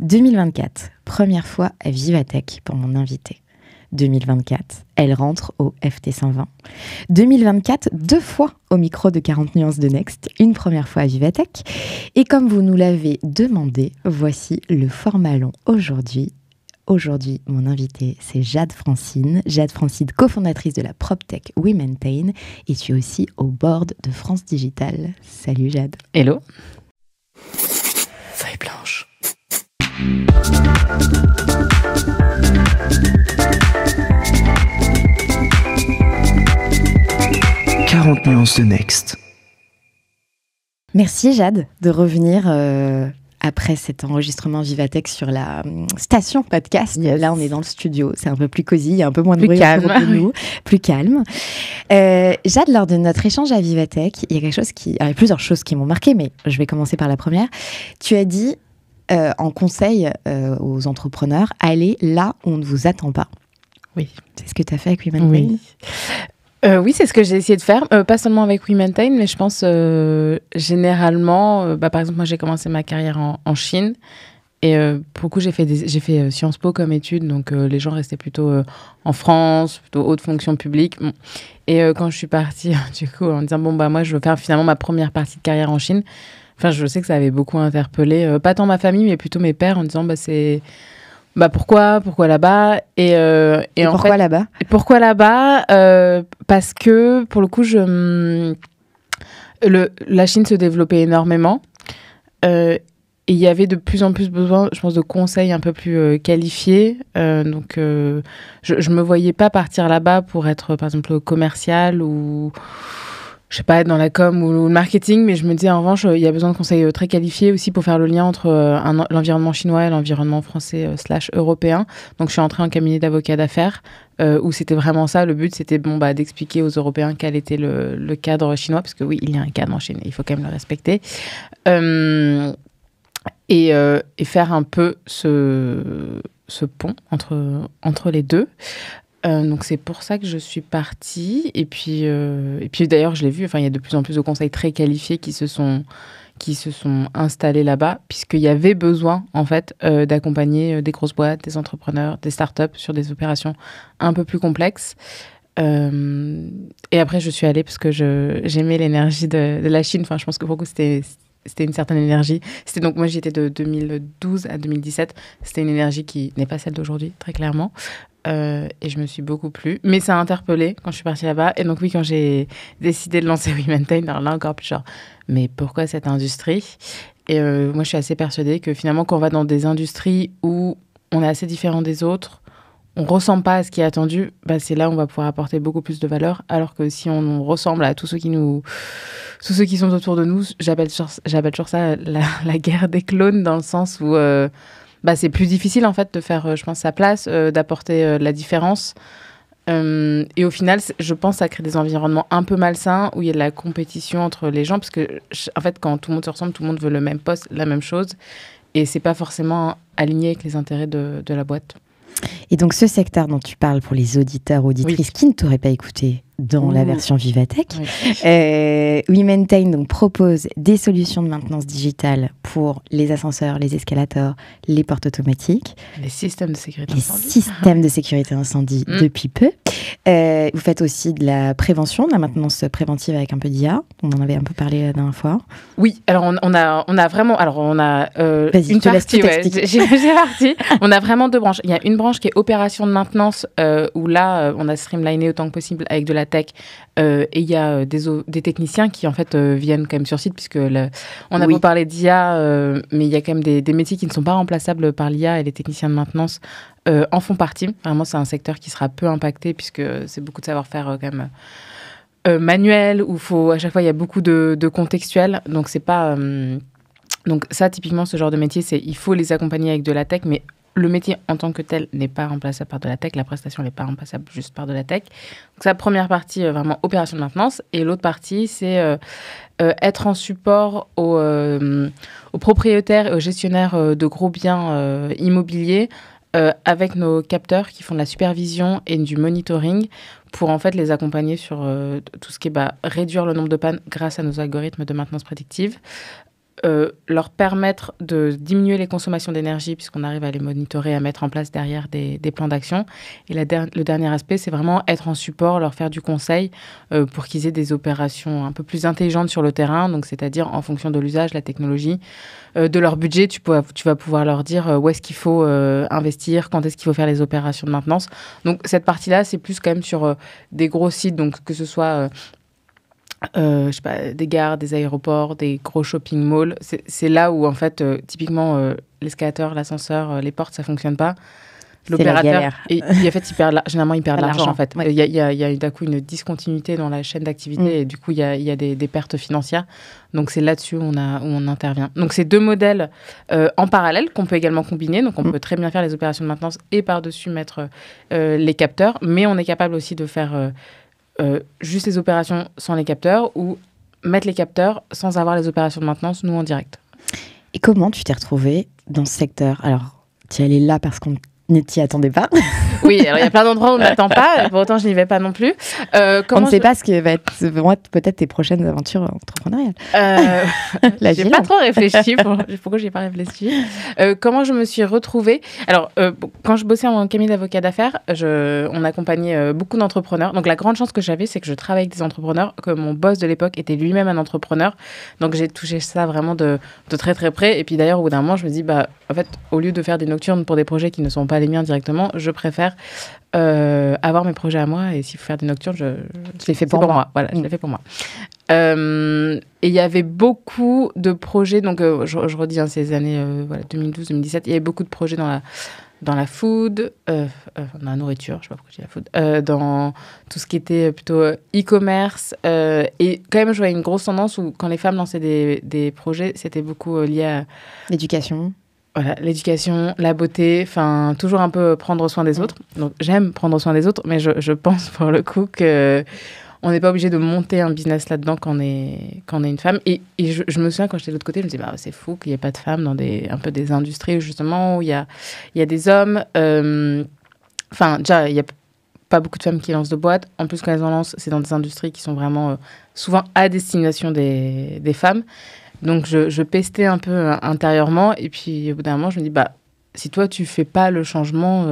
2024, première fois à Vivatech pour mon invité. 2024, elle rentre au FT 120. 2024, 2 fois au micro de 40 nuances de Next, une première fois à Vivatech. Et comme vous nous l'avez demandé, voici le format long aujourd'hui. Aujourd'hui, mon invité, c'est Jade Francine. Jade Francine, cofondatrice de la PropTech WeMaintain. Et tu es aussi au board de France Digital. Salut Jade. Hello. Feuille blanche. 40 nuances de Next. Merci Jade de revenir après cet enregistrement Vivatech sur la station podcast. Yes. Là, on est dans le studio, c'est un peu plus cosy, il y a un peu moins de bruit calme. autour de nous, plus calme. Jade, lors de notre échange à Vivatech, il y a plusieurs choses qui m'ont marqué, mais je vais commencer par la première. Tu as dit en conseil aux entrepreneurs, allez là où on ne vous attend pas. Oui. C'est ce que tu as fait avec WeMaintain ? Oui. Oui, c'est ce que j'ai essayé de faire, pas seulement avec WeMaintain, mais je pense généralement, par exemple, moi j'ai commencé ma carrière en Chine et pour le coup j'ai fait Sciences Po comme étude, donc les gens restaient plutôt en France, plutôt haute fonction publique. Bon. Et quand je suis partie, du coup, en disant moi je veux faire finalement ma première partie de carrière en Chine, enfin je sais que ça avait beaucoup interpellé, pas tant ma famille, mais plutôt mes pères en disant pourquoi là-bas et en pourquoi fait, là-bas ? Pourquoi là-bas parce que pour le coup la Chine se développait énormément et il y avait de plus en plus besoin, je pense, de conseils un peu plus qualifiés. Donc je me voyais pas partir là-bas pour être par exemple commercial ou je sais pas, être dans la com ou le marketing, mais je me disais en revanche, il y a besoin de conseils très qualifiés aussi pour faire le lien entre l'environnement chinois et l'environnement français / européen. Donc je suis entrée en cabinet d'avocat d'affaires où c'était vraiment ça. Le but, c'était d'expliquer aux Européens quel était le cadre chinois, parce que oui, il y a un cadre en Chine, il faut quand même le respecter. Et faire un peu ce pont entre les deux. Donc c'est pour ça que je suis partie et puis d'ailleurs je l'ai vu, il y a de plus en plus de conseils très qualifiés qui se sont installés là-bas puisqu'il y avait besoin en fait d'accompagner des grosses boîtes, des entrepreneurs, des startups sur des opérations un peu plus complexes. Et après je suis allée parce que j'aimais l'énergie de la Chine. Je pense que pour le coup c'était une certaine énergie. Donc moi j'y étais de 2012 à 2017. C'était une énergie qui n'est pas celle d'aujourd'hui très clairement. Et je me suis beaucoup plu. Mais ça a interpellé quand je suis partie là-bas. Et donc oui, quand j'ai décidé de lancer WeMaintain, alors là encore plus genre, mais pourquoi cette industrie ? Et moi, je suis assez persuadée que finalement, quand on va dans des industries où on est assez différent des autres, on ne ressemble pas à ce qui est attendu, c'est là où on va pouvoir apporter beaucoup plus de valeur. Alors que si on ressemble à tous ceux qui sont autour de nous, j'appelle toujours ça la guerre des clones, dans le sens où c'est plus difficile en fait de faire, je pense, sa place, d'apporter la différence. Et au final, je pense que ça crée des environnements un peu malsains où il y a de la compétition entre les gens parce que, en fait, quand tout le monde se ressemble, tout le monde veut le même poste, la même chose. Et c'est pas forcément aligné avec les intérêts de la boîte. Et donc, ce secteur dont tu parles pour les auditeurs, auditrices qui ne t'auraient pas écouté dans la version Vivatech, WeMaintain donc propose des solutions de maintenance digitale pour les ascenseurs, les escalators, les portes automatiques. Les systèmes de sécurité incendie. Les systèmes de sécurité incendie depuis peu. Vous faites aussi de la prévention, de la maintenance préventive avec un peu d'IA. On en avait un peu parlé la dernière fois. Oui, alors on a vraiment... Alors on a une partie, j'ai parti. On a vraiment 2 branches. Il y a une branche qui est opération de maintenance où là, on a streamliné autant que possible avec de la tech. Et il y a des techniciens qui en fait viennent quand même sur site puisque on a beau parler d'IA, mais il y a quand même des métiers qui ne sont pas remplaçables par l'IA et les techniciens de maintenance en font partie. Vraiment, c'est un secteur qui sera peu impacté puisque c'est beaucoup de savoir-faire quand même manuel où à chaque fois il y a beaucoup de contextuel. Donc c'est pas donc ça typiquement ce genre de métier, il faut les accompagner avec de la tech, mais le métier en tant que tel n'est pas remplaçable par de la tech. La prestation n'est pas remplaçable juste par de la tech. Donc, c'est la première partie, vraiment opération de maintenance. Et l'autre partie, c'est être en support aux propriétaires et aux gestionnaires de gros biens immobiliers avec nos capteurs qui font de la supervision et du monitoring pour en fait les accompagner sur tout ce qui est réduire le nombre de pannes grâce à nos algorithmes de maintenance prédictive. leur permettre de diminuer les consommations d'énergie, puisqu'on arrive à les monitorer, à mettre en place derrière des plans d'action. Et le dernier aspect, c'est vraiment être en support, leur faire du conseil pour qu'ils aient des opérations un peu plus intelligentes sur le terrain, donc c'est-à-dire en fonction de l'usage, la technologie, de leur budget, tu vas pouvoir leur dire où est-ce qu'il faut investir, quand est-ce qu'il faut faire les opérations de maintenance. Donc cette partie-là, c'est plus quand même sur des gros sites, donc que ce soit je sais pas, des gares, des aéroports, des gros shopping malls. C'est là où en fait, typiquement, l'escalator, l'ascenseur, les portes, ça fonctionne pas. L'opérateur, en fait, généralement, il perd de l'argent. En fait. Ouais. Il y a d'un coup une discontinuité dans la chaîne d'activité et du coup, il y a des pertes financières. Donc, c'est là-dessus où on intervient. Donc, c'est deux modèles en parallèle qu'on peut également combiner. Donc, on peut très bien faire les opérations de maintenance et par-dessus mettre les capteurs. Mais on est capable aussi de faire juste les opérations sans les capteurs ou mettre les capteurs sans avoir les opérations de maintenance, nous, en direct. Et comment tu t'es retrouvée dans ce secteur? Alors, tu es allée là parce qu'on ne t'y attendait pas. Oui, alors il y a plein d'endroits où on n'attend pas, pour autant je n'y vais pas non plus. On ne sait pas ce que vont être peut-être tes prochaines aventures entrepreneuriales. J'ai pas trop réfléchi, pourquoi j'ai pas réfléchi. Comment je me suis retrouvée? Alors, quand je bossais en cabinet d'avocat d'affaires, on accompagnait beaucoup d'entrepreneurs. Donc la grande chance que j'avais, c'est que je travaillais avec des entrepreneurs, que mon boss de l'époque était lui-même un entrepreneur. Donc j'ai touché ça vraiment de très très près. Et puis d'ailleurs, au bout d'un moment, je me dis, en fait, au lieu de faire des nocturnes pour des projets qui ne sont pas les miens directement, je préfère avoir mes projets à moi, et s'il faut faire des nocturnes, je les fais pour moi. Voilà, je les fais pour moi. Et il y avait beaucoup de projets, donc je redis ces années 2012-2017, il y avait beaucoup de projets dans la food, dans la nourriture, je sais pas pourquoi je dis la food, dans tout ce qui était plutôt e-commerce, et quand même je voyais une grosse tendance où quand les femmes lançaient des projets, c'était beaucoup lié à l'éducation. Voilà, l'éducation, la beauté, enfin, toujours un peu prendre soin des autres. Donc, j'aime prendre soin des autres, mais je pense pour le coup qu'on n'est pas obligé de monter un business là-dedans quand on est une femme. Et je me souviens, quand j'étais de l'autre côté, je me disais, c'est fou qu'il n'y ait pas de femmes dans un peu des industries, justement, où il y a des hommes. Enfin, déjà, il n'y a pas beaucoup de femmes qui lancent de boîtes. En plus, quand elles en lancent, c'est dans des industries qui sont vraiment souvent à destination des femmes. Donc, je pestais un peu intérieurement. Et puis, au bout d'un moment, je me dis, si toi, tu fais pas le changement,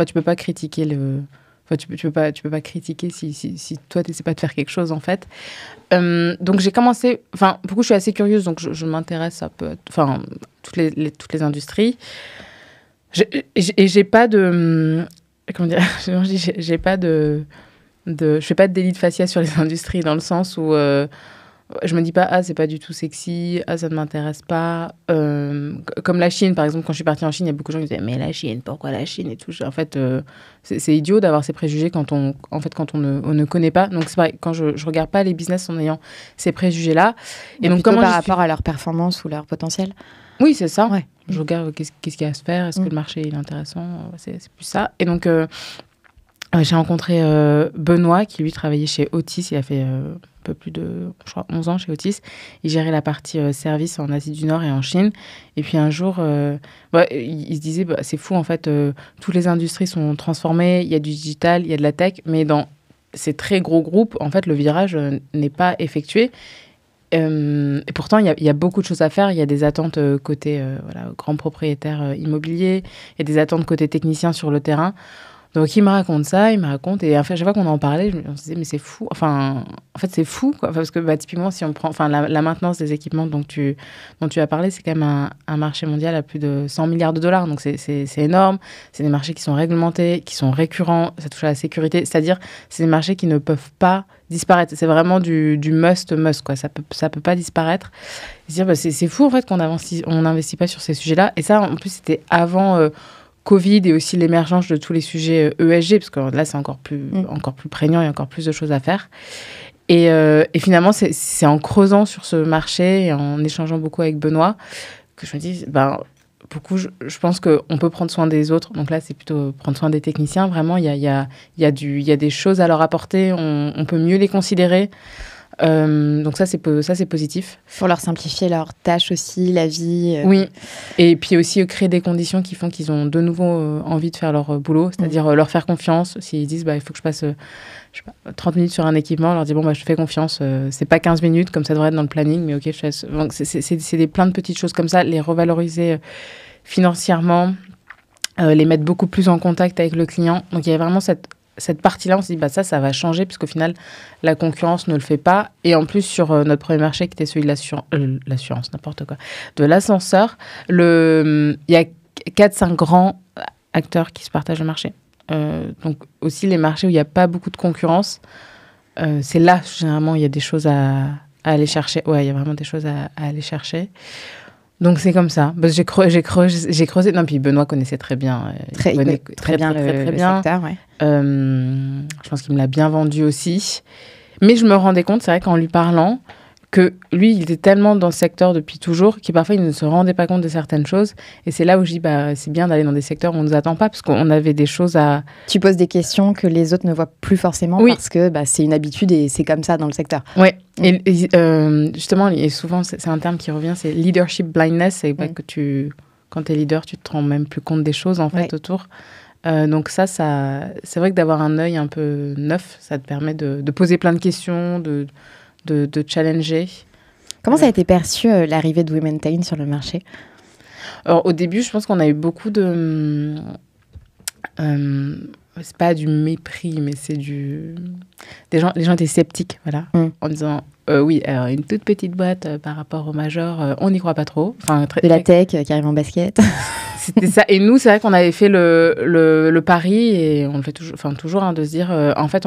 tu peux pas critiquer tu peux pas critiquer si toi, tu n'essaies pas de faire quelque chose, en fait. Donc, j'ai commencé... Enfin, beaucoup, je suis assez curieuse, donc je m'intéresse à toutes les industries. Et j'ai pas de... Comment dire? J'ai pas de... Je fais pas de délit de faciès sur les industries, dans le sens où... je me dis pas, c'est pas du tout sexy, ça ne m'intéresse pas. Comme la Chine, par exemple, quand je suis partie en Chine, il y a beaucoup de gens qui disaient, mais la Chine, pourquoi la Chine et tout. En fait, c'est idiot d'avoir ces préjugés quand on ne connaît pas. Donc, c'est pareil, quand je regarde pas les business en ayant ces préjugés-là. Et donc, comment par rapport à leur performance ou leur potentiel? Oui, c'est ça. Ouais. Je regarde qu'est-ce qu'il y a à se faire, est-ce que le marché est intéressant, c'est plus ça. Et donc, j'ai rencontré Benoît, qui lui travaillait chez Otis. Il a fait un peu plus de, je crois, 11 ans chez Otis. Il gérait la partie service en Asie du Nord et en Chine. Et puis un jour, il se disait, c'est fou, en fait, toutes les industries sont transformées. Il y a du digital, il y a de la tech, mais dans ces très gros groupes, en fait, le virage n'est pas effectué. Et pourtant, il y a beaucoup de choses à faire. Il y a des attentes côté grands propriétaires immobiliers. Il y a des attentes côté techniciens sur le terrain. Donc, il me raconte ça, et à chaque fois qu'on en parlait, on se disait, mais c'est fou. Enfin, en fait, c'est fou, quoi. Parce que, typiquement, si on prend la maintenance des équipements dont tu as parlé, c'est quand même un marché mondial à plus de 100 milliards de dollars. Donc, c'est énorme. C'est des marchés qui sont réglementés, qui sont récurrents. Ça touche à la sécurité. C'est-à-dire, c'est des marchés qui ne peuvent pas disparaître. C'est vraiment du must, quoi. Ça peut pas disparaître. C'est fou, en fait, qu'on n'investit pas sur ces sujets-là. Et ça, en plus, c'était avant... Covid et aussi l'émergence de tous les sujets ESG, parce que là, c'est encore plus prégnant, il y a encore plus de choses à faire. Et finalement, c'est en creusant sur ce marché et en échangeant beaucoup avec Benoît que je me dis, beaucoup, je pense qu'on peut prendre soin des autres. Donc là, c'est plutôt prendre soin des techniciens. Vraiment, il y a des choses à leur apporter. On peut mieux les considérer. Donc ça, c'est positif. Pour leur simplifier leurs tâches aussi, la vie. Oui, et puis aussi créer des conditions qui font qu'ils ont de nouveau envie de faire leur boulot, c'est-à-dire leur faire confiance. S'ils disent, il faut que je passe 30 minutes sur un équipement, on leur dit, je te fais confiance, c'est pas 15 minutes comme ça devrait être dans le planning, mais ok, je fais... Donc c'est plein de petites choses comme ça, les revaloriser financièrement, les mettre beaucoup plus en contact avec le client. Donc il y a vraiment cette partie-là, on se dit, ça va changer, puisqu'au final, la concurrence ne le fait pas. Et en plus, sur notre premier marché, qui était celui de l'assurance, n'importe quoi, de l'ascenseur, il y a 4-5 grands acteurs qui se partagent le marché. Donc aussi, les marchés où il n'y a pas beaucoup de concurrence, c'est là, généralement, il y a des choses à aller chercher. Ouais, il y a vraiment des choses à aller chercher. Donc c'est comme ça. J'ai creusé. Non, puis Benoît connaissait très bien. Très bien le secteur, ouais. Je pense qu'il me l'a bien vendu aussi. Mais je me rendais compte, c'est vrai, qu'en lui parlant, que lui, il était tellement dans ce secteur depuis toujours qu'il parfois, il ne se rendait pas compte de certaines choses. Et c'est là où je dis, c'est bien d'aller dans des secteurs où on ne nous attend pas, parce qu'on avait des choses à... Tu poses des questions que les autres ne voient plus forcément, parce que c'est une habitude et c'est comme ça dans le secteur. Oui. Et justement, et souvent, c'est un terme qui revient, c'est leadership blindness. C'est que quand tu es leader, tu te rends même plus compte des choses, en fait, autour. Donc ça, c'est vrai que d'avoir un œil un peu neuf, ça te permet de poser plein de questions, de challenger. Comment ça a été perçu, l'arrivée de Womentain sur le marché ? Alors, au début, je pense qu'on a eu beaucoup de... c'est pas du mépris, mais c'est les gens étaient sceptiques, voilà, en disant... oui, alors une toute petite boîte par rapport au major, on n'y croit pas trop. De la tech qui arrive en basket. C'était ça. Et nous, c'est vrai qu'on avait fait le pari, et on le fait toujours, de se dire, en fait,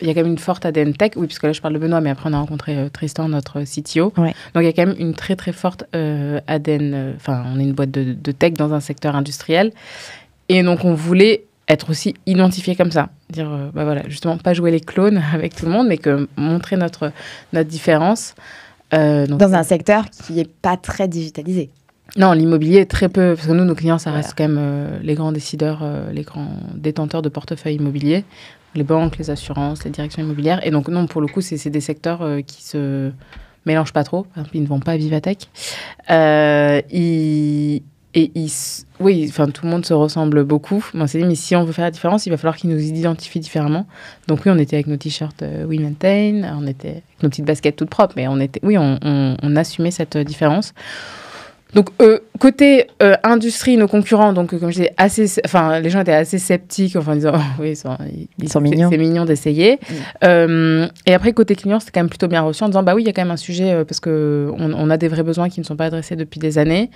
il y a quand même une forte ADN tech. Oui, puisque là, je parle de Benoît, mais après, on a rencontré Tristan, notre CTO. Ouais. Donc, il y a quand même une très, très forte ADN. On est une boîte de tech dans un secteur industriel. Et donc, on voulait être aussi identifié comme ça. Dire, justement, pas jouer les clones avec tout le monde, mais montrer notre différence. Donc, dans un secteur qui n'est pas très digitalisé. Non, l'immobilier est très peu, parce que nous, nos clients, ça reste quand même les grands décideurs, les grands détenteurs de portefeuilles immobiliers, les banques, les assurances, les directions immobilières. Et donc, non, pour le coup, c'est des secteurs qui se mélangent pas trop. Ils ne vont pas à Vivatech. Tout le monde se ressemble beaucoup. On s'est dit, mais si on veut faire la différence, il va falloir qu'ils nous identifient différemment. Donc oui, on était avec nos t-shirts Womentain, on était avec nos petites baskets toutes propres, mais on assumait cette différence. Donc, côté industrie, nos concurrents, donc comme je disais, les gens étaient assez sceptiques, en disant, ils sont mignons. C'est mignon d'essayer. Et après, côté client, c'était quand même plutôt bien reçu, en disant, oui, il y a quand même un sujet, parce qu'on a des vrais besoins qui ne sont pas adressés depuis des années.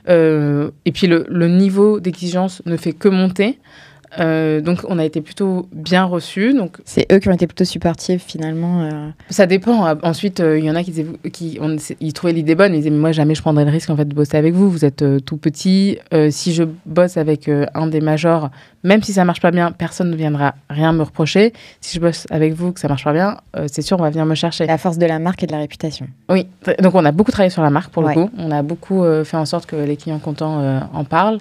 Et puis, le niveau d'exigence ne fait que monter. Donc, on a été plutôt bien reçus. Donc... C'est eux qui ont été plutôt supportifs, finalement. Ça dépend. Ensuite, il y en a ils trouvaient l'idée bonne. Ils disaient, mais moi, jamais je prendrais le risque en fait, de bosser avec vous. Vous êtes tout petit. Si je bosse avec un des majors, même si ça marche pas bien, personne ne viendra rien me reprocher. Si je bosse avec vous, que ça marche pas bien, c'est sûr, on va venir me chercher. La force de la marque et de la réputation. Oui. Donc, on a beaucoup travaillé sur la marque, pour le coup. On a beaucoup fait en sorte que les clients contents en parlent.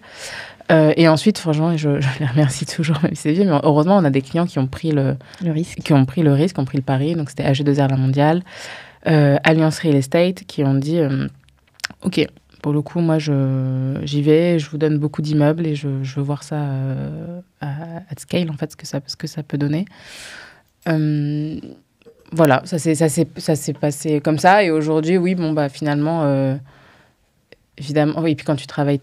Et ensuite, franchement, je les remercie toujours, même si c'est vieux, mais heureusement, on a des clients qui ont pris le risque, qui ont pris le pari. Donc, c'était AG2R La Mondiale, Alliance Real Estate, qui ont dit OK, pour le coup, moi, j'y vais, je vous donne beaucoup d'immeubles et je veux voir ça à scale, en fait, ce que ça peut donner. Voilà, ça s'est passé comme ça. Et aujourd'hui, oui, finalement, évidemment, oui, et puis quand tu travailles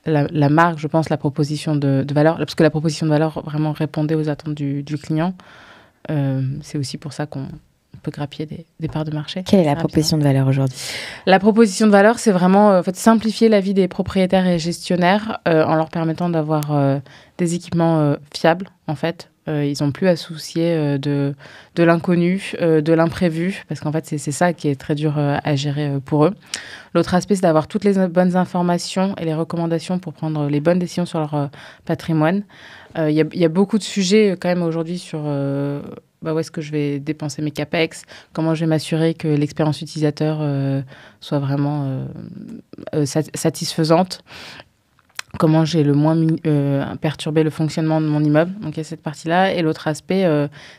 la marque, je pense, la proposition de valeur, parce que la proposition de valeur vraiment répondait aux attentes du client. C'est aussi pour ça qu'on peut grappiller des parts de marché. Quelle est la proposition de valeur aujourd'hui ? La proposition de valeur, c'est vraiment simplifier la vie des propriétaires et gestionnaires en leur permettant d'avoir des équipements fiables, en fait. Ils n'ont plus à se soucier de l'inconnu, de l'imprévu, parce qu'en fait, c'est ça qui est très dur à gérer pour eux. L'autre aspect, c'est d'avoir toutes les bonnes informations et les recommandations pour prendre les bonnes décisions sur leur patrimoine. Il y a beaucoup de sujets quand même aujourd'hui sur où est-ce que je vais dépenser mes CAPEX, comment je vais m'assurer que l'expérience utilisateur soit vraiment satisfaisante. comment j'ai le moins perturbé le fonctionnement de mon immeuble. Donc, il y a cette partie-là. Et l'autre aspect,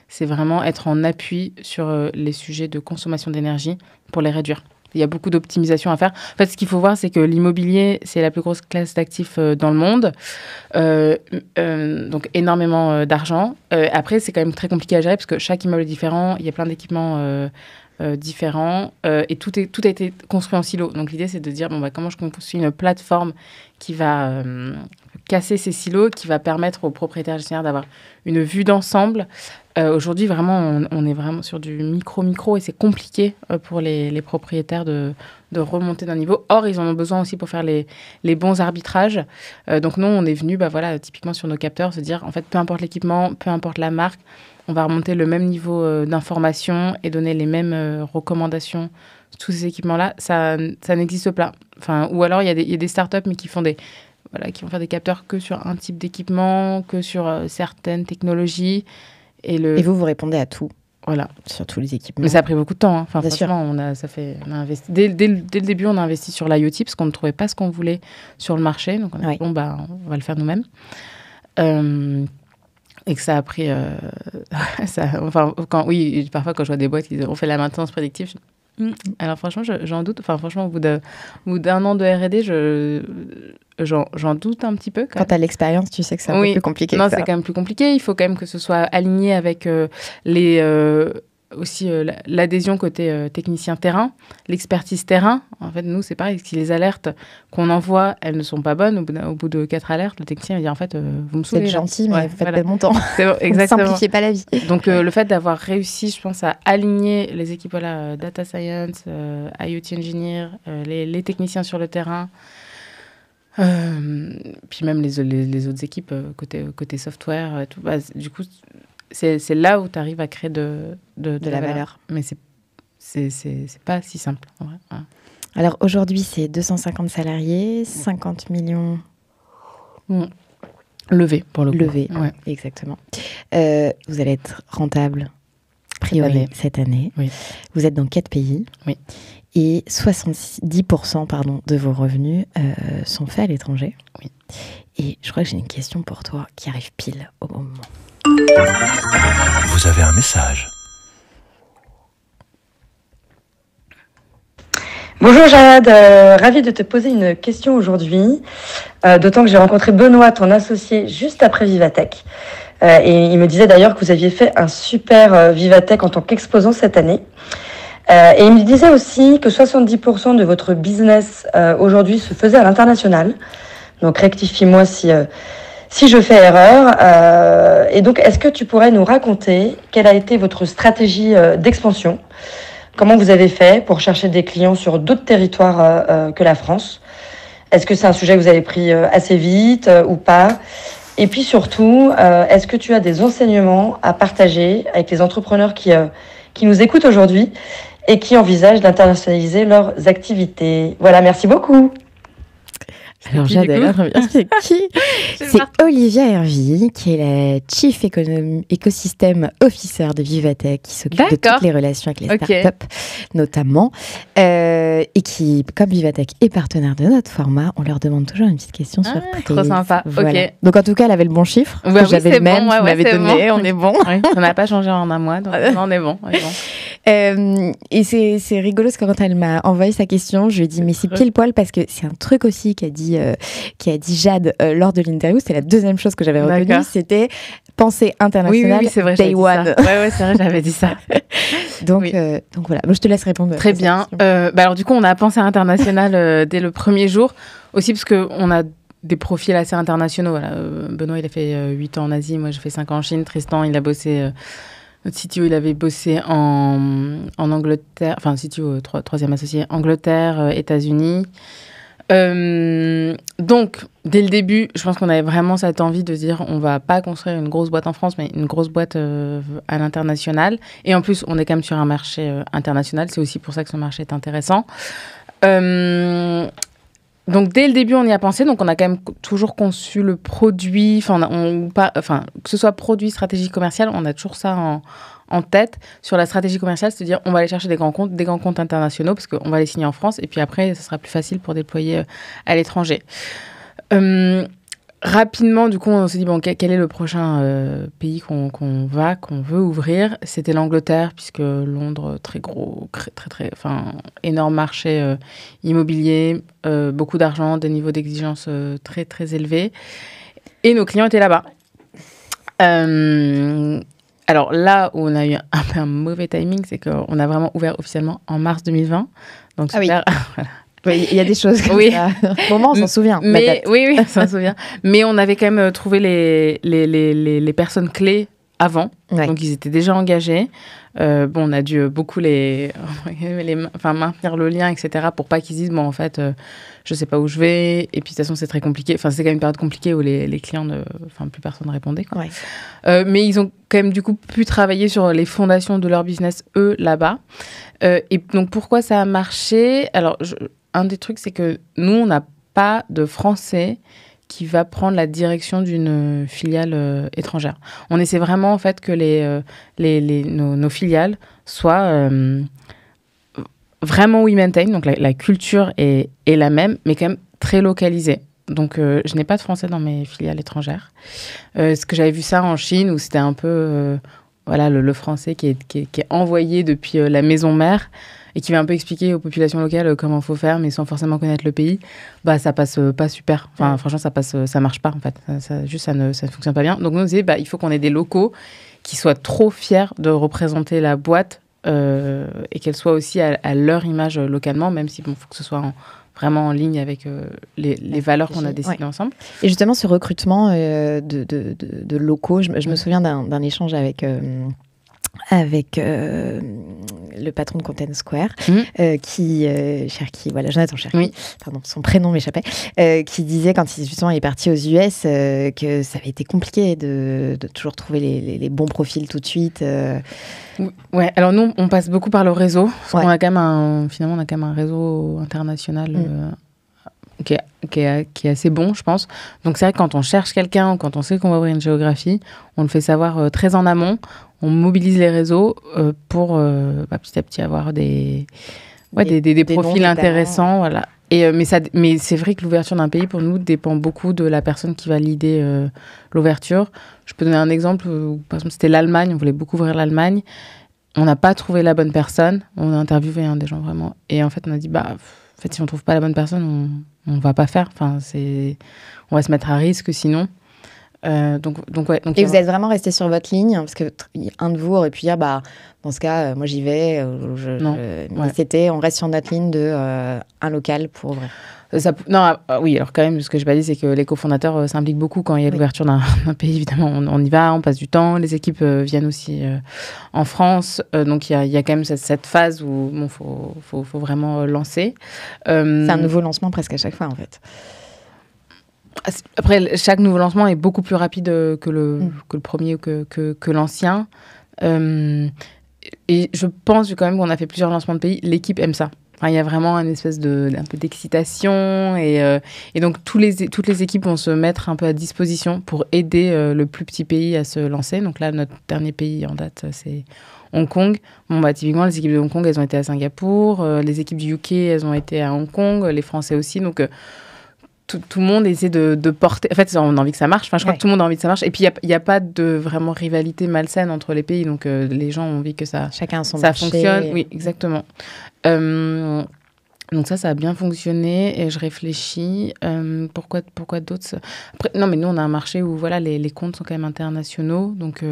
c'est vraiment être en appui sur les sujets de consommation d'énergie pour les réduire. Il y a beaucoup d'optimisation à faire. En fait, ce qu'il faut voir, c'est que l'immobilier, c'est la plus grosse classe d'actifs dans le monde. Donc, énormément d'argent. Après, c'est quand même très compliqué à gérer parce que chaque immeuble est différent. Il y a plein d'équipements différents. Et tout a été construit en silo. Donc, l'idée, c'est de dire, comment je construis une plateforme qui va casser ces silos, qui va permettre aux propriétaires gestionnaires d'avoir une vue d'ensemble. Aujourd'hui, vraiment, on est vraiment sur du micro, et c'est compliqué pour les propriétaires de remonter d'un niveau. Or, ils en ont besoin aussi pour faire les bons arbitrages. Donc, nous, on est venu, typiquement sur nos capteurs, se dire, en fait, peu importe l'équipement, peu importe la marque, on va remonter le même niveau d'information et donner les mêmes recommandations. Tous ces équipements-là, ça n'existe pas. Ou alors, il y a des startups, mais qui vont faire des capteurs que sur un type d'équipement, que sur certaines technologies. Et vous répondez à tout. Voilà. Sur tous les équipements. Mais ça a pris beaucoup de temps. Bien franchement, on a investi. Dès le début, on a investi sur l'IoT parce qu'on ne trouvait pas ce qu'on voulait sur le marché. Donc, on a dit, on va le faire nous-mêmes. Et que ça a pris... parfois, quand je vois des boîtes qui disent, on fait la maintenance prédictive, alors franchement, j'en doute. Franchement, au bout d'un an de R&D, j'en doute un petit peu. Quand tu as l'expérience, tu sais que c'est un peu plus compliqué. Non, c'est quand même plus compliqué. Il faut quand même que ce soit aligné avec l'adhésion côté technicien terrain, l'expertise terrain. En fait, nous, c'est pareil. Si les alertes qu'on envoie, elles ne sont pas bonnes, au bout de 4 alertes, le technicien va dire, en fait, vous me saoulez. C'est gentil, mais faites pas mon temps. Exactement. Simplifiez pas la vie. Donc, le fait d'avoir réussi, je pense, à aligner les équipes data science, IoT engineer, les techniciens sur le terrain, puis même les autres équipes côté software, tout, du coup, c'est là où tu arrives à créer de la valeur. Mais c'est pas si simple, en vrai. Ouais. Alors, aujourd'hui, c'est 250 salariés, 50 millions... Levés, pour le coup. Levés, ouais. Exactement. Vous allez être rentable, priori, cette année. Oui. Vous êtes dans 4 pays. Oui. Et 70% de vos revenus sont faits à l'étranger. Oui. Et je crois que j'ai une question pour toi qui arrive pile au bon moment. Vous avez un message. Bonjour Jade, ravie de te poser une question aujourd'hui, d'autant que j'ai rencontré Benoît, ton associé, juste après Vivatech. Et il me disait d'ailleurs que vous aviez fait un super Vivatech en tant qu'exposant cette année. Et il me disait aussi que 70% de votre business aujourd'hui se faisait à l'international. Donc rectifie-moi si je fais erreur. Et donc, est-ce que tu pourrais nous raconter quelle a été votre stratégie d'expansion ? Comment vous avez fait pour chercher des clients sur d'autres territoires que la France ? Est-ce que c'est un sujet que vous avez pris assez vite ou pas ? Et puis surtout, est-ce que tu as des enseignements à partager avec les entrepreneurs qui nous écoutent aujourd'hui et qui envisagent d'internationaliser leurs activités ? Voilà, merci beaucoup. Alors j'adore, c'est qui ? C'est Olivia Hervy, qui est la Chief Ecosystem Officer de Vivatech, qui s'occupe de toutes les relations avec les startups, notamment, et qui, comme Vivatech est partenaire de notre format, on leur demande toujours une petite question surprise. Trop sympa, voilà. ok. Donc en tout cas, elle avait le bon chiffre, j'avais le même, tu m'avais donné, on est bon. Oui, on n'a pas changé en un mois, donc on est bon. Et c'est rigolo parce que quand elle m'a envoyé sa question, je lui ai dit mais c'est pile poil parce que c'est un truc aussi qu'a dit Jade lors de l'interview. C'était la deuxième chose que j'avais retenue, c'était penser international, oui, c'est vrai, day one. Ouais, c'est vrai, j'avais dit ça. donc voilà, je te laisse répondre. Très bien. Alors du coup, on a pensé international dès le premier jour, aussi parce qu'on a des profils assez internationaux. Voilà. Benoît, il a fait 8 ans en Asie, moi j'ai fait 5 ans en Chine. Tristan, il a bossé... Notre CTO, il avait bossé en Angleterre, enfin CTO, troisième associé, Angleterre, États-Unis. Donc, dès le début, je pense qu'on avait vraiment cette envie de dire on va pas construire une grosse boîte en France, mais une grosse boîte à l'international. Et en plus, on est quand même sur un marché international. C'est aussi pour ça que ce marché est intéressant. Donc, dès le début, on y a pensé. Donc, on a quand même toujours conçu le produit. Que ce soit produit, stratégie commerciale, on a toujours ça en tête. Sur la stratégie commerciale, c'est-à-dire on va aller chercher des grands comptes internationaux parce qu'on va les signer en France. Et puis après, ce sera plus facile pour déployer à l'étranger. Rapidement, du coup, on s'est dit, bon, quel est le prochain pays qu'on veut ouvrir? C'était l'Angleterre, puisque Londres, très gros, énorme marché immobilier, beaucoup d'argent, des niveaux d'exigence très, très élevés. Et nos clients étaient là-bas. Alors là où on a eu un peu un mauvais timing, c'est qu'on a vraiment ouvert officiellement en mars 2020. Donc super. Oui. Oui, il y a des choses comme ça. Au moment, on s'en souvient. Oui, on s'en souvient. Mais on avait quand même trouvé les personnes clés avant. Ouais. Donc, ils étaient déjà engagés. On a dû beaucoup maintenir le lien, etc. pour pas qu'ils disent, bon, en fait, je sais pas où je vais. Et puis, de toute façon, c'est très compliqué. Enfin, c'est quand même une période compliquée où les clients, plus personne ne répondait. Quoi. Ouais. Mais ils ont quand même, du coup, pu travailler sur les fondations de leur business, eux, là-bas. Et donc, pourquoi ça a marché? Alors, un des trucs, c'est que nous, on n'a pas de Français qui va prendre la direction d'une filiale étrangère. On essaie vraiment, en fait, que nos filiales soient vraiment we maintain. Donc, la culture est la même, mais quand même très localisée. Donc, je n'ai pas de Français dans mes filiales étrangères. Ce que j'avais vu ça en Chine, où c'était un peu le Français qui est envoyé depuis la maison mère, et qui va un peu expliquer aux populations locales comment il faut faire, mais sans forcément connaître le pays, ça passe pas super. Enfin, franchement, ça marche pas, en fait. Ça ne fonctionne pas bien. Donc, nous, on disait, il faut qu'on ait des locaux qui soient trop fiers de représenter la boîte et qu'elle soit aussi à leur image localement, même si, faut que ce soit vraiment en ligne avec les valeurs qu'on a décidées ensemble. Et justement, ce recrutement de locaux, je me souviens d'un échange avec le patron de Content Square, Jonathan Cherki, pardon, son prénom m'échappait, qui disait quand il est parti aux US que ça avait été compliqué de toujours trouver les bons profils tout de suite. Ouais, alors nous, on passe beaucoup par le réseau. On a quand même un réseau international qui est assez bon, je pense. Donc c'est vrai que quand on cherche quelqu'un, quand on sait qu'on va ouvrir une géographie, on le fait savoir très en amont. On mobilise les réseaux pour petit à petit avoir des profils intéressants. Voilà. Mais c'est vrai que l'ouverture d'un pays, pour nous, dépend beaucoup de la personne qui va leader l'ouverture. Je peux donner un exemple. Par exemple, c'était l'Allemagne. On voulait beaucoup ouvrir l'Allemagne. On n'a pas trouvé la bonne personne. On a interviewé des gens vraiment. Et en fait, on a dit, si on ne trouve pas la bonne personne, on ne va pas faire. On va se mettre à risque sinon. Donc, et vous êtes vraiment resté sur votre ligne, parce que un de vous aurait pu dire dans ce cas moi j'y vais, mais on reste sur notre ligne de un local pour ouvrir. Oui, alors quand même, ce que je n'ai pas dit, c'est que les cofondateurs s'impliquent beaucoup quand il y a l'ouverture d'un pays. Évidemment, on y va, on passe du temps. Les équipes viennent aussi en France. Donc, il y a quand même cette phase où il faut vraiment lancer. C'est un nouveau lancement presque à chaque fois, en fait. Après, chaque nouveau lancement est beaucoup plus rapide que le premier ou que l'ancien. Et je pense quand même qu'on a fait plusieurs lancements de pays. L'équipe aime ça. Il y a vraiment une espèce un peu d'excitation. Et donc, toutes les équipes vont se mettre un peu à disposition pour aider le plus petit pays à se lancer. Donc là, notre dernier pays en date, c'est Hong Kong. Typiquement, les équipes de Hong Kong, elles ont été à Singapour. Les équipes du UK, elles ont été à Hong Kong. Les Français aussi. Donc... Tout le monde essaie de porter... En fait, on a envie que ça marche. Je crois que tout le monde a envie que ça marche. Et puis, il n'y a pas de vraiment rivalité malsaine entre les pays. Donc, les gens ont envie que ça fonctionne. Oui, exactement. Donc, ça a bien fonctionné. Et je réfléchis. Pourquoi d'autres... Après, non, mais nous, on a un marché où les comptes sont quand même internationaux. Donc,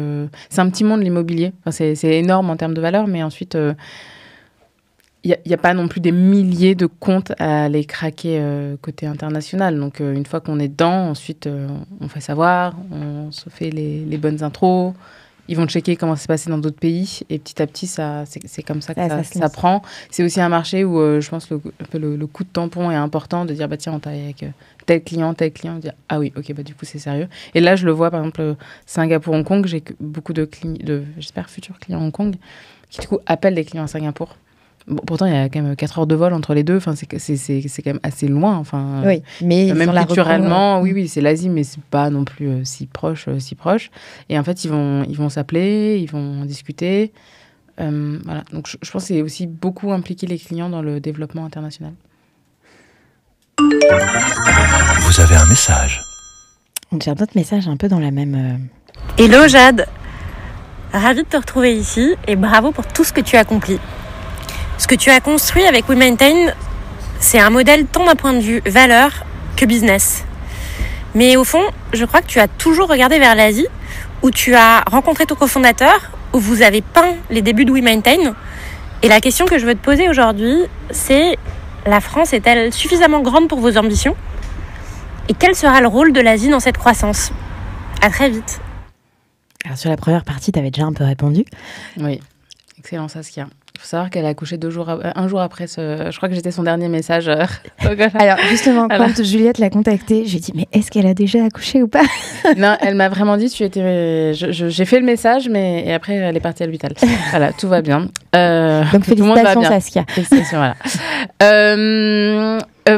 c'est un petit monde, l'immobilier. C'est énorme en termes de valeur. Mais ensuite... il n'y a pas non plus des milliers de comptes à aller craquer côté international. Donc, une fois qu'on est dedans, ensuite, on fait savoir, on se fait les bonnes intros. Ils vont checker comment ça s'est passé dans d'autres pays. Et petit à petit, c'est comme ça que ça prend. C'est aussi un marché où, je pense, le coup de tampon est important de dire, tiens, on travaille avec tel client. Dire, ah oui, ok, du coup, c'est sérieux. Et là, je le vois, par exemple, Singapour, Hong Kong. J'ai beaucoup j'espère, futurs clients Hong Kong qui, du coup, appellent des clients à Singapour. Bon, pourtant, il y a quand même 4 heures de vol entre les deux. C'est quand même assez loin. Oui, mais même culturellement, oui, c'est l'Asie, mais c'est pas non plus si proche. Et en fait, ils vont s'appeler, ils vont discuter. Voilà. Donc, je pense que c'est aussi beaucoup impliquer les clients dans le développement international. Vous avez un message. J'ai un autre message un peu dans la même... Hello Jade, ravie de te retrouver ici et bravo pour tout ce que tu as accompli. Ce que tu as construit avec WeMaintain, c'est un modèle tant d'un point de vue valeur que business. Mais au fond, je crois que tu as toujours regardé vers l'Asie, où tu as rencontré ton cofondateur, où vous avez peint les débuts de WeMaintain. Et la question que je veux te poser aujourd'hui, c'est: la France est-elle suffisamment grande pour vos ambitions ? Et quel sera le rôle de l'Asie dans cette croissance ? À très vite. Alors sur la première partie, tu avais déjà un peu répondu. Oui, excellent Saskia. Il faut savoir qu'elle a accouché un jour après je crois que j'étais son dernier message. Alors justement, quand Juliette l'a contactée, j'ai dit mais est-ce qu'elle a déjà accouché ou pas ? Non, elle m'a vraiment dit j'ai fait le message, et après elle est partie à l'hôpital. Voilà, tout va bien. Donc félicitations Saskia. Félicitations, voilà.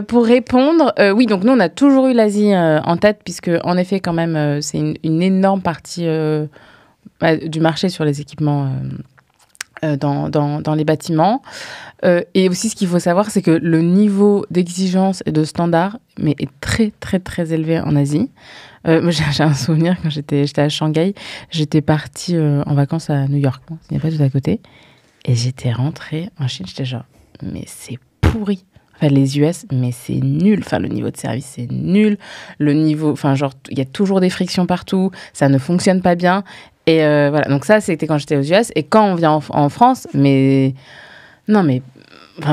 Pour répondre, oui, donc nous on a toujours eu l'Asie en tête, puisque en effet quand même c'est une énorme partie du marché sur les équipements dans les bâtiments. Et aussi, ce qu'il faut savoir, c'est que le niveau d'exigence et de standard est très, très, très élevé en Asie. Moi, j'ai un souvenir, quand j'étais à Shanghai, j'étais partie en vacances à New York, ce n'est pas tout à côté, et j'étais rentrée en Chine, j'étais genre, mais c'est pourri. Enfin, les US, mais c'est nul. Enfin, le niveau de service, c'est nul. Le niveau, enfin, genre, il y a toujours des frictions partout, ça ne fonctionne pas bien. Et voilà, donc ça, c'était quand j'étais aux US. Et quand on vient en France, enfin,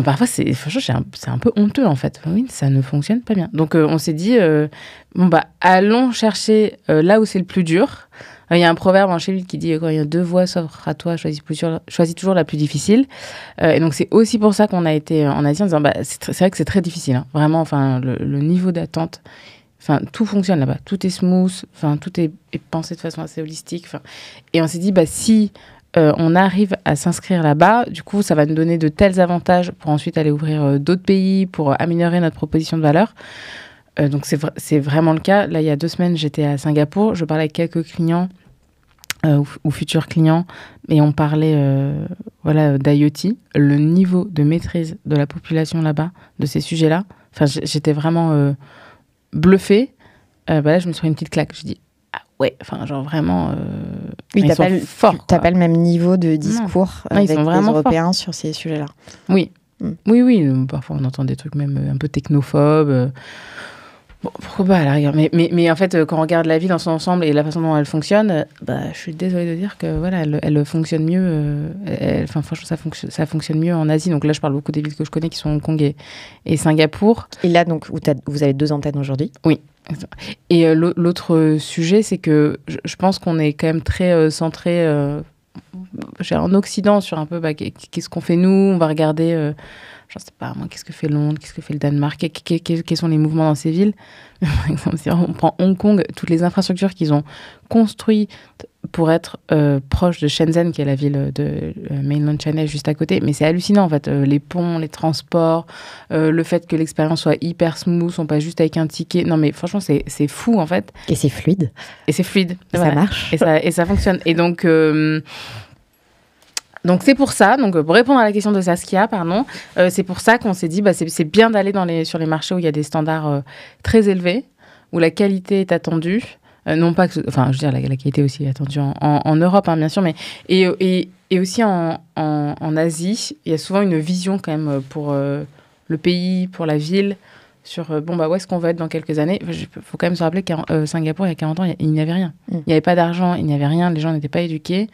parfois, c'est un peu honteux, en fait. Oui, ça ne fonctionne pas bien. Donc, on s'est dit, allons chercher là où c'est le plus dur. Il y a un proverbe en Chine qui dit quand il y a deux voies s'offrent à toi, choisis toujours la plus difficile. Et donc, c'est aussi pour ça qu'on a été en Asie en disant c'est vrai que c'est très difficile. Hein. Vraiment, enfin, le niveau d'attente, enfin, tout fonctionne là-bas. Tout est smooth, enfin, tout est pensé de façon assez holistique. Et on s'est dit, si on arrive à s'inscrire là-bas, du coup, ça va nous donner de tels avantages pour ensuite aller ouvrir d'autres pays, pour améliorer notre proposition de valeur. Donc, c'est vraiment le cas. Là, il y a 2 semaines, j'étais à Singapour. Je parlais avec quelques clients ou futurs clients et on parlait d'IoT. Le niveau de maîtrise de la population là-bas, de ces sujets-là, enfin, j'étais vraiment bluffée. Là, je me suis pris une petite claque. Je dis, ah ouais, enfin, genre vraiment... oui, ils sont forts. T'as pas le même niveau de discours avec les Européens forts sur ces sujets-là. Oui. Oui. Parfois, on entend des trucs même un peu technophobes. Bon, pourquoi pas à la rigueur, mais en fait, quand on regarde la vie dans son ensemble et la façon dont elle fonctionne, je suis désolée de dire que voilà, elle fonctionne mieux. Franchement, ça fonctionne mieux en Asie. Donc là, je parle beaucoup des villes que je connais qui sont Hong Kong et Singapour. Et là, donc, vous avez 2 antennes aujourd'hui. Oui. Et l'autre sujet, c'est que je pense qu'on est quand même très centré en Occident sur un peu qu'est-ce qu'on fait nous. On va regarder. Je ne sais pas, moi, qu'est-ce que fait Londres, qu'est-ce que fait le Danemark, quels sont les mouvements dans ces villes. Par exemple, si on prend Hong Kong, toutes les infrastructures qu'ils ont construites pour être proches de Shenzhen, qui est la ville de Mainland China juste à côté. Mais c'est hallucinant, en fait. Les ponts, les transports, le fait que l'expérience soit hyper smooth, on passe juste avec un ticket. Non, mais franchement, c'est fou, en fait. Et c'est fluide. Et ça marche. Et ça fonctionne. Et donc c'est pour ça, pour répondre à la question de Saskia, c'est pour ça qu'on s'est dit c'est bien d'aller sur les marchés où il y a des standards très élevés, où la qualité est attendue, non pas que, enfin je veux dire la qualité aussi est attendue en Europe bien sûr, mais et aussi en Asie, il y a souvent une vision quand même pour le pays, pour la ville, sur où est-ce qu'on va être dans quelques années. Il faut quand même se rappeler qu'à Singapour il y a 40 ans il n'y avait rien, il n'y avait pas d'argent, il n'y avait rien, les gens n'étaient pas éduqués.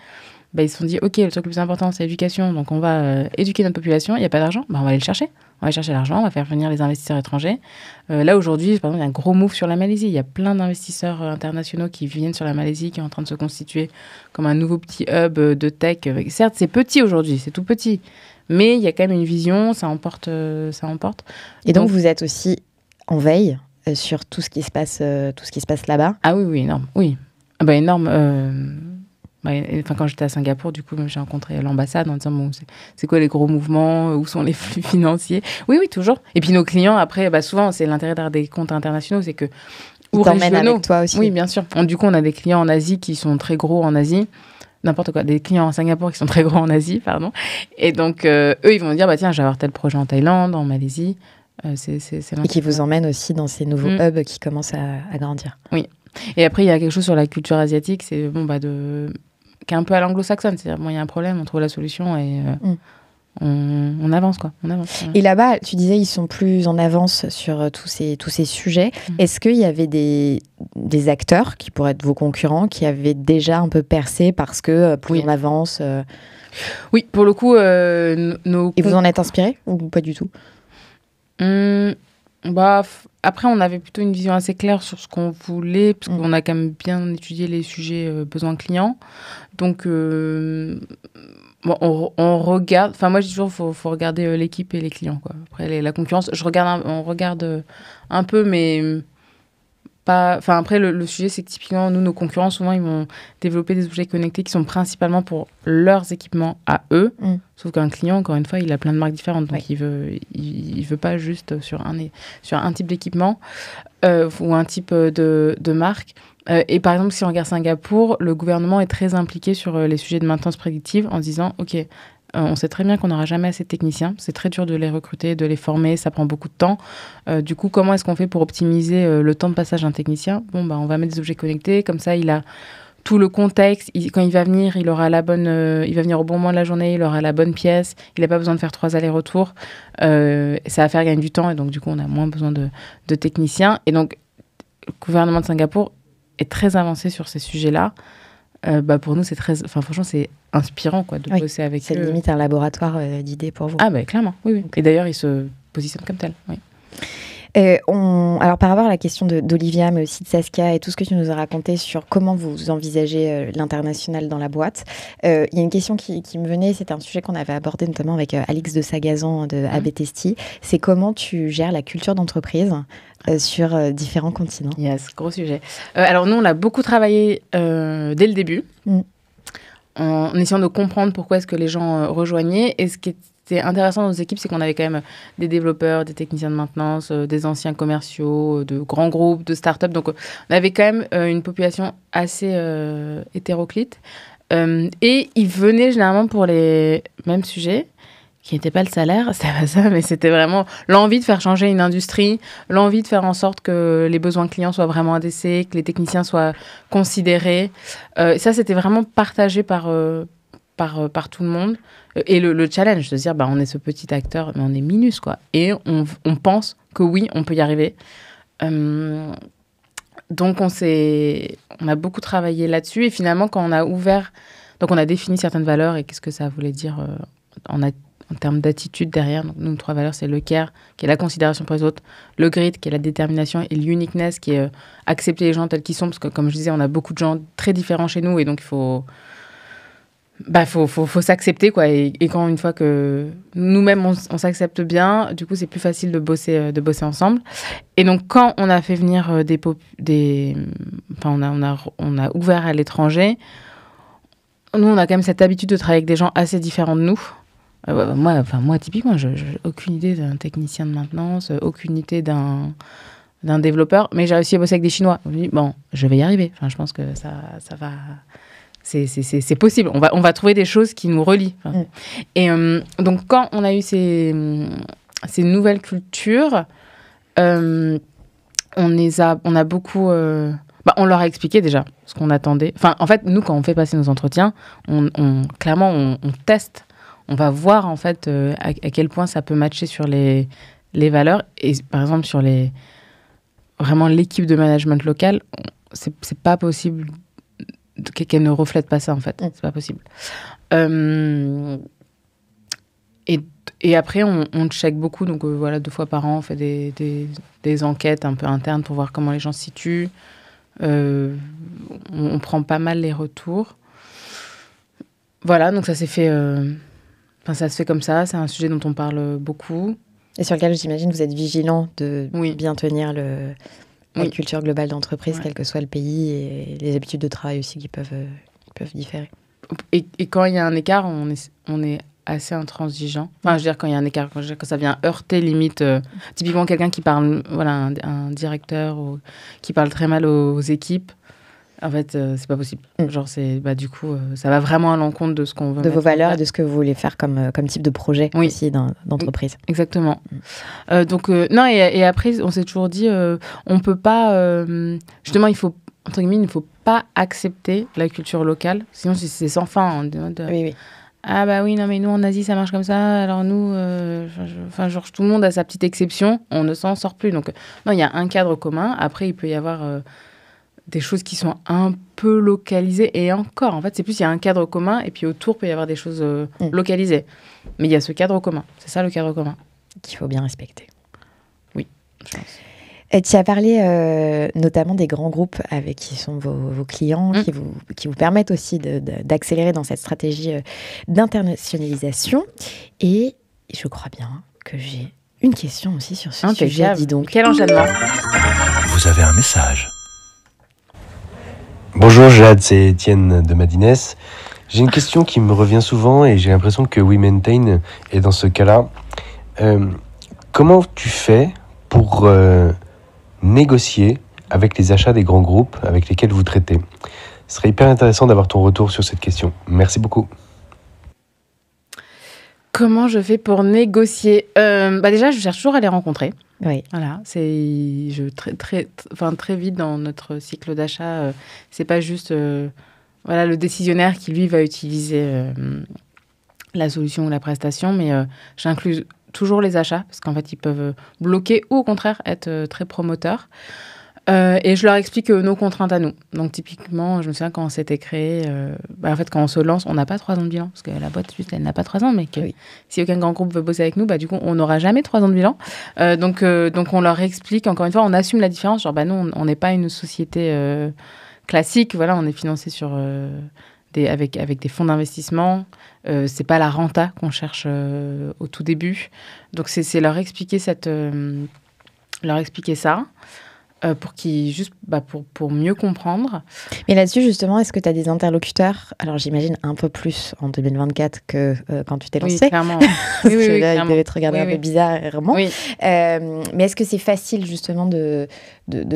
Ils se sont dit, OK, le truc le plus important, c'est l'éducation. Donc, on va éduquer notre population. Il n'y a pas d'argent. On va aller le chercher. On va chercher l'argent. On va faire venir les investisseurs étrangers. Là, aujourd'hui, par exemple, il y a un gros move sur la Malaisie. Il y a plein d'investisseurs internationaux qui viennent sur la Malaisie, qui est en train de se constituer comme un nouveau petit hub de tech. Certes, c'est petit aujourd'hui. C'est tout petit. Mais il y a quand même une vision. Ça emporte. Et donc, vous êtes aussi en veille sur tout ce qui se passe là-bas. Ah oui, énorme. Oui. Énorme. Quand j'étais à Singapour, du coup, j'ai rencontré l'ambassade en disant c'est quoi les gros mouvements, où sont les flux financiers. Oui, toujours. Et puis nos clients, après, souvent, c'est l'intérêt d'avoir des comptes internationaux, c'est que ils t'emmènent avec toi aussi. Oui, bien sûr. Du coup, on a des clients en Asie qui sont très gros en Asie. N'importe quoi, des clients à Singapour qui sont très gros en Asie, pardon. Et donc, eux, ils vont me dire, tiens, je vais avoir tel projet en Thaïlande, en Malaisie. C'est Et qui vous emmène aussi dans ces nouveaux hubs qui commencent à grandir. Oui. Et après, il y a quelque chose sur la culture asiatique, c'est qui est un peu à l'anglo-saxonne. C'est-à-dire, il y a un problème, on trouve la solution et on avance, quoi. On avance. Et là-bas, tu disais, ils sont plus en avance sur tous ces sujets. Est-ce qu'il y avait des acteurs qui pourraient être vos concurrents qui avaient déjà un peu percé parce que plus on avance Oui, pour le coup, Et vous en êtes inspiré ou pas du tout? Après, on avait plutôt une vision assez claire sur ce qu'on voulait, parce qu'on a quand même bien étudié les sujets besoins clients. Donc, on regarde. Enfin, moi, je dis toujours, faut regarder l'équipe et les clients, quoi. Après, la concurrence, on regarde un peu, mais pas. Enfin, après, le sujet, c'est que typiquement, nous, nos concurrents, souvent, ils vont développer des objets connectés qui sont principalement pour leurs équipements à eux. Sauf qu'un client, encore une fois, il a plein de marques différentes. Donc, il veut pas juste sur un type d'équipement ou un type de marque. Et par exemple, si on regarde Singapour, le gouvernement est très impliqué sur les sujets de maintenance prédictive en se disant, OK, on sait très bien qu'on n'aura jamais assez de techniciens. C'est très dur de les recruter, de les former. Ça prend beaucoup de temps. Du coup, comment est-ce qu'on fait pour optimiser le temps de passage d'un technicien ? On va mettre des objets connectés. Comme ça, il a tout le contexte. Quand il va venir, il va venir au bon moment de la journée. Il aura la bonne pièce. Il n'a pas besoin de faire 3 allers-retours. Ça va faire gagner du temps. Et donc, du coup, on a moins besoin de techniciens. Et donc, le gouvernement de Singapour est très avancé sur ces sujets-là. Pour nous, franchement, c'est inspirant, quoi, de bosser avec eux. C'est limite un laboratoire d'idées pour vous. Ah, clairement, oui. Et d'ailleurs, ils se positionnent comme tel, oui. Alors, par rapport à la question d'Olivia, mais aussi de Saskia et tout ce que tu nous as raconté sur comment vous envisagez l'international dans la boîte, il y a une question qui me venait, c'était un sujet qu'on avait abordé notamment avec Alix de Sagazan de AB Testi, c'est comment tu gères la culture d'entreprise sur différents continents. Yes, gros sujet. Alors, nous, on a beaucoup travaillé dès le début, en essayant de comprendre pourquoi est-ce que les gens rejoignaient. Et ce qui était intéressant dans nos équipes, c'est qu'on avait quand même des développeurs, des techniciens de maintenance, des anciens commerciaux, de grands groupes, de start-up. Donc, on avait quand même une population assez hétéroclite. Et ils venaient généralement pour les mêmes sujets, qui n'était pas le salaire, c'était pas ça, mais c'était vraiment l'envie de faire changer une industrie, l'envie de faire en sorte que les besoins clients soient vraiment adressés, que les techniciens soient considérés. Ça, c'était vraiment partagé par tout le monde. Et le challenge de se dire, on est ce petit acteur, mais on est minus, quoi. Et on pense que oui, on peut y arriver. Donc, on a beaucoup travaillé là-dessus. Et finalement, quand on a ouvert... Donc, on a défini certaines valeurs et qu'est-ce que ça voulait dire en termes d'attitude derrière. Donc, nous, 3 valeurs, c'est le care, qui est la considération pour les autres, le grit, qui est la détermination, et l'uniqueness, qui est accepter les gens tels qu'ils sont, parce que, comme je disais, on a beaucoup de gens très différents chez nous, et donc il faut s'accepter, quoi. Et quand une fois que nous-mêmes, on s'accepte bien, du coup, c'est plus facile de bosser ensemble. Et donc, quand on a fait venir on a ouvert à l'étranger, nous, on a quand même cette habitude de travailler avec des gens assez différents de nous. Moi, typiquement, j'ai aucune idée d'un technicien de maintenance, aucune idée d'un développeur, mais j'ai réussi à bosser avec des Chinois. Je me dis, je vais y arriver. Enfin, je pense que ça va... C'est possible. On va trouver des choses qui nous relient. Et donc, quand on a eu ces nouvelles cultures, on a beaucoup... on leur a expliqué déjà ce qu'on attendait. Enfin, en fait, nous, quand on fait passer nos entretiens, clairement, on teste. On va voir, en fait, à quel point ça peut matcher sur les valeurs. Et par exemple, sur vraiment l'équipe de management local, c'est pas possible qu'elle ne reflète pas ça, en fait. C'est pas possible. Et après, on check beaucoup. Donc, 2 fois par an, on fait des enquêtes un peu internes pour voir comment les gens se situent. On prend pas mal les retours. Voilà, donc ça s'est fait... ça se fait comme ça. C'est un sujet dont on parle beaucoup. Et sur lequel, j'imagine, vous êtes vigilant de bien tenir la culture globale d'entreprise, quel que soit le pays, et les habitudes de travail aussi qui peuvent différer. Et quand il y a un écart, on est assez intransigeant. Enfin, je veux dire, quand il y a un écart, quand ça vient heurter limite... typiquement, quelqu'un qui parle... un directeur qui parle très mal aux équipes. En fait, c'est pas possible. Genre, du coup, ça va vraiment à l'encontre de ce qu'on veut. De vos valeurs et de ce que vous voulez faire comme type de projet aussi d'entreprise. Exactement. Donc, non, et après, on s'est toujours dit, on peut pas... justement, il faut, entre guillemets, il ne faut pas accepter la culture locale. Sinon, c'est sans fin. Oui. Ah bah oui, non, mais nous, en Asie, ça marche comme ça. Alors nous, genre, tout le monde a sa petite exception. On ne s'en sort plus. Donc, non, il y a un cadre commun. Après, il peut y avoir des choses qui sont un peu localisées. Et encore, en fait, c'est plus, il y a un cadre commun. Et puis, autour, il peut y avoir des choses localisées. Mais il y a ce cadre commun. C'est ça, le cadre commun. Qu'il faut bien respecter. Oui, je pense. Et tu as parlé notamment des grands groupes avec qui sont vos clients, qui vous permettent aussi d'accélérer dans cette stratégie d'internationalisation. Et je crois bien que j'ai une question aussi sur ce sujet. Dis donc. Quel enchaînement. Vous avez un message. Bonjour Jade, c'est Étienne de Madines. J'ai une question qui me revient souvent et j'ai l'impression que WeMaintain est dans ce cas-là. Comment tu fais pour négocier avec les achats des grands groupes avec lesquels vous traitez? Ce serait hyper intéressant d'avoir ton retour sur cette question. Merci beaucoup. Comment je fais pour négocier? Déjà, je cherche toujours à les rencontrer. Oui. Voilà, très vite dans notre cycle d'achat, c'est pas juste le décisionnaire qui lui va utiliser la solution ou la prestation, mais j'inclus toujours les achats parce qu'en fait ils peuvent bloquer ou au contraire être très promoteurs. Et je leur explique nos contraintes à nous. Donc typiquement, je me souviens quand on s'était créé, en fait quand on se lance, on n'a pas 3 ans de bilan parce que la boîte juste elle n'a pas 3 ans, mais si aucun grand groupe veut bosser avec nous, du coup on n'aura jamais 3 ans de bilan. Donc on leur explique, encore une fois, on assume la différence. Genre nous on n'est pas une société classique, voilà, on est financé sur avec des fonds d'investissement. C'est pas la renta qu'on cherche au tout début. Donc c'est leur expliquer ça. Pour mieux comprendre. Mais là-dessus, justement, est-ce que tu as des interlocuteurs? Alors, j'imagine un peu plus en 2024 que quand tu t'es lancée. Oui, clairement. Parce que là, ils devaient te regarder un peu bizarrement. Oui. Mais est-ce que c'est facile, justement, de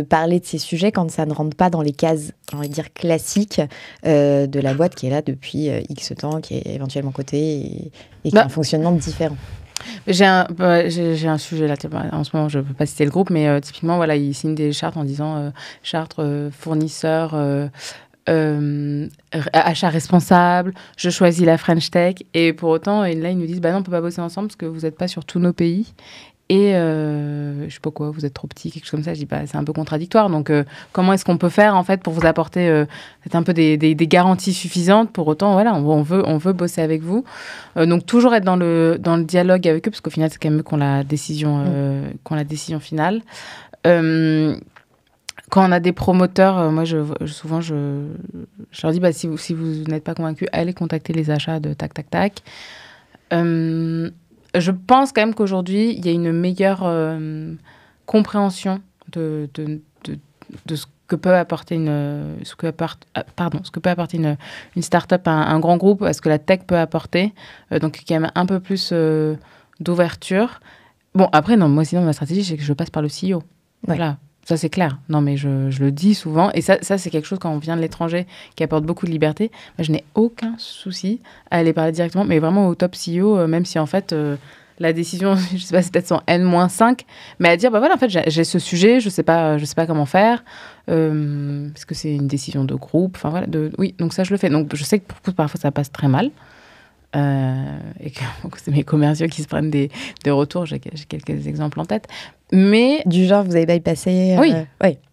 parler de ces sujets quand ça ne rentre pas dans les cases, on va dire, classiques de la boîte qui est là depuis X temps, qui est éventuellement cotée et qui a un fonctionnement différent? J'ai un sujet là, en ce moment je ne peux pas citer le groupe, mais typiquement ils signent des chartes en disant charte fournisseur, achat responsable, je choisis la French Tech, et pour autant là ils nous disent non, on ne peut pas bosser ensemble parce que vous n'êtes pas sur tous nos pays. Et je sais pas quoi, vous êtes trop petit, quelque chose comme ça. Je dis c'est un peu contradictoire. Donc comment est-ce qu'on peut faire en fait pour vous apporter un peu des garanties suffisantes? Pour autant on veut bosser avec vous. Donc toujours être dans le dialogue avec eux parce qu'au final c'est quand même eux qui ont la décision finale. Quand on a des promoteurs, moi souvent je leur dis si vous n'êtes pas convaincus, allez contacter les achats de tac. Je pense quand même qu'aujourd'hui, il y a une meilleure compréhension de ce que peut apporter une start-up à un grand groupe, à ce que la tech peut apporter. Donc, il y a quand même un peu plus d'ouverture. Bon, après, moi, sinon, ma stratégie, c'est que je passe par le CEO. Voilà. Ça, c'est clair. Non, mais je le dis souvent. Et ça, c'est quelque chose, quand on vient de l'étranger, qui apporte beaucoup de liberté. Je n'ai aucun souci à aller parler directement, mais vraiment au top CEO, même si, en fait, la décision, je ne sais pas, c'est peut-être son N-5, mais à dire, en fait, j'ai ce sujet, je sais pas comment faire, parce que c'est une décision de groupe. Enfin, voilà. Oui, donc ça, je le fais. Donc, je sais que parfois, ça passe très mal. Et que c'est mes commerciaux qui se prennent des retours. J'ai quelques exemples en tête. Mais du genre, vous avez bypassé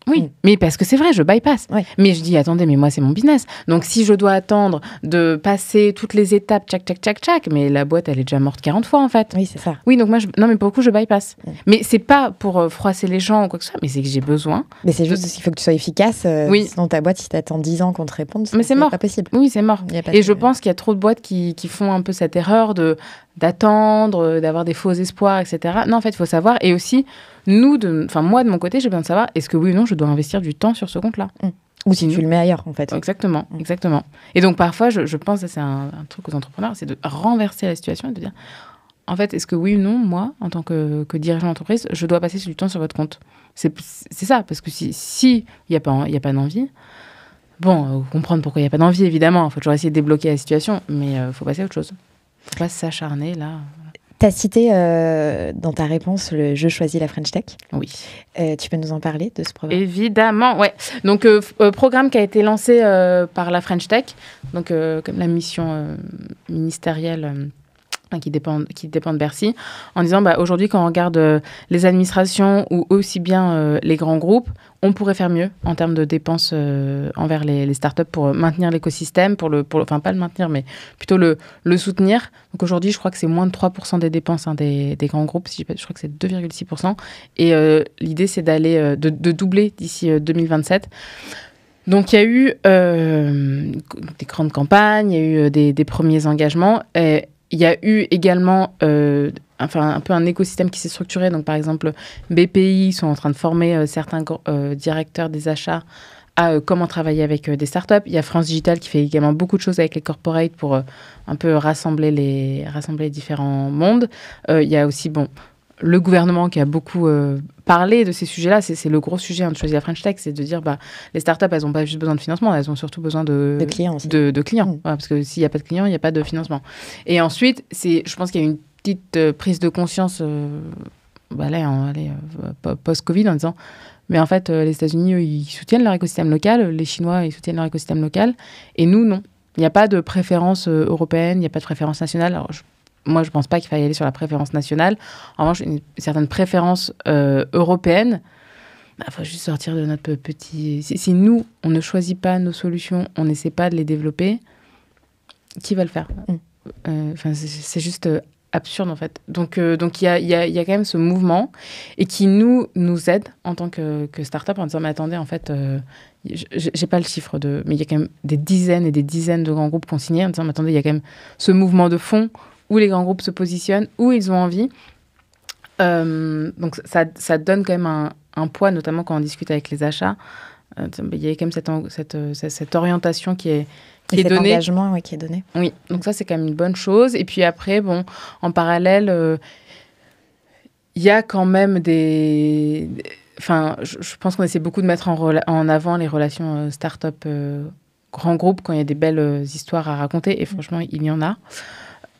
Oui, mais parce que c'est vrai, je bypass. Oui. Mais je dis, attendez, mais moi, c'est mon business. Donc, si je dois attendre de passer toutes les étapes, tchac, mais la boîte, elle est déjà morte 40 fois, en fait. Oui, c'est ça. Oui, donc moi, non, mais pour le coup, je bypass. Mais c'est pas pour froisser les gens ou quoi que ce soit, mais c'est que j'ai besoin. Mais c'est juste qu'il faut que tu sois efficace. Sinon, ta boîte, si t'attends 10 ans qu'on te réponde, mais c'est mort. Pas possible. Oui, c'est mort. Et je pense qu'il y a trop de boîtes qui font un peu cette erreur d'attendre, d'avoir des faux espoirs, etc. Non, en fait, il faut savoir. Et aussi, moi, de mon côté, j'ai besoin de savoir, est-ce que oui ou non, je dois investir du temps sur ce compte-là. Ou si tu le mets ailleurs, en fait. Exactement. Et donc, parfois, je pense que c'est un truc aux entrepreneurs, c'est de renverser la situation et de dire, en fait, est-ce que oui ou non, moi, en tant que dirigeant d'entreprise, je dois passer du temps sur votre compte? C'est ça, parce que si il n'y a pas d'envie, comprendre pourquoi il n'y a pas d'envie, évidemment. Il faut toujours essayer de débloquer la situation, mais il faut passer à autre chose. Il ne faut pas s'acharner, là. Tu as cité dans ta réponse le « Je choisis la French Tech ». Oui. Tu peux nous en parler de ce programme ? Évidemment, ouais. Donc, programme qui a été lancé par la French Tech, donc comme la mission ministérielle qui dépend de Bercy, en disant aujourd'hui, quand on regarde les administrations ou aussi bien les grands groupes, on pourrait faire mieux en termes de dépenses envers les startups pour maintenir l'écosystème, enfin pas le maintenir, mais plutôt le soutenir. Donc aujourd'hui, je crois que c'est moins de 3% des dépenses des grands groupes, je crois que c'est 2,6%. Et l'idée, c'est de doubler d'ici 2027. Donc, il y a eu des grandes campagnes, il y a eu des premiers engagements. Il y a eu également un peu un écosystème qui s'est structuré. Donc, par exemple, BPI sont en train de former certains directeurs des achats à comment travailler avec des startups. Il y a France Digital qui fait également beaucoup de choses avec les corporates pour un peu rassembler les différents mondes. Il y a aussi, le gouvernement qui a beaucoup parlé de ces sujets-là. C'est le gros sujet de choisir la French Tech, c'est de dire les startups, elles n'ont pas juste besoin de financement, elles ont surtout besoin de clients aussi. De clients. Voilà, parce que s'il n'y a pas de clients, il n'y a pas de financement. Et ensuite, je pense qu'il y a une petite prise de conscience post-Covid en disant mais en fait, les États-Unis, eux, ils soutiennent leur écosystème local, les Chinois, ils soutiennent leur écosystème local, et nous, non. Il n'y a pas de préférence européenne, il n'y a pas de préférence nationale. Alors, moi, je ne pense pas qu'il faille aller sur la préférence nationale. En revanche, une certaine préférence européenne, faut juste sortir de notre petit... Si nous, on ne choisit pas nos solutions, on n'essaie pas de les développer, qui va le faire ? C'est juste absurde, en fait. Donc, il y a quand même ce mouvement et qui nous aide en tant que start-up en disant, mais attendez, en fait... j'ai pas le chiffre mais il y a quand même des dizaines et des dizaines de grands groupes qui ont signé en disant, mais attendez, il y a quand même ce mouvement de fond où les grands groupes se positionnent, où ils ont envie. Donc, ça donne quand même un poids, notamment quand on discute avec les achats. Il y a quand même cette orientation qui est donnée. Cet engagement qui est donné. Oui, donc ça, c'est quand même une bonne chose. Et puis après, en parallèle, il y a quand même des... Enfin, je pense qu'on essaie beaucoup de mettre en avant les relations start-up grands groupes quand il y a des belles histoires à raconter. Et franchement, il y en a.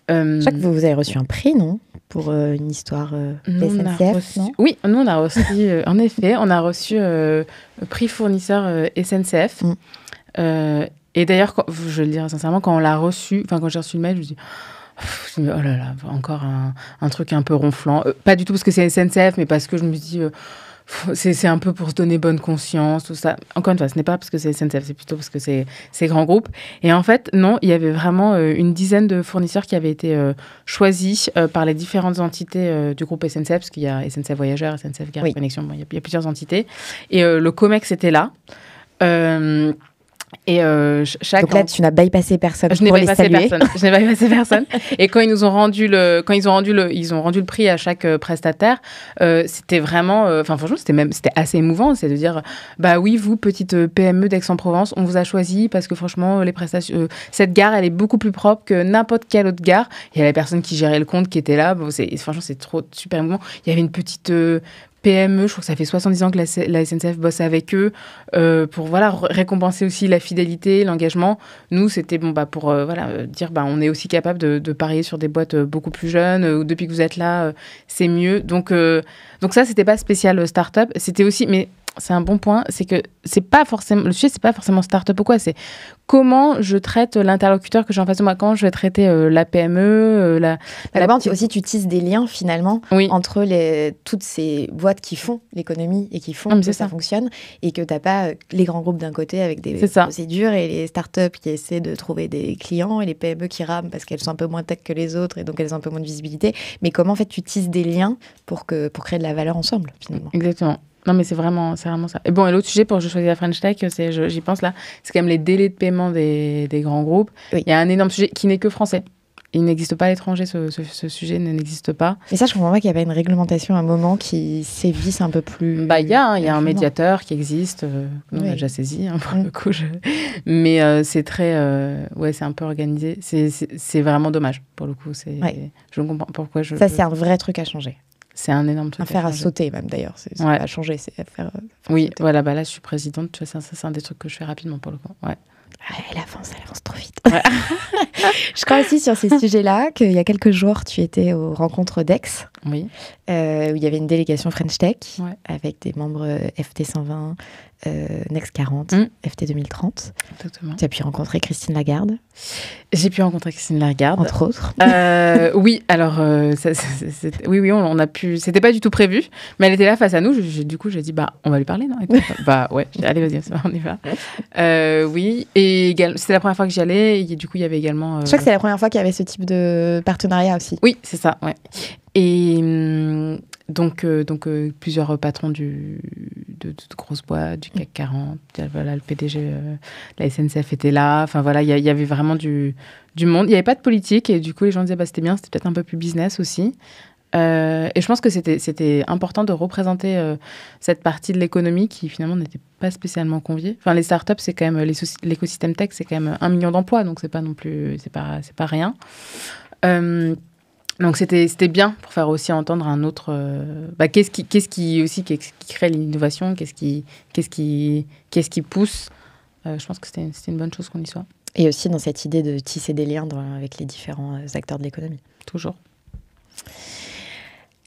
Je crois que vous avez reçu un prix, non ? Pour une histoire SNCF, non ? Oui, nous, on a reçu, en effet, on a reçu prix fournisseur SNCF. Et d'ailleurs, je le dirais sincèrement, quand on l'a reçu, quand j'ai reçu le mail, je me dis... oh là là, encore un truc un peu ronflant. Pas du tout parce que c'est SNCF, mais parce que je me dis... c'est un peu pour se donner bonne conscience, tout ça. Encore une fois, ce n'est pas parce que c'est SNCF, c'est plutôt parce que c'est grands groupes. Et en fait, non, il y avait vraiment une dizaine de fournisseurs qui avaient été choisis par les différentes entités du groupe SNCF, parce qu'il y a SNCF Voyageurs, SNCF Gare Connexion, il y a plusieurs entités. Et le COMEX était là. Et donc là, tu n'as bypassé personne je n'ai pour les saluer. Je n'ai bypassé personne. Et quand ils ont rendu le prix à chaque prestataire, c'était vraiment, franchement, c'était assez émouvant, c'est de dire, oui, vous, petite PME d'Aix-en-Provence, on vous a choisi parce que franchement, les prestations, cette gare, elle est beaucoup plus propre que n'importe quelle autre gare. Il y a la personne qui gérait le compte qui était là. Franchement, c'est super émouvant. Il y avait une petite PME, je crois que ça fait 70 ans que la SNCF bosse avec eux pour récompenser aussi la fidélité, l'engagement. Nous, c'était pour dire on est aussi capable de parier sur des boîtes beaucoup plus jeunes. Depuis que vous êtes là, c'est mieux. Donc ça, c'était pas spécial start-up. C'était aussi, mais c'est un bon point, c'est que le sujet, c'est pas forcément start-up ou quoi, c'est comment je traite l'interlocuteur que j'ai en face de moi, comment je vais traiter la PME, aussi, tu tisses des liens finalement entre toutes ces boîtes qui font l'économie et qui font que ça fonctionne, et que t'as pas les grands groupes d'un côté avec des procédures et les start-up qui essaient de trouver des clients et les PME qui rament parce qu'elles sont un peu moins tech que les autres et donc elles ont un peu moins de visibilité. Mais comment en fait tu tisses des liens pour créer de la valeur ensemble finalement. Exactement. Non, mais c'est vraiment ça. Et l'autre sujet pour que je choisisse la French Tech, j'y pense là, c'est quand même les délais de paiement des grands groupes. Oui. Il y a un énorme sujet qui n'est que français. Il n'existe pas à l'étranger, ce sujet n'existe pas. Et ça, je comprends pas qu'il n'y a pas une réglementation à un moment qui sévisse un peu plus... Il y a un médiateur qui existe, on a déjà saisi, pour le coup. Mais c'est très... c'est un peu organisé. C'est vraiment dommage, pour le coup. Je comprends pourquoi Ça, c'est un vrai truc à changer. C'est un énorme truc. Un fer à sauter, même d'ailleurs. C'est Ouais. pas à changer, c'est à faire. Oui, sauter. voilà, bah là, je suis présidente. Tu vois, ça, c'est un des trucs que je fais rapidement pour le coup. Ouais. Elle avance trop vite. Ouais. Je crois aussi sur ces sujets-là qu'il y a quelques jours, tu étais aux rencontres d'Aix, Oui. où il y avait une délégation French Tech Ouais. avec des membres FT 120, Next 40, FT 2030. Exactement. Tu as pu rencontrer Christine Lagarde, J'ai pu rencontrer Christine Lagarde. entre autres. Oui, alors, oui, on a pu. C'était pas du tout prévu, mais elle était là face à nous. Du coup, j'ai dit, bah, on va lui parler, non? Et puis, bah, ouais, allez, vas-y, on y va. Oui, et c'était la première fois que j'y allais. Et du coup, il y avait également. Je crois que c'est la première fois qu'il y avait ce type de partenariat aussi. Oui, c'est ça, ouais. Et donc plusieurs patrons de grosses boîtes, du CAC 40, voilà, le PDG, la SNCF était là. Enfin voilà, il y avait vraiment du monde. Il n'y avait pas de politique et du coup, les gens disaient, bah, c'était bien, c'était peut-être un peu plus business aussi. Et je pense que c'était important de représenter cette partie de l'économie qui finalement n'était pas spécialement conviée. Enfin, les startups, c'est quand même l'écosystème tech, c'est quand même 1 million d'emplois, donc c'est pas non plus, c'est pas rien. Donc c'était bien pour faire aussi entendre un autre. Qu'est-ce qui crée l'innovation, qu'est-ce qui pousse. Je pense que c'était une bonne chose qu'on y soit. Et aussi dans cette idée de tisser des liens avec les différents acteurs de l'économie. Toujours.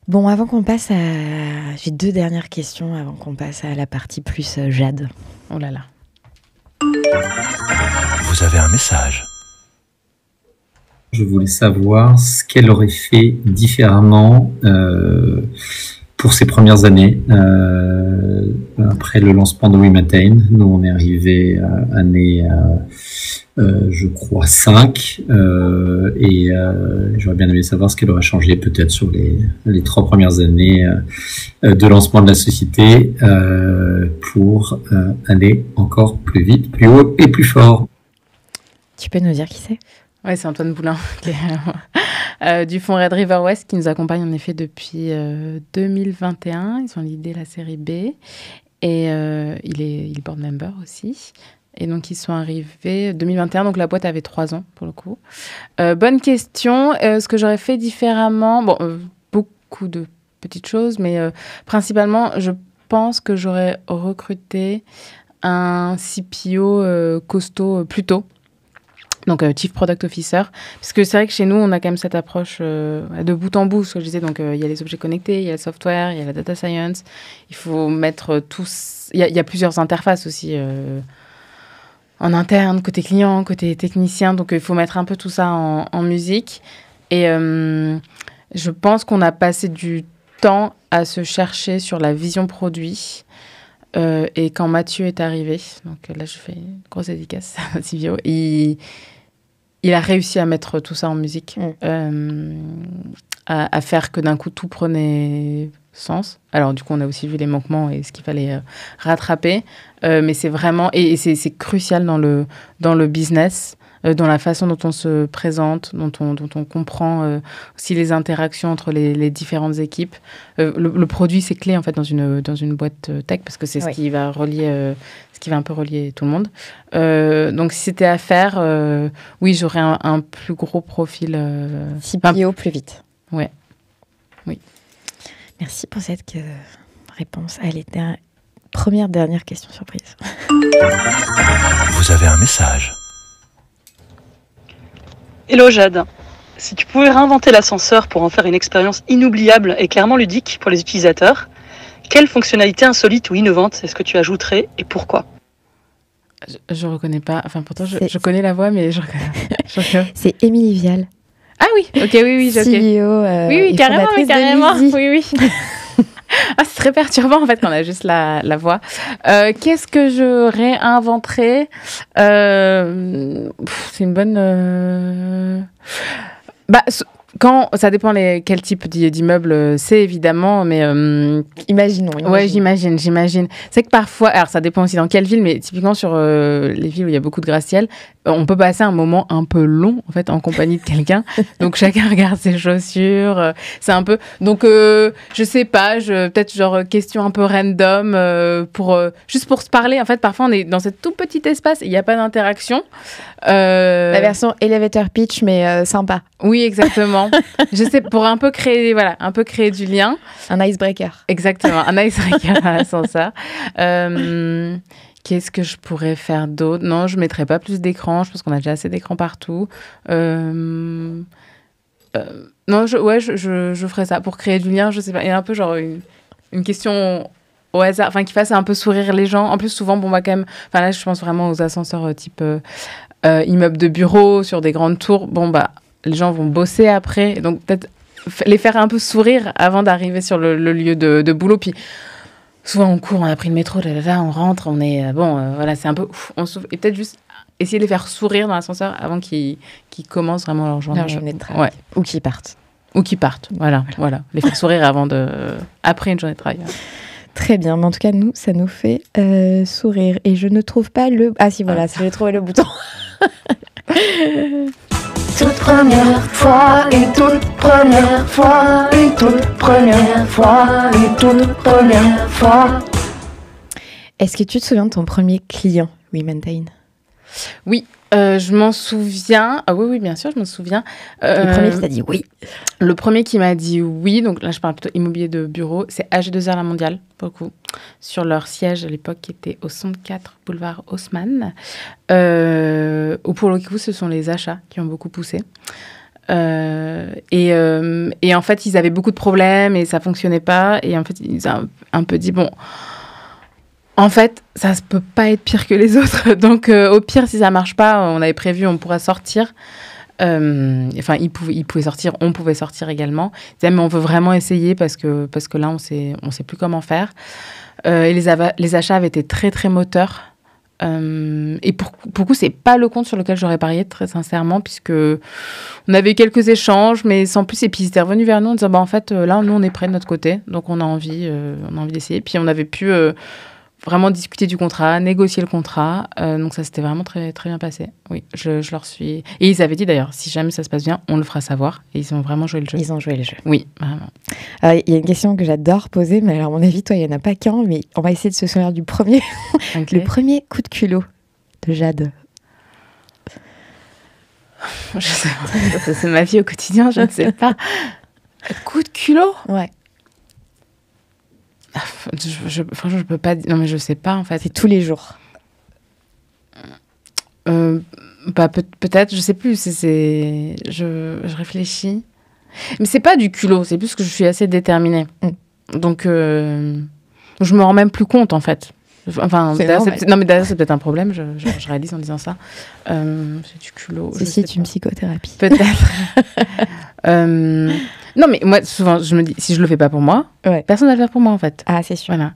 Bon, avant qu'on passe à... J'ai 2 dernières questions avant qu'on passe à la partie plus Jade. Oh là là. Vous avez un message. Je voulais savoir ce qu'elle aurait fait différemment pour ses premières années après le lancement de We Maintain. Nous, on est arrivé à année, je crois, 5. Et j'aurais bien aimé savoir ce qu'elle aurait changé peut-être sur les 3 premières années de lancement de la société pour aller encore plus vite, plus haut et plus fort. Tu peux nous dire qui c'est ? Ouais, c'est Antoine Boulin qui est, du fonds Red River West qui nous accompagne en effet depuis 2021. Ils ont l'idée la série B et il est board member aussi. Et donc, ils sont arrivés 2021, donc la boîte avait 3 ans pour le coup. Bonne question. Ce que j'aurais fait différemment, beaucoup de petites choses, mais principalement, je pense que j'aurais recruté un CPO costaud plus tôt. Donc, Chief Product Officer. Parce que c'est vrai que chez nous, on a quand même cette approche de bout en bout, ce que je disais. Donc, il y a les objets connectés, il y a le software, il y a la data science. Il faut mettre tous... Il y a plusieurs interfaces aussi en interne, côté client, côté technicien. Donc, il faut mettre un peu tout ça en musique. Et je pense qu'on a passé du temps à se chercher sur la vision produit. Et quand Mathieu est arrivé, donc là, je fais une grosse dédicace à notre CVO, il a réussi à mettre tout ça en musique, à faire que d'un coup, tout prenait sens. Alors, du coup, on a aussi vu les manquements et ce qu'il fallait rattraper. Mais c'est vraiment... Et c'est crucial dans le business, dans la façon dont on se présente, dont on comprend aussi les interactions entre les différentes équipes. Le produit, c'est clé, en fait, dans une boîte tech, parce que c'est ce qui va relier... ce qui va un peu relier tout le monde. Donc, si c'était à faire, oui, j'aurais un plus gros profil. CPO plus vite. Ouais. Oui. Merci pour cette réponse. Allez, dernière question surprise. Vous avez un message. Hello Jade. Si tu pouvais réinventer l'ascenseur pour en faire une expérience inoubliable et clairement ludique pour les utilisateurs, quelle fonctionnalité insolite ou innovante est-ce que tu ajouterais et pourquoi ? Je reconnais pas. Enfin, pourtant, je connais la voix, mais je reconnais. C'est Émilie Vial. Ah oui, ok, oui, CEO, oui, carrément, oui. Ah, c'est très perturbant en fait quand on a juste la voix. Qu'est-ce que je réinventerais ? C'est une bonne... Quand ça dépend quel type d'immeuble c'est évidemment, mais imaginons. Ouais, j'imagine. C'est que parfois, alors ça dépend aussi dans quelle ville, mais typiquement sur les villes où il y a beaucoup de gratte-ciel, on peut passer un moment un peu long en fait en compagnie de quelqu'un. Donc chacun regarde ses chaussures, c'est un peu. Donc je sais pas, peut-être genre question un peu random juste pour se parler. En fait, parfois on est dans cet tout petit espace, il n'y a pas d'interaction. La version elevator pitch, mais sympa. Oui, exactement. Exactement. Je sais, pour un peu créer du lien. Un icebreaker. Exactement, un icebreaker à l'ascenseur. Qu'est-ce que je pourrais faire d'autre? Non, je ne mettrais pas plus d'écran. Je pense qu'on a déjà assez d'écran partout. Non, je ferais ça. Pour créer du lien, je sais pas. Il y a un peu genre une question au hasard, enfin, qui fasse un peu sourire les gens. En plus, souvent, bon, bah, quand même... Enfin, là, je pense vraiment aux ascenseurs type immeubles de bureaux sur des grandes tours. Bon, bah, les gens vont bosser après. Donc, peut-être les faire un peu sourire avant d'arriver sur le lieu de boulot. Puis... Souvent, on court, on a pris le métro, là, on rentre, on est... voilà, c'est un peu... on souffle. Et peut-être juste essayer de les faire sourire dans l'ascenseur avant qu'ils commencent vraiment leur journée de travail. Ouais. Ou qu'ils partent. Voilà. Les faire sourire après une journée de travail. Ouais. Très bien, mais en tout cas, nous, ça nous fait sourire. Et je ne trouve pas le... Ah si, voilà, j'ai trouvé le bouton. Toute première fois, et toute première fois, et toute première fois, et toute première fois. Est-ce que tu te souviens de ton premier client, WeMaintain? Oui, je m'en souviens. Ah oui, bien sûr, je m'en souviens. Le premier qui t'a dit oui. Le premier qui m'a dit oui, donc là je parle plutôt immobilier de bureau, c'est AG2R La Mondiale, pour le coup, sur leur siège à l'époque qui était au 64 boulevard Haussmann. Ou pour le coup, ce sont les achats qui ont beaucoup poussé. Et en fait, ils avaient beaucoup de problèmes et ça fonctionnait pas. Et en fait, ils ont un peu dit bon. En fait, ça ne peut pas être pire que les autres. Donc, au pire, si ça ne marche pas, on avait prévu, on pourra sortir. Enfin, ils pouvaient sortir, on pouvait sortir également. Ils disaient, mais on veut vraiment essayer parce que là, on sait plus comment faire. Et les achats avaient été très, très moteurs. Et pour le coup, ce n'est pas le compte sur lequel j'aurais parié, très sincèrement, puisque on avait eu quelques échanges, mais sans plus. Et puis, ils étaient revenus vers nous en disant, en fait, là, nous, on est prêts de notre côté. Donc, on a envie d'essayer. Puis, on avait pu... vraiment discuter du contrat, négocier le contrat. Donc ça, s'était vraiment très, très bien passé. Oui, je leur suis... Et ils avaient dit d'ailleurs, si jamais ça se passe bien, on le fera savoir. Et ils ont vraiment joué le jeu. Ils ont joué le jeu. Oui, vraiment. Il y a une question que j'adore poser, mais alors à mon avis, toi, il n'y en a pas qu'un, mais on va essayer de se souvenir du premier. Okay. Le premier coup de culot de Jade. Je sais pas, c'est ma vie au quotidien, je ne sais pas. Coup de culot? Ouais. Franchement, je peux pas dire. Non, mais je sais pas, en fait. C'est tous les jours. Peut-être, je sais plus. Je réfléchis. Mais c'est pas du culot, c'est plus que je suis assez déterminée. Donc, je me rends même plus compte, en fait. Enfin, d'ailleurs, c'est peut-être un problème, je réalise en disant ça. C'est du culot. C'est une psychothérapie. Peut-être. Non, mais moi, souvent, je me dis, si je le fais pas pour moi, personne ne va le faire pour moi, en fait. Ah, c'est sûr. Voilà.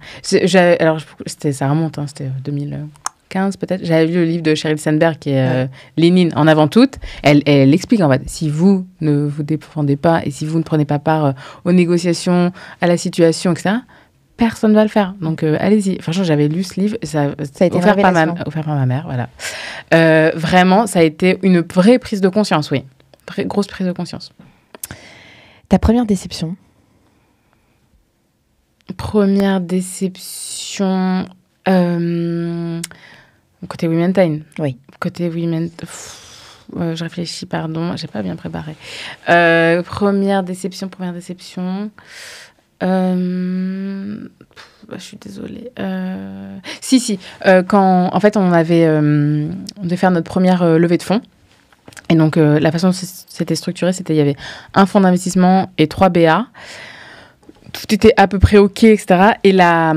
Alors, ça remonte, hein, c'était 2015, peut-être. J'avais lu le livre de Sheryl Sandberg, qui est Lénine en avant toute. Elle explique, en fait, si vous ne vous défendez pas et si vous ne prenez pas part aux négociations, à la situation, etc., personne ne va le faire. Donc, allez-y. Franchement, j'avais lu ce livre. Ça a été offert par ma mère, voilà. Vraiment, ça a été une vraie prise de conscience, oui. Très grosse prise de conscience. Ta première déception? Première déception... côté WeMaintain. Oui. Côté WeMaintain... je réfléchis, pardon. J'ai pas bien préparé. Première déception... je suis désolée. Si. Quand, en fait, on devait faire notre première levée de fonds. Et donc, la façon dont c'était structuré, c'était il y avait un fonds d'investissement et 3 BA. Tout était à peu près OK, etc. Et la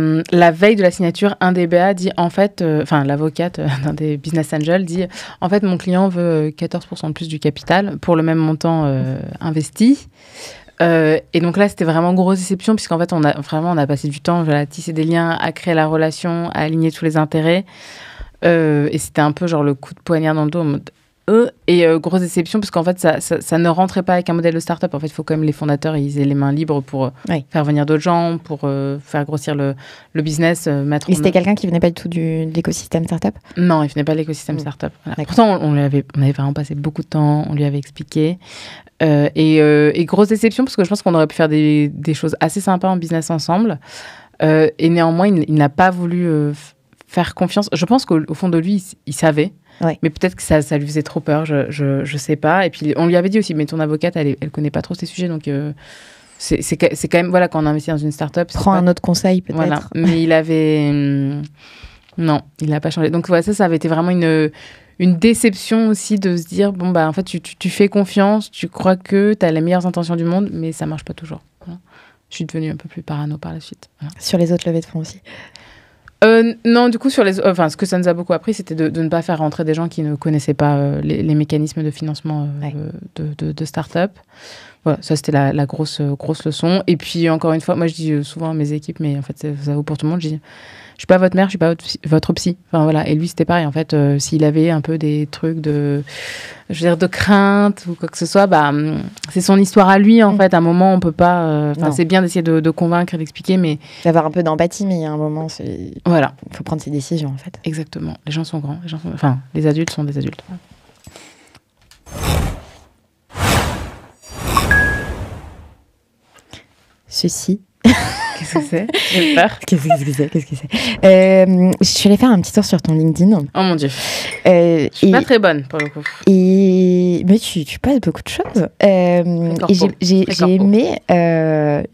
veille de la signature, un des BA dit, en fait... l'avocate d'un des business angels dit, en fait, mon client veut 14% de plus du capital pour le même montant investi. Et donc là, c'était vraiment grosse déception, puisqu'en fait, on a passé du temps à tisser des liens, à créer la relation, à aligner tous les intérêts. Et c'était un peu genre le coup de poignard dans le dos en mode... Et grosse déception, parce qu'en fait, ça ne rentrait pas avec un modèle de start-up. En fait, il faut quand même les fondateurs, ils aient les mains libres pour faire venir d'autres gens, pour faire grossir le business. Et c'était quelqu'un qui venait pas du tout de l'écosystème start-up? Non, il venait pas de l'écosystème start-up. Voilà. Pourtant, on avait vraiment passé beaucoup de temps, on lui avait expliqué. Et grosse déception, parce que je pense qu'on aurait pu faire des choses assez sympas en business ensemble. Et néanmoins, il n'a pas voulu faire confiance. Je pense qu'au fond de lui, il savait. Ouais. Mais peut-être que ça lui faisait trop peur, je sais pas. Et puis, on lui avait dit aussi, mais ton avocate, elle connaît pas trop ces sujets, donc c'est quand même, voilà, quand on investit dans une start-up... Prends un autre conseil, peut-être. Voilà. Mais il avait... non, il n'a pas changé. Donc, voilà, ça avait été vraiment une déception aussi de se dire, bon, bah, en fait, tu fais confiance, tu crois que tu as les meilleures intentions du monde, mais ça marche pas toujours. Voilà. Je suis devenue un peu plus parano par la suite. Voilà. Sur les autres levées de fonds aussi. Non, du coup, ce que ça nous a beaucoup appris, c'était de ne pas faire rentrer des gens qui ne connaissaient pas les mécanismes de financement de start-up. Voilà, ça, c'était la grosse leçon. Et puis, encore une fois, moi, je dis souvent à mes équipes, mais en fait, ça vaut pour tout le monde, je dis, je suis pas votre mère, je suis pas votre psy. Enfin, voilà. Et lui, c'était pareil. En fait, s'il avait un peu des trucs de crainte ou quoi que ce soit, bah, c'est son histoire à lui, en fait. À un moment, on peut pas... c'est bien d'essayer de convaincre et d'expliquer, mais... D'avoir un peu d'empathie, mais il y a un moment, voilà. Il faut prendre ses décisions, en fait. Exactement. Les gens sont grands. Enfin, les adultes sont des adultes. Ceci... Qu'est-ce que c'est? J'ai peur. Qu'est-ce que c'est? Je suis allée faire un petit tour sur ton LinkedIn. Oh mon Dieu. Je suis pas très bonne, pour le coup. Mais tu passes beaucoup de choses. Et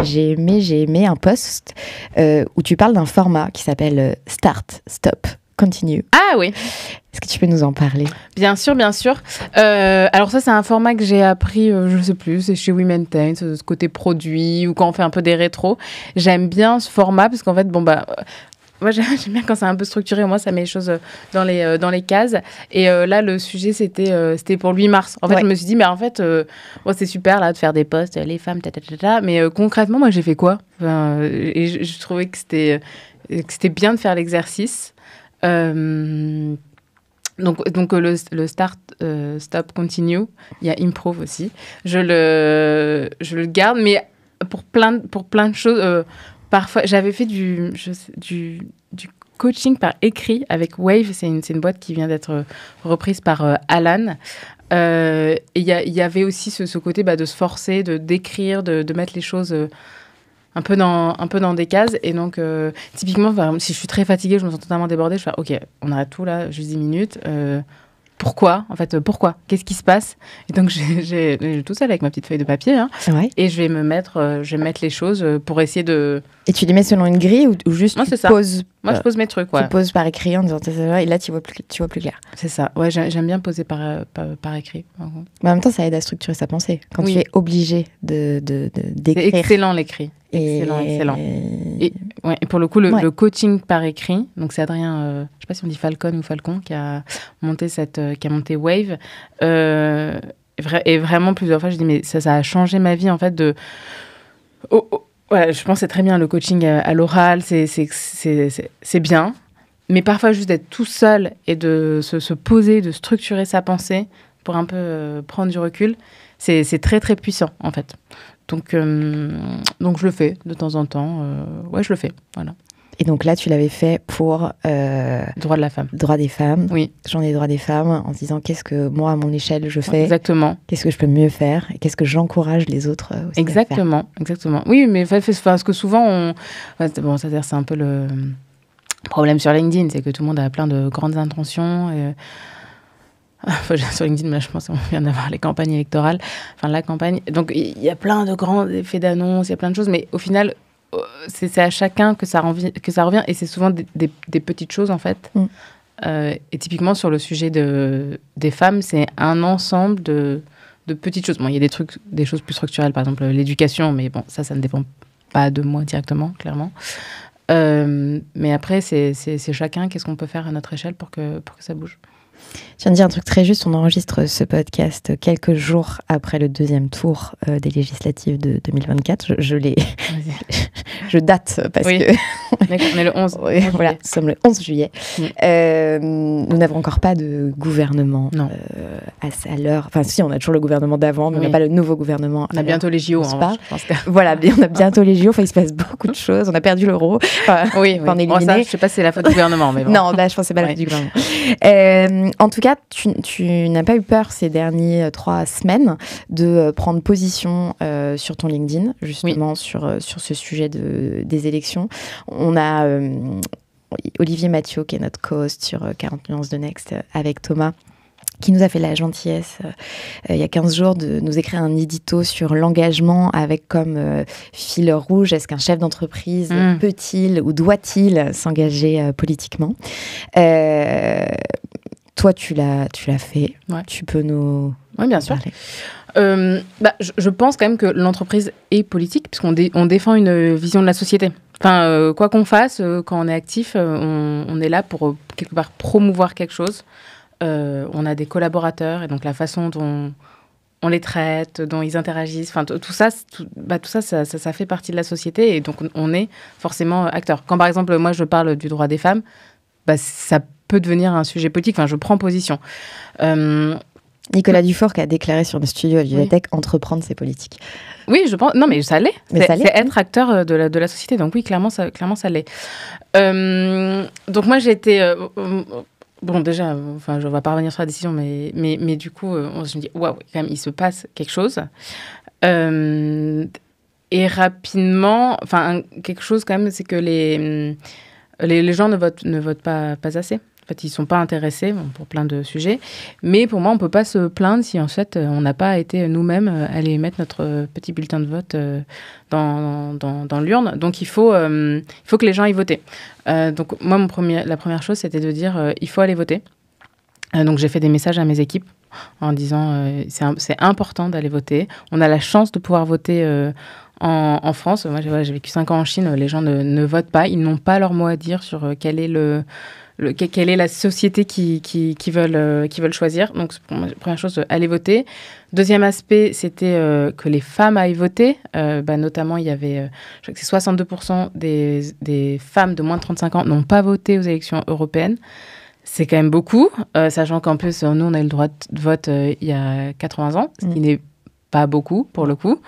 j'ai aimé un post où tu parles d'un format qui s'appelle Start, Stop, Continue. Ah oui. Est-ce que tu peux nous en parler? Bien sûr, bien sûr. Alors ça, c'est un format que j'ai appris, je sais plus, c'est chez WeMaintain, ce côté produit, ou quand on fait un peu des rétros. J'aime bien ce format, parce qu'en fait, moi, j'aime bien quand c'est un peu structuré. Moi, ça met les choses dans les cases. Et là, le sujet, c'était pour le 8 mars. En fait, je me suis dit, mais en fait, c'est super là de faire des posts, les femmes, mais concrètement, moi, j'ai fait quoi? Et je trouvais que c'était bien de faire l'exercice. Donc le start, stop, continue. Il y a improve aussi. Je le garde, mais pour plein de choses. Parfois, j'avais fait du coaching par écrit avec Wave. C'est une boîte qui vient d'être reprise par Alan. Et il y avait aussi ce côté de se forcer, d'écrire, de mettre les choses... un peu dans des cases. Et donc, typiquement, si je suis très fatiguée, je me sens totalement débordée, je fais OK, on arrête tout là, juste 10 minutes. Pourquoi? En fait, pourquoi? Qu'est-ce qui se passe? Et donc, j'ai tout seul avec ma petite feuille de papier. Hein, et je vais mettre les choses pour essayer de... Et tu les mets selon une grille ou juste Moi, tu poses? Moi, je pose mes trucs. Tu poses par écrit en disant et là, tu vois plus clair. C'est ça. Ouais, j'aime bien poser par écrit. Mais en même temps, ça aide à structurer sa pensée. Quand tu es obligé d'écrire. C'est excellent l'écrit. Excellent. Et pour le coup, le coaching par écrit, donc c'est Adrien, je ne sais pas si on dit Falcon ou Falcon, qui a monté Wave. Et vraiment plusieurs fois, je dis, mais ça a changé ma vie, en fait, voilà, je pense que c'est très bien, le coaching à l'oral, c'est bien. Mais parfois, juste d'être tout seul et de se poser, de structurer sa pensée pour un peu prendre du recul, c'est très, très puissant, en fait. Donc, je le fais de temps en temps. Je le fais, voilà. Et donc là, tu l'avais fait pour... Droit de la femme. Droit des femmes. Oui. Journée des droits des femmes, en se disant qu'est-ce que moi, à mon échelle, je fais. Exactement. Qu'est-ce que je peux mieux faire et qu'est-ce que j'encourage les autres aussi exactement, à faire. Exactement. Oui, mais parce que souvent, c'est-à-dire c'est un peu le problème sur LinkedIn, c'est que tout le monde a plein de grandes intentions. Sur LinkedIn, mais là, je pense qu'on vient d'avoir les campagnes électorales, enfin la campagne. Donc, il y a plein de grands effets d'annonce, il y a plein de choses, mais au final, c'est à chacun que ça revient, et c'est souvent des petites choses, en fait. Et typiquement, sur le sujet des femmes, c'est un ensemble de petites choses. Bon, il y a des choses plus structurelles, par exemple l'éducation, mais bon, ça ne dépend pas de moi directement, clairement. Mais après, c'est chacun, qu'est-ce qu'on peut faire à notre échelle pour que ça bouge. Je viens de dire un truc très juste, on enregistre ce podcast quelques jours après le deuxième tour des législatives de 2024. Je date parce que... On est le 11. Voilà, nous sommes le 11 juillet. Nous n'avons encore pas de gouvernement à l'heure. Enfin si, on a toujours le gouvernement d'avant, mais on n'a pas le nouveau gouvernement. On a bientôt les JO. Voilà, on a bientôt les JO. Enfin, il se passe beaucoup de choses. On a perdu l'euro. On est éliminé. Ça, je ne sais pas si c'est la faute du gouvernement. Mais bon. Non, là, je pense que c'est pas la faute du gouvernement. En tout cas, tu n'as pas eu peur ces dernières 3 semaines de prendre position sur ton LinkedIn, justement, sur ce sujet des élections. On a Olivier Mathieu, qui est notre co-host sur 40 nuances de Next avec Thomas, qui nous a fait la gentillesse il y a 15 jours de nous écrire un édito sur l'engagement avec comme fil rouge, est-ce qu'un chef d'entreprise peut-il ou doit-il s'engager politiquement. Toi, tu l'as fait. Ouais. Tu peux nous bien sûr. Je pense quand même que l'entreprise est politique, puisqu'on on défend une vision de la société. Enfin, quoi qu'on fasse, quand on est actif, on est là pour quelque part promouvoir quelque chose. On a des collaborateurs et donc la façon dont on les traite, dont ils interagissent, enfin tout ça, ça fait partie de la société et donc on est forcément acteur. Quand par exemple moi je parle du droit des femmes, ça peut devenir un sujet politique. Enfin, je prends position. Nicolas Dufour qui a déclaré sur le studio à Vivatech entreprendre ses politiques. Oui, je pense. Non, mais ça l'est. C'est être acteur de la société. Donc oui, clairement, ça l'est. Donc moi, j'ai été. Bon, déjà, enfin, je ne vais pas revenir sur la décision, mais du coup, je me dis, waouh, quand même, il se passe quelque chose. Et rapidement, enfin, quelque chose quand même, c'est que les gens ne votent pas assez. En fait, ils ne sont pas intéressés pour plein de sujets. Mais pour moi, on ne peut pas se plaindre si, en fait, on n'a pas été nous-mêmes aller mettre notre petit bulletin de vote dans l'urne. Donc, il faut que les gens aillent voter. Donc, moi, la première chose, c'était de dire il faut aller voter. Donc, j'ai fait des messages à mes équipes en disant c'est important d'aller voter. On a la chance de pouvoir voter en France. Moi, j'ai vécu 5 ans en Chine. Les gens ne votent pas. Ils n'ont pas leur mot à dire sur quelle est la société qu'ils veulent choisir. Donc, première chose, aller voter. Deuxième aspect, c'était que les femmes aillent voter. Notamment, il y avait, je crois que c'est 62% des femmes de moins de 35 ans n'ont pas voté aux élections européennes. C'est quand même beaucoup, sachant qu'en plus, nous, on a eu le droit de vote il y a 80 ans, ce qui n'est pas beaucoup, pour le coup.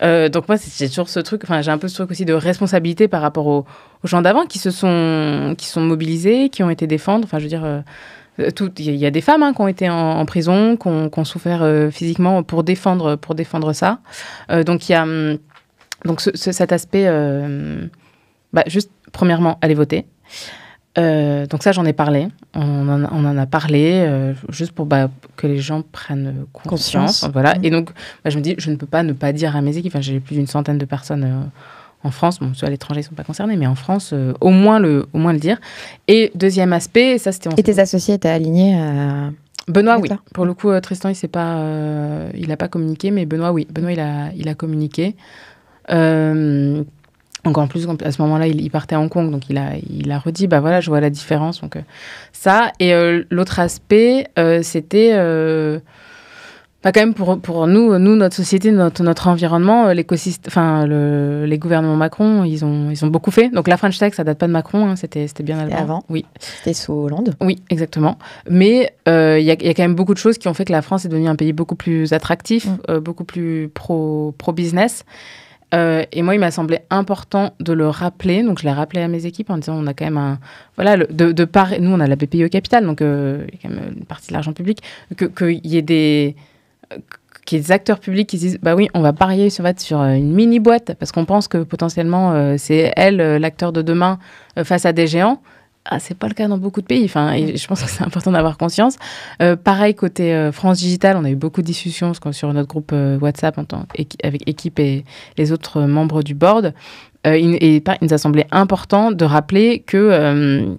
Donc moi, j'ai toujours ce truc, enfin, j'ai un peu ce truc aussi de responsabilité par rapport aux gens d'avant qui sont mobilisés, qui ont été défendre. Enfin, je veux dire, il y a des femmes qui ont été en prison, qui ont souffert physiquement pour défendre ça. Donc, il y a cet aspect, juste, premièrement, aller voter. Donc ça, j'en ai parlé. On en a parlé juste pour que les gens prennent conscience. Voilà. Et donc, je me dis, je ne peux pas ne pas dire à mes équipes. Enfin, j'ai plus d'une centaine de personnes en France. Bon, ceux à l'étranger ne sont pas concernés, mais en France, au moins le dire. Et deuxième aspect, ça c'était... Et tes associés étaient alignés Benoît, oui. Pour le coup, Tristan, il n'a pas communiqué, mais Benoît, oui. Benoît, il a communiqué. Donc en plus, à ce moment-là, il partait à Hong Kong, donc il a redit, voilà, je vois la différence. Donc ça. Et l'autre aspect, c'était quand même pour nous, notre société, notre environnement, l'écosystème, les gouvernements Macron, ils ont beaucoup fait. Donc la French Tech, ça date pas de Macron, hein, c'était bien avant. Oui. C'était sous Hollande. Oui, exactement. Mais il y a quand même beaucoup de choses qui ont fait que la France est devenue un pays beaucoup plus attractif, beaucoup plus pro-business. Et moi, il m'a semblé important de le rappeler. Donc, je l'ai rappelé à mes équipes en disant, on a quand même nous, on a la BPI au capital, donc il y a quand même une partie de l'argent public, qu'il y ait des acteurs publics qui disent, oui, on va parier sur une mini-boîte, parce qu'on pense que potentiellement, c'est elle, l'acteur de demain, face à des géants. C'est pas le cas dans beaucoup de pays. Enfin, et je pense que c'est important d'avoir conscience. Pareil, côté France Digital, on a eu beaucoup de discussions sur notre groupe WhatsApp avec équipe et les autres membres du board. Il nous a semblé important de rappeler que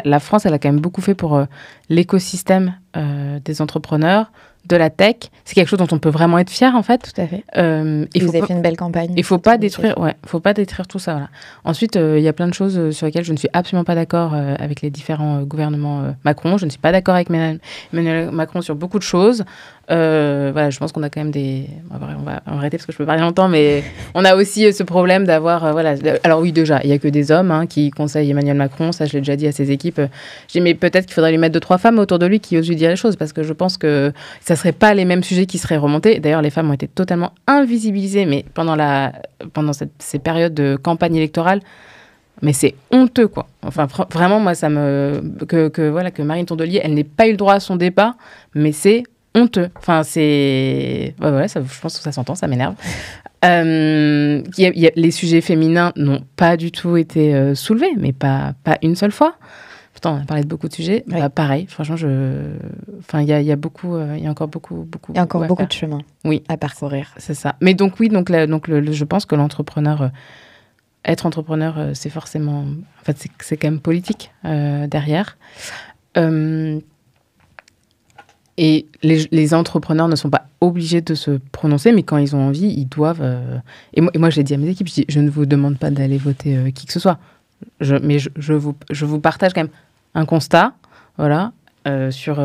la France, elle a quand même beaucoup fait pour l'écosystème des entrepreneurs, de la tech. C'est quelque chose dont on peut vraiment être fier, en fait. Tout à fait. Vous avez fait une belle campagne. Il faut pas détruire tout ça. Voilà. Ensuite, il y a plein de choses sur lesquelles je ne suis absolument pas d'accord avec les différents gouvernements Macron. Je ne suis pas d'accord avec Emmanuel Macron sur beaucoup de choses. Je pense qu'on a quand même on va arrêter parce que je peux parler longtemps, mais on a aussi ce problème d'avoir... Alors oui, déjà, il n'y a que des hommes qui conseillent Emmanuel Macron. Ça, je l'ai déjà dit à ses équipes. J'ai dit, mais peut-être qu'il faudrait lui mettre 2-3 femmes autour de lui qui osent lui dire les choses, parce que je pense que ça ne serait pas les mêmes sujets qui seraient remontés. D'ailleurs, les femmes ont été totalement invisibilisées, mais pendant ces périodes de campagne électorale, mais c'est honteux, quoi. Enfin, vraiment, moi, que Marine Tondelier, elle n'ait pas eu le droit à son débat, mais c'est honteux. Enfin, je pense que ça s'entend, ça m'énerve. Les sujets féminins n'ont pas du tout été soulevés, mais pas une seule fois. Pourtant, on a parlé de beaucoup de sujets. Oui. Pareil, franchement, il y a encore beaucoup. Il y a encore beaucoup faire. de chemin Oui. à parcourir. C'est ça. Mais donc, oui, je pense que l'entrepreneur, être entrepreneur, c'est forcément. En fait, c'est quand même politique derrière. Et les entrepreneurs ne sont pas obligés de se prononcer, mais quand ils ont envie, ils doivent. Et moi, je l'ai dit à mes équipes, je dis, je ne vous demande pas d'aller voter qui que ce soit. Mais je vous partage quand même un constat, voilà, sur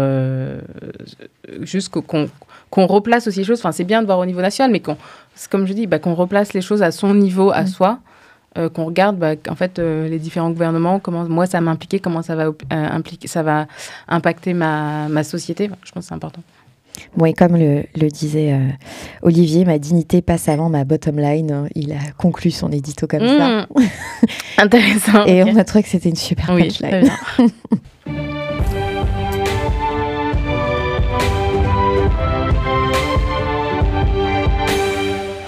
juste qu'on replace aussi les choses. Enfin, c'est bien de voir au niveau national, mais comme je dis, qu'on replace les choses à son niveau, à soi, qu'on regarde, en fait, les différents gouvernements, comment moi ça m'a impliqué, comment ça va impacter ma société. Je pense que c'est important. Bon, et comme le disait Olivier, ma dignité passe avant ma bottom line. Il a conclu son édito comme ça. Intéressant. Et on a trouvé que c'était une super punchline. Très bien.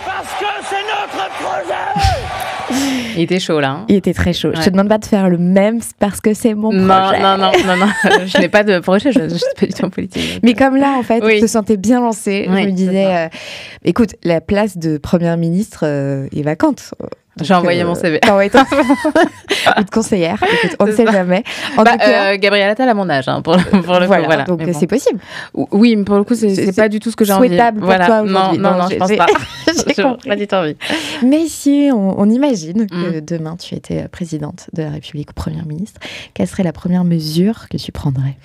Parce que c'est notre projet. Il était chaud là. Il était très chaud. Ouais. Je te demande pas de faire le même parce que c'est mon projet. Non. Je n'ai pas de projet, je ne suis pas du tout en politique. Mais comme là, en fait, Oui. je te sentais bien lancée. Oui, Je me disais, écoute, la place de première ministre est vacante. J'ai envoyé mon CV. T'as envoyé ton ou de conseillère. Écoute, on ne sait jamais. En tout cas, Gabriel Attal à mon âge, hein, pour le coup. Voilà. Donc Mais bon. c'est possible. Oui, mais pour le coup, c'est pas du tout ce que j'ai envie. Souhaitable pour toi aujourd'hui. Non, je pense pas. J'ai compris. Pas du tout envie. Mais si on imagine que demain tu étais présidente de la République ou première ministre, quelle serait la première mesure que tu prendrais ?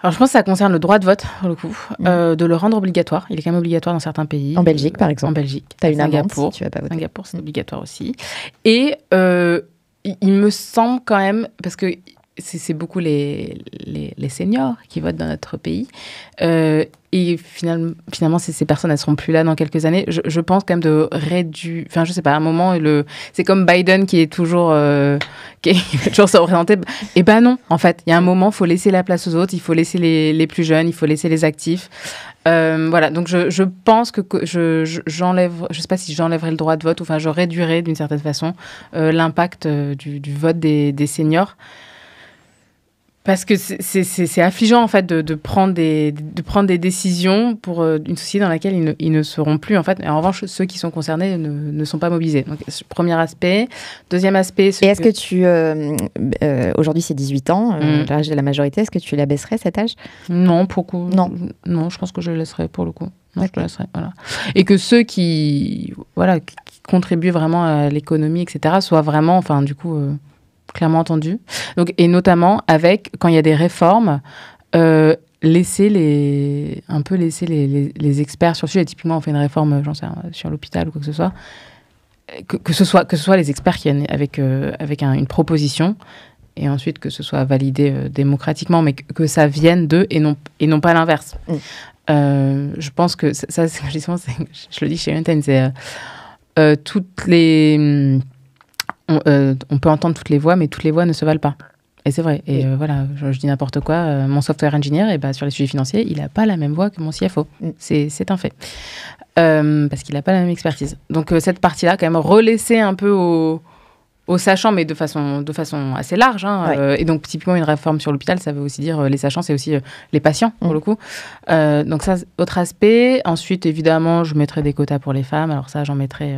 Alors, je pense que ça concerne le droit de vote, pour le coup, de le rendre obligatoire. Il est quand même obligatoire dans certains pays. En Belgique, par exemple. En Belgique. T'as une amende Singapour. si tu vas pas voter. Singapour, c'est obligatoire aussi. Et il me semble quand même, parce que c'est beaucoup les seniors qui votent dans notre pays, et finalement, ces personnes, elles seront plus là dans quelques années. Je pense quand même de réduire... Enfin, je sais pas, à un moment, c'est comme Biden qui est toujours... qui veut toujours se représenter. Et ben non, en fait. Il y a un moment, il faut laisser la place aux autres, il faut laisser les plus jeunes, il faut laisser les actifs. Voilà, donc je pense que j'enlève... Je sais pas si j'enlèverai le droit de vote, ou enfin, je réduirai d'une certaine façon l'impact du vote des seniors. Parce que c'est affligeant, en fait, de prendre des décisions pour une société dans laquelle ils ne seront plus, en fait. Et en revanche, ceux qui sont concernés ne sont pas mobilisés. Donc, premier aspect. Deuxième aspect... Et est-ce que tu... aujourd'hui, c'est 18 ans, l'âge de la majorité. Est-ce que tu l'abaisserais, cet âge ? Non, pour le coup. Non, je pense que je le laisserai, pour le coup. Non, je le laisserai, voilà. Et que ceux qui contribuent vraiment à l'économie, etc., soient vraiment, enfin, du coup... clairement entendu. Donc, et notamment avec, quand il y a des réformes, laisser les experts sur le sujet. Typiquement, on fait une réforme, j'en sais, sur l'hôpital ou quoi que ce soit. Que ce soit les experts qui viennent avec une proposition, et ensuite que ce soit validé démocratiquement, mais que ça vienne d'eux et non pas l'inverse. Je pense que ça, justement, je le dis chez Humantain, c'est toutes les... on peut entendre toutes les voix, mais toutes les voix ne se valent pas. Et c'est vrai. Et voilà, je dis n'importe quoi. Mon software engineer, sur les sujets financiers, il n'a pas la même voix que mon CFO. C'est un fait. Parce qu'il n'a pas la même expertise. Donc, cette partie-là, quand même, relaisser un peu aux sachants, mais de façon assez large. Et donc, typiquement, une réforme sur l'hôpital, ça veut aussi dire les sachants, c'est aussi les patients, pour le coup. Donc ça, autre aspect. Ensuite, évidemment, je mettrai des quotas pour les femmes. Alors ça, j'en mettrai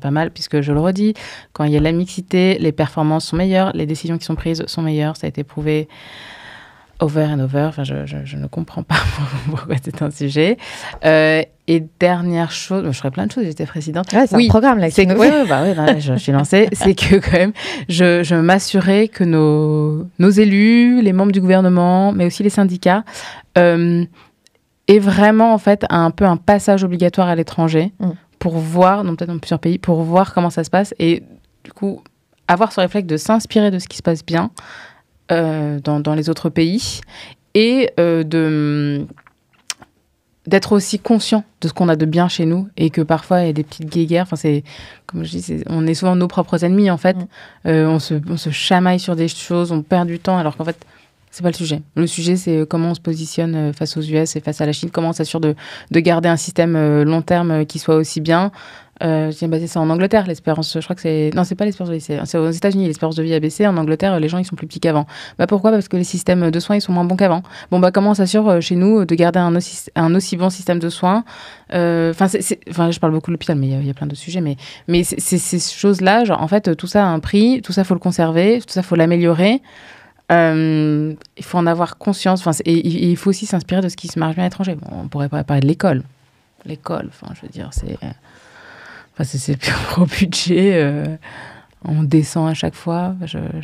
pas mal, puisque je le redis, quand il y a la mixité, les performances sont meilleures, les décisions qui sont prises sont meilleures. Ça a été prouvé over and over. Enfin, je ne comprends pas pourquoi c'est un sujet. Et dernière chose, je ferais plein de choses, j'étais présidente. Ouais, c'est un programme là. Je suis lancée. C'est que quand même, je m'assurais que nos élus, les membres du gouvernement, mais aussi les syndicats, aient vraiment en fait un peu un passage obligatoire à l'étranger pour voir, peut-être dans plusieurs pays, pour voir comment ça se passe et du coup avoir ce réflexe de s'inspirer de ce qui se passe bien dans les autres pays et d'être aussi conscient de ce qu'on a de bien chez nous et que parfois il y a des petites guéguerres. Enfin, c'est comme je dis, on est souvent nos propres ennemis en fait. On se chamaille sur des choses, on perd du temps alors qu'en fait c'est pas le sujet. Le sujet c'est comment on se positionne face aux US et face à la Chine, comment on s'assure de garder un système long terme qui soit aussi bien. C'est en Angleterre, l'espérance, je crois que c'est... Non, c'est pas l'espérance de vie, c'est aux États-Unis, l'espérance de vie a baissé. En Angleterre, les gens, ils sont plus petits qu'avant. Pourquoi ? Parce que les systèmes de soins, ils sont moins bons qu'avant. Comment on s'assure chez nous de garder un aussi bon système de soins ? Je parle beaucoup de l'hôpital, mais il y a plein de sujets. Mais c'est ces choses-là, genre, en fait, tout ça a un prix, tout ça, faut le conserver, tout ça, faut l'améliorer. Il faut en avoir conscience. Et il faut aussi s'inspirer de ce qui se marche bien à l'étranger. On pourrait pas parler de l'école. L'école, je veux dire, c'est le plus gros budget. On descend à chaque fois.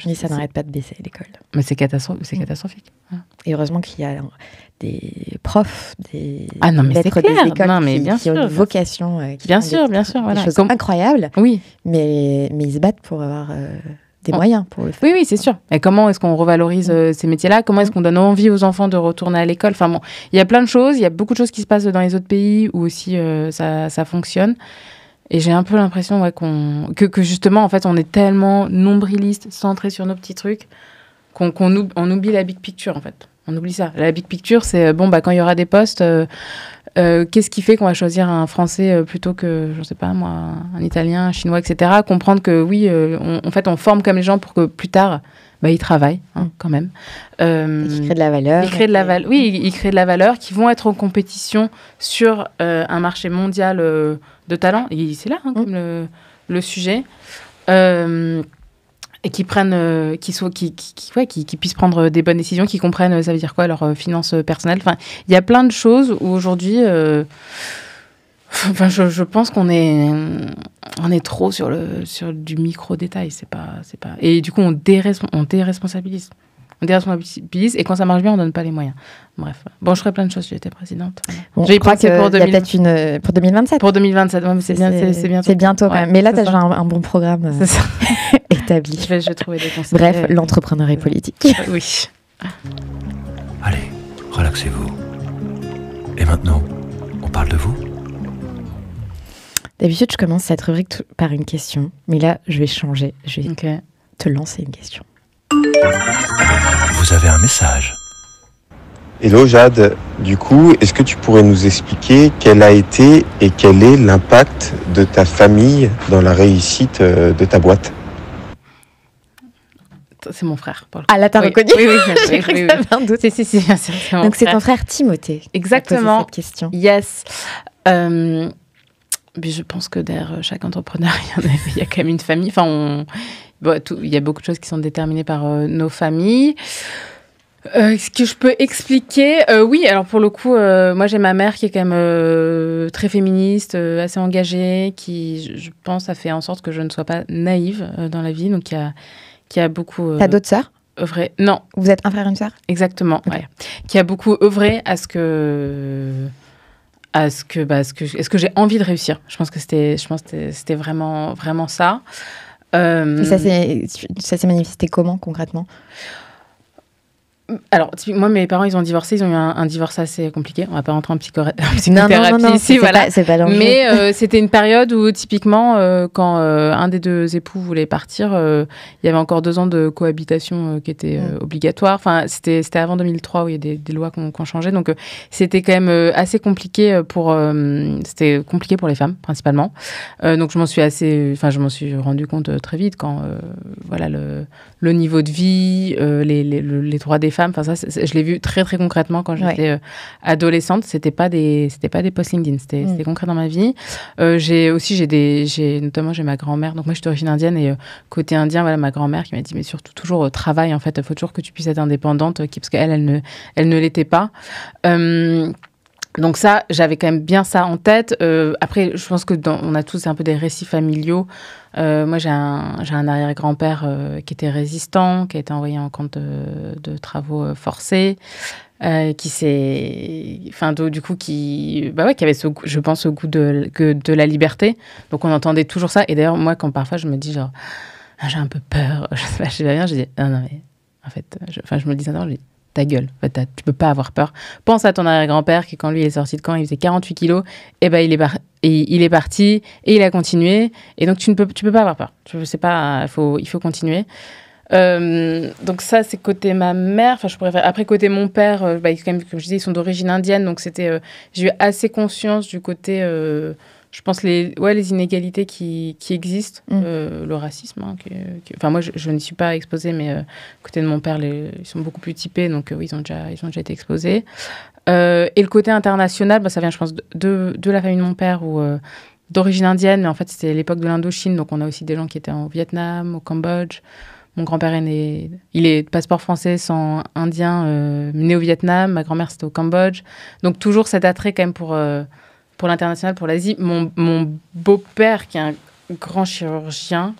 Mais ça n'arrête pas de baisser, l'école. Mais c'est catastrophique. Et heureusement qu'il y a des profs, des maîtres des écoles qui ont une vocation. Bien sûr. Des choses incroyables. Oui. Mais ils se battent pour avoir des moyens pour le faire. Oui, c'est sûr. Et comment est-ce qu'on revalorise ces métiers-là ? Comment est-ce qu'on donne envie aux enfants de retourner à l'école ? Il y a plein de choses. Il y a beaucoup de choses qui se passent dans les autres pays où aussi ça fonctionne. Et j'ai un peu l'impression que justement, en fait, on est tellement nombriliste, centré sur nos petits trucs, qu'on oublie la big picture, en fait. On oublie ça. La big picture, c'est, quand il y aura des postes, qu'est-ce qui fait qu'on va choisir un Français plutôt que, je ne sais pas moi, un Italien, un Chinois, etc. Comprendre que, oui, on forme comme les gens pour que plus tard, ils travaillent, quand même. Et qu'ils créent de la valeur. Ils créent de la valeur, qui vont être en compétition sur un marché mondial de talent. Et c'est là, comme le sujet. Et qui prennent, qui puissent prendre des bonnes décisions, qui comprennent, ça veut dire quoi, leurs finances personnelles. Il y a plein de choses où aujourd'hui, je pense qu'on est trop sur du micro-détail. C'est pas... Et du coup, on déresponsabilise. Et quand ça marche bien, on donne pas les moyens. Bref. Je ferai plein de choses. J'étais présidente. Je crois qu'il y a peut-être une pour 2027. Pour 2027, c'est bientôt. C'est bientôt. Ouais. Mais là, tu as déjà un bon programme établi. Je vais trouver des conseils. Bref, l'entrepreneuriat politique. Oui. Allez, relaxez-vous. Et maintenant, on parle de vous ? D'habitude, je commence cette rubrique par une question. Mais là, je vais changer. Je vais te lancer une question. Vous avez un message. Hello Jade, du coup, est-ce que tu pourrais nous expliquer quel a été et quel est l'impact de ta famille dans la réussite de ta boîte ? C'est mon frère. Paul. Ah là, t'as reconnu ? Oui. J'ai cru que t'avais un doute. Si, bien sûr, c'est mon Donc frère. c'est ton frère Timothée. Exactement. Cette question. Yes. Mais je pense que derrière chaque entrepreneur, il y a quand même une famille. Il y a beaucoup de choses qui sont déterminées par nos familles. Ce que je peux expliquer, oui, alors pour le coup, moi j'ai ma mère qui est quand même très féministe, assez engagée, qui, je pense, a fait en sorte que je ne sois pas naïve dans la vie, donc qui a beaucoup... T'as d'autres sœurs ? Œuvré. Non. Vous êtes un frère et une sœur ? Exactement, okay. Ouais. Qui a beaucoup œuvré à ce que j'ai envie de réussir. Je pense que c'était vraiment, vraiment ça. Et ça s'est manifesté comment, concrètement ? Alors, moi, mes parents, ils ont divorcé. Ils ont eu un divorce assez compliqué. On va pas rentrer en psychothérapie non, ici, voilà. C'est pas l'enjeu. Mais c'était une période où, typiquement, quand un des deux époux voulait partir, il y avait encore 2 ans de cohabitation qui était obligatoire. C'était avant 2003 où il y a des lois qui ont changé. Donc, c'était quand même assez compliqué c'était compliqué pour les femmes, principalement. Donc, je m'en suis rendu compte très vite quand, le niveau de vie, les droits des femmes, je l'ai vu très très concrètement quand j'étais adolescente. C'était pas des posts LinkedIn, c'était concret dans ma vie. Notamment j'ai ma grand-mère, donc moi je suis d'origine indienne et côté indien, voilà, ma grand-mère qui m'a dit mais surtout toujours travail, en fait, il faut toujours que tu puisses être indépendante, parce qu'elle ne l'était pas. Donc ça, j'avais quand même bien ça en tête. Après, je pense que on a tous un peu des récits familiaux. Moi, j'ai un arrière-grand-père qui était résistant, qui a été envoyé en camp de travaux forcés, qui avait je pense, ce goût de la liberté. Donc, on entendait toujours ça. Et d'ailleurs, moi, quand parfois, je me dis genre, j'ai un peu peur, je sais pas, je vais bien, je dis, non, mais en fait, je me dis ça, non, je dis, ta gueule, en fait, tu peux pas avoir peur. Pense à ton arrière-grand-père qui, quand lui est sorti de camp, il faisait 48 kilos, et il est parti, et il a continué, et donc tu peux pas avoir peur. Je sais pas, il faut continuer. Donc ça, c'est côté ma mère. Après, côté mon père, quand même, comme je disais, ils sont d'origine indienne, donc j'ai eu assez conscience du côté Je pense les inégalités qui existent, le racisme. Hein, enfin, moi, je n'y suis pas exposée, mais côté de mon père, ils sont beaucoup plus typés, donc oui, ils ont déjà été exposés. Et le côté international, ça vient, je pense, de la famille de mon père, d'origine indienne, mais en fait, c'était l'époque de l'Indochine, donc on a aussi des gens qui étaient au Vietnam, au Cambodge. Mon grand-père il est de passeport français, sans indien, né au Vietnam. Ma grand-mère, c'était au Cambodge. Donc, toujours cet attrait quand même pour l'international, pour l'Asie. Mon beau-père, qui est un grand chirurgien,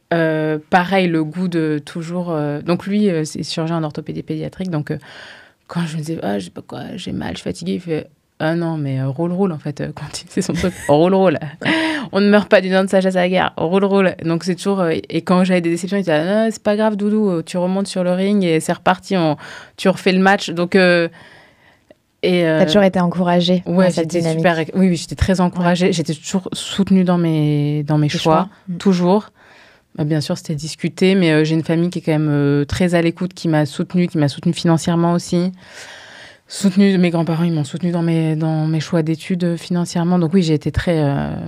pareil, le goût de toujours... donc, lui, c'est chirurgien en orthopédie pédiatrique. Donc, quand je me disais, je sais pas quoi, j'ai mal, je suis fatiguée, il fait... Ah non, mais roule, en fait, c'est son truc. Roule. On ne meurt pas d'une dent de sagesse à la guerre. Roule. Donc, c'est toujours... et quand j'avais des déceptions, il disait, non, c'est pas grave, Doudou, tu remontes sur le ring et c'est reparti, tu refais le match. Donc... T'as toujours été encouragée dans cette dynamique. Super. Oui, j'étais très encouragée. Ouais. J'étais toujours soutenue dans mes choix. Toujours. Bien sûr, c'était discuté, mais j'ai une famille qui est quand même très à l'écoute, qui m'a soutenue financièrement aussi. Mes grands-parents, ils m'ont soutenue dans mes choix d'études financièrement. Donc oui, j'étais très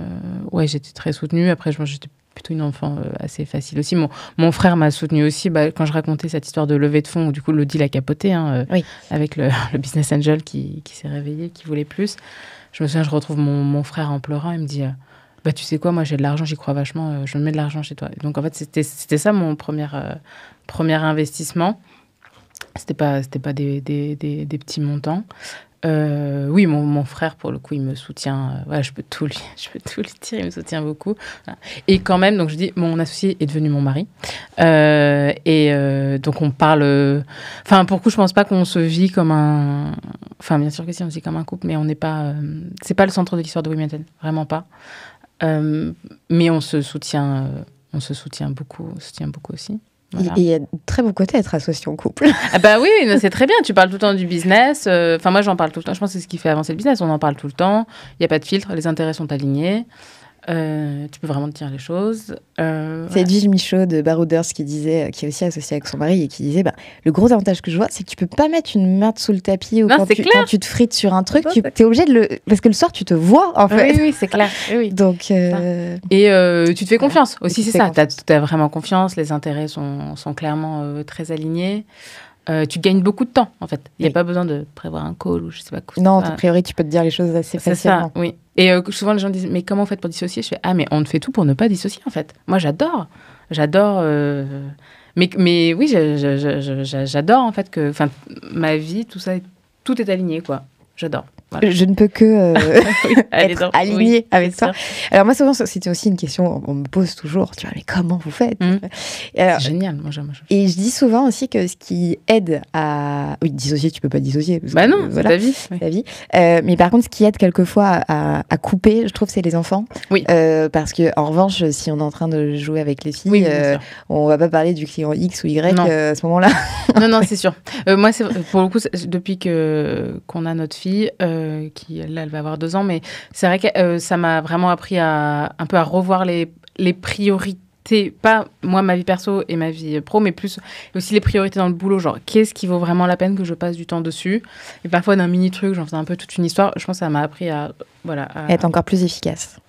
soutenue. Après, j'étais plutôt une enfant assez facile aussi. Mon frère m'a soutenue aussi quand je racontais cette histoire de levée de fonds, où du coup, le deal a capoté, avec le business angel qui s'est réveillé, qui voulait plus. Je me souviens, je retrouve mon frère en pleurant. Il me dit, tu sais quoi, moi, j'ai de l'argent, j'y crois vachement, je mets de l'argent chez toi. Et donc, en fait, c'était ça mon premier investissement. C'était pas des petits montants. Oui, mon frère, pour le coup, il me soutient. Je peux tout lui dire, il me soutient beaucoup. Voilà. Et quand même, donc je dis, mon associé est devenu mon mari. Donc on parle... pour le coup, je pense pas qu'on se vit comme un... bien sûr que si, on se vit comme un couple, mais on n'est pas... c'est pas le centre de l'histoire de Women Ten, vraiment pas. Mais on se soutient beaucoup aussi. Voilà. Il y a de très beaux côtés à être associé en couple. Oui, c'est très bien. Tu parles tout le temps du business. Moi, j'en parle tout le temps. Je pense que c'est ce qui fait avancer le business. On en parle tout le temps. Il n'y a pas de filtre. Les intérêts sont alignés. Tu peux vraiment te dire les choses. C'est Edwige Michaud de Barouders qui est aussi associée avec son mari et qui disait le gros avantage que je vois, c'est que tu peux pas mettre une merde sous le tapis quand tu te frites sur un truc, tu es obligé parce que le soir tu te vois en fait. Oui, c'est clair. Oui. Donc et tu te fais confiance aussi, c'est ça. T'as vraiment confiance. Les intérêts sont clairement très alignés. Tu gagnes beaucoup de temps, en fait. Il n'y a pas besoin de prévoir un call ou je sais pas quoi. Non, a priori, tu peux te dire les choses assez facilement. C'est ça, oui. Et souvent, les gens disent, mais comment vous faites pour dissocier ? Je fais, mais on fait tout pour ne pas dissocier, en fait. Moi, j'adore. Mais oui, j'adore, en fait, que ma vie, tout ça, tout est aligné, quoi. J'adore. Voilà. Je ne peux que être alignée avec toi. Alors moi, souvent, c'était aussi une question on me pose toujours. Tu vois, mais comment vous faites ? C'est génial. Moi, et je dis souvent aussi que ce qui aide à... Oui, dissocier, tu peux pas dissocier. Parce non, c'est ta vie. Ta vie. Mais par contre, ce qui aide quelquefois à couper, je trouve, c'est les enfants. Oui. Parce que en revanche, si on est en train de jouer avec les filles, on va pas parler du client X ou Y à ce moment-là. Non, c'est sûr. Moi, pour le coup, depuis qu'on a notre fille... qui, là, elle va avoir 2 ans, mais c'est vrai que ça m'a vraiment appris un peu à revoir les priorités, pas moi, ma vie perso et ma vie pro, mais plus aussi les priorités dans le boulot, genre qu'est-ce qui vaut vraiment la peine que je passe du temps dessus. Et parfois, d'un mini-truc, j'en faisais un peu toute une histoire. Je pense que ça m'a appris à être encore plus efficace.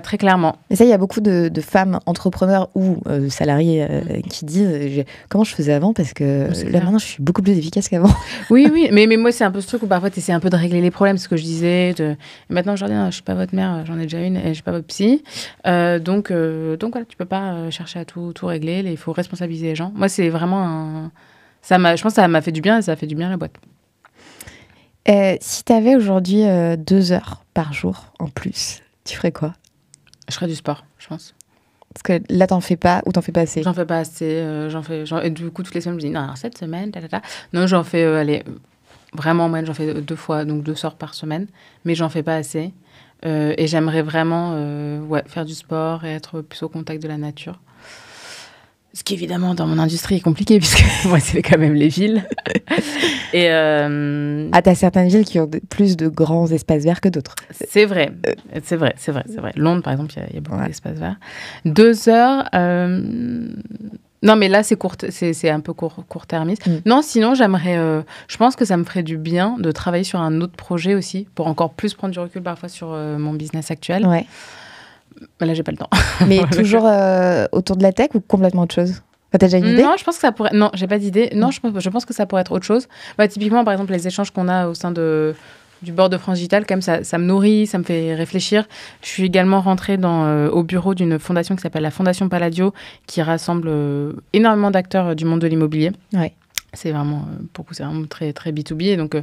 Très clairement. Et ça, il y a beaucoup de femmes entrepreneurs ou salariées qui disent comment je faisais avant parce que là maintenant je suis beaucoup plus efficace qu'avant. Oui, mais moi c'est un peu ce truc où parfois tu essaies un peu de régler les problèmes, ce que je disais. Et maintenant je leur dis non, je suis pas votre mère, j'en ai déjà une et je suis pas votre psy. Donc voilà, tu peux pas chercher à tout régler, il faut responsabiliser les gens. Moi c'est vraiment je pense que ça m'a fait du bien et ça a fait du bien à la boîte. Si tu avais aujourd'hui 2 heures par jour en plus, tu ferais quoi ? Je ferais du sport, je pense. Parce que là, t'en fais pas ou t'en fais pas assez ? J'en fais pas assez. Et du coup, toutes les semaines, je me dis, non, alors, cette semaine, Non, j'en fais, vraiment, en moyenne, j'en fais 2 fois, donc 2 sorts par semaine. Mais j'en fais pas assez. Et j'aimerais vraiment faire du sport et être plus au contact de la nature. Ce qui, évidemment, dans mon industrie est compliqué, puisque moi, c'est quand même les villes. Et t'as certaines villes qui ont plus de grands espaces verts que d'autres. C'est vrai. Londres, par exemple, il y a beaucoup d'espaces verts. 2 heures... Non, mais là, c'est un peu court-termiste. Non, sinon, je pense que ça me ferait du bien de travailler sur un autre projet aussi, pour encore plus prendre du recul parfois sur mon business actuel. Ouais. Mais là, j'ai pas le temps. Mais toujours autour de la tech ou complètement autre chose? T'as déjà une idée? Non, je pense que ça pourrait... Non, j'ai pas d'idée. Non, je pense que ça pourrait être autre chose. Typiquement, par exemple, les échanges qu'on a au sein du board de France Digital, quand même, ça me nourrit, ça me fait réfléchir. Je suis également rentrée au bureau d'une fondation qui s'appelle la Fondation Palladio, qui rassemble énormément d'acteurs du monde de l'immobilier. Ouais. C'est vraiment, pour le coup, c'est vraiment très, très B2B. Et donc,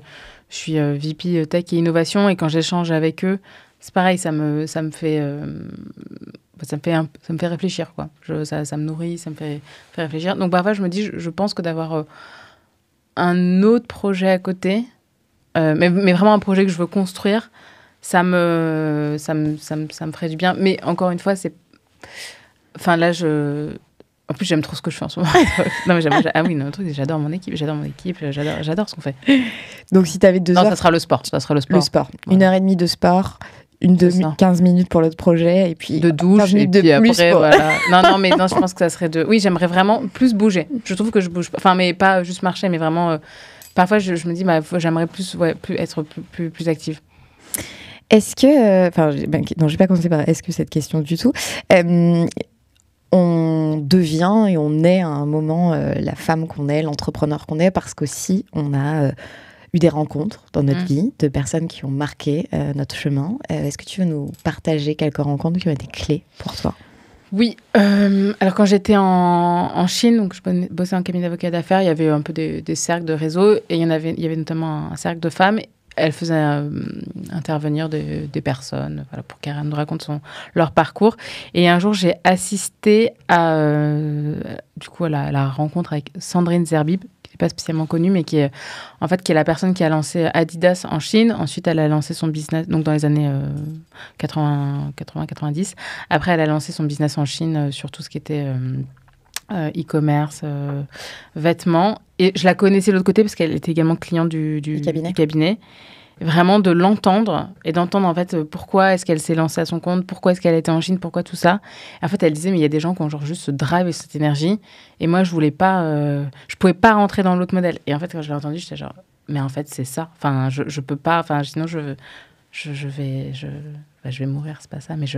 je suis VP Tech et Innovation. Et quand j'échange avec eux, c'est pareil, ça me fait réfléchir, quoi. Ça me nourrit, ça me fait réfléchir. Donc, parfois, je me dis, je pense que d'avoir un autre projet à côté... mais vraiment un projet que je veux construire, ça me ferait du bien. Mais encore une fois, enfin là, en plus, j'aime trop ce que je fais en ce moment. Non, mais le truc, j'adore mon équipe, j'adore ce qu'on fait. Donc, si tu avais 2 heures... Non, ça sera le sport. Le sport. 1h30 de sport, 15 minutes pour l'autre projet, et puis... De douche, et puis après, voilà. Non, mais je pense que ça serait Oui, j'aimerais vraiment plus bouger. Je trouve que je bouge pas. Enfin, mais pas juste marcher, mais vraiment... Parfois, je me dis, j'aimerais être plus active. Est-ce que... non, je vais pas commencer par est-ce que cette question du tout. On devient et on est à un moment la femme qu'on est, l'entrepreneur qu'on est, parce qu'aussi, on a eu des rencontres dans notre vie de personnes qui ont marqué notre chemin. Est-ce que tu veux nous partager quelques rencontres qui ont été clés pour toi? Oui, alors quand j'étais en Chine, donc je bossais en cabinet d'avocat d'affaires, il y avait un peu des cercles de réseau, et il y avait notamment un cercle de femmes. Elles faisaient intervenir des personnes, voilà, pour qu'elles nous racontent leur parcours. Et un jour, j'ai assisté à la rencontre avec Sandrine Zerbib, qui n'est pas spécialement connue, mais qui est la personne qui a lancé Adidas en Chine. Ensuite, elle a lancé son business, donc dans les années 80-90. Après, elle a lancé son business en Chine sur tout ce qui était e-commerce, vêtements. Et je la connaissais de l'autre côté parce qu'elle était également cliente du cabinet. Vraiment de l'entendre et d'entendre en fait pourquoi est-ce qu'elle s'est lancée à son compte, pourquoi est-ce qu'elle était en Chine, pourquoi tout ça. En fait, elle disait mais il y a des gens qui ont genre juste ce drive et cette énergie, et moi je pouvais pas rentrer dans l'autre modèle. Et en fait quand je l'ai entendu, j'étais genre mais en fait c'est ça. Enfin je peux pas. Enfin sinon je vais mourir, c'est pas ça, mais je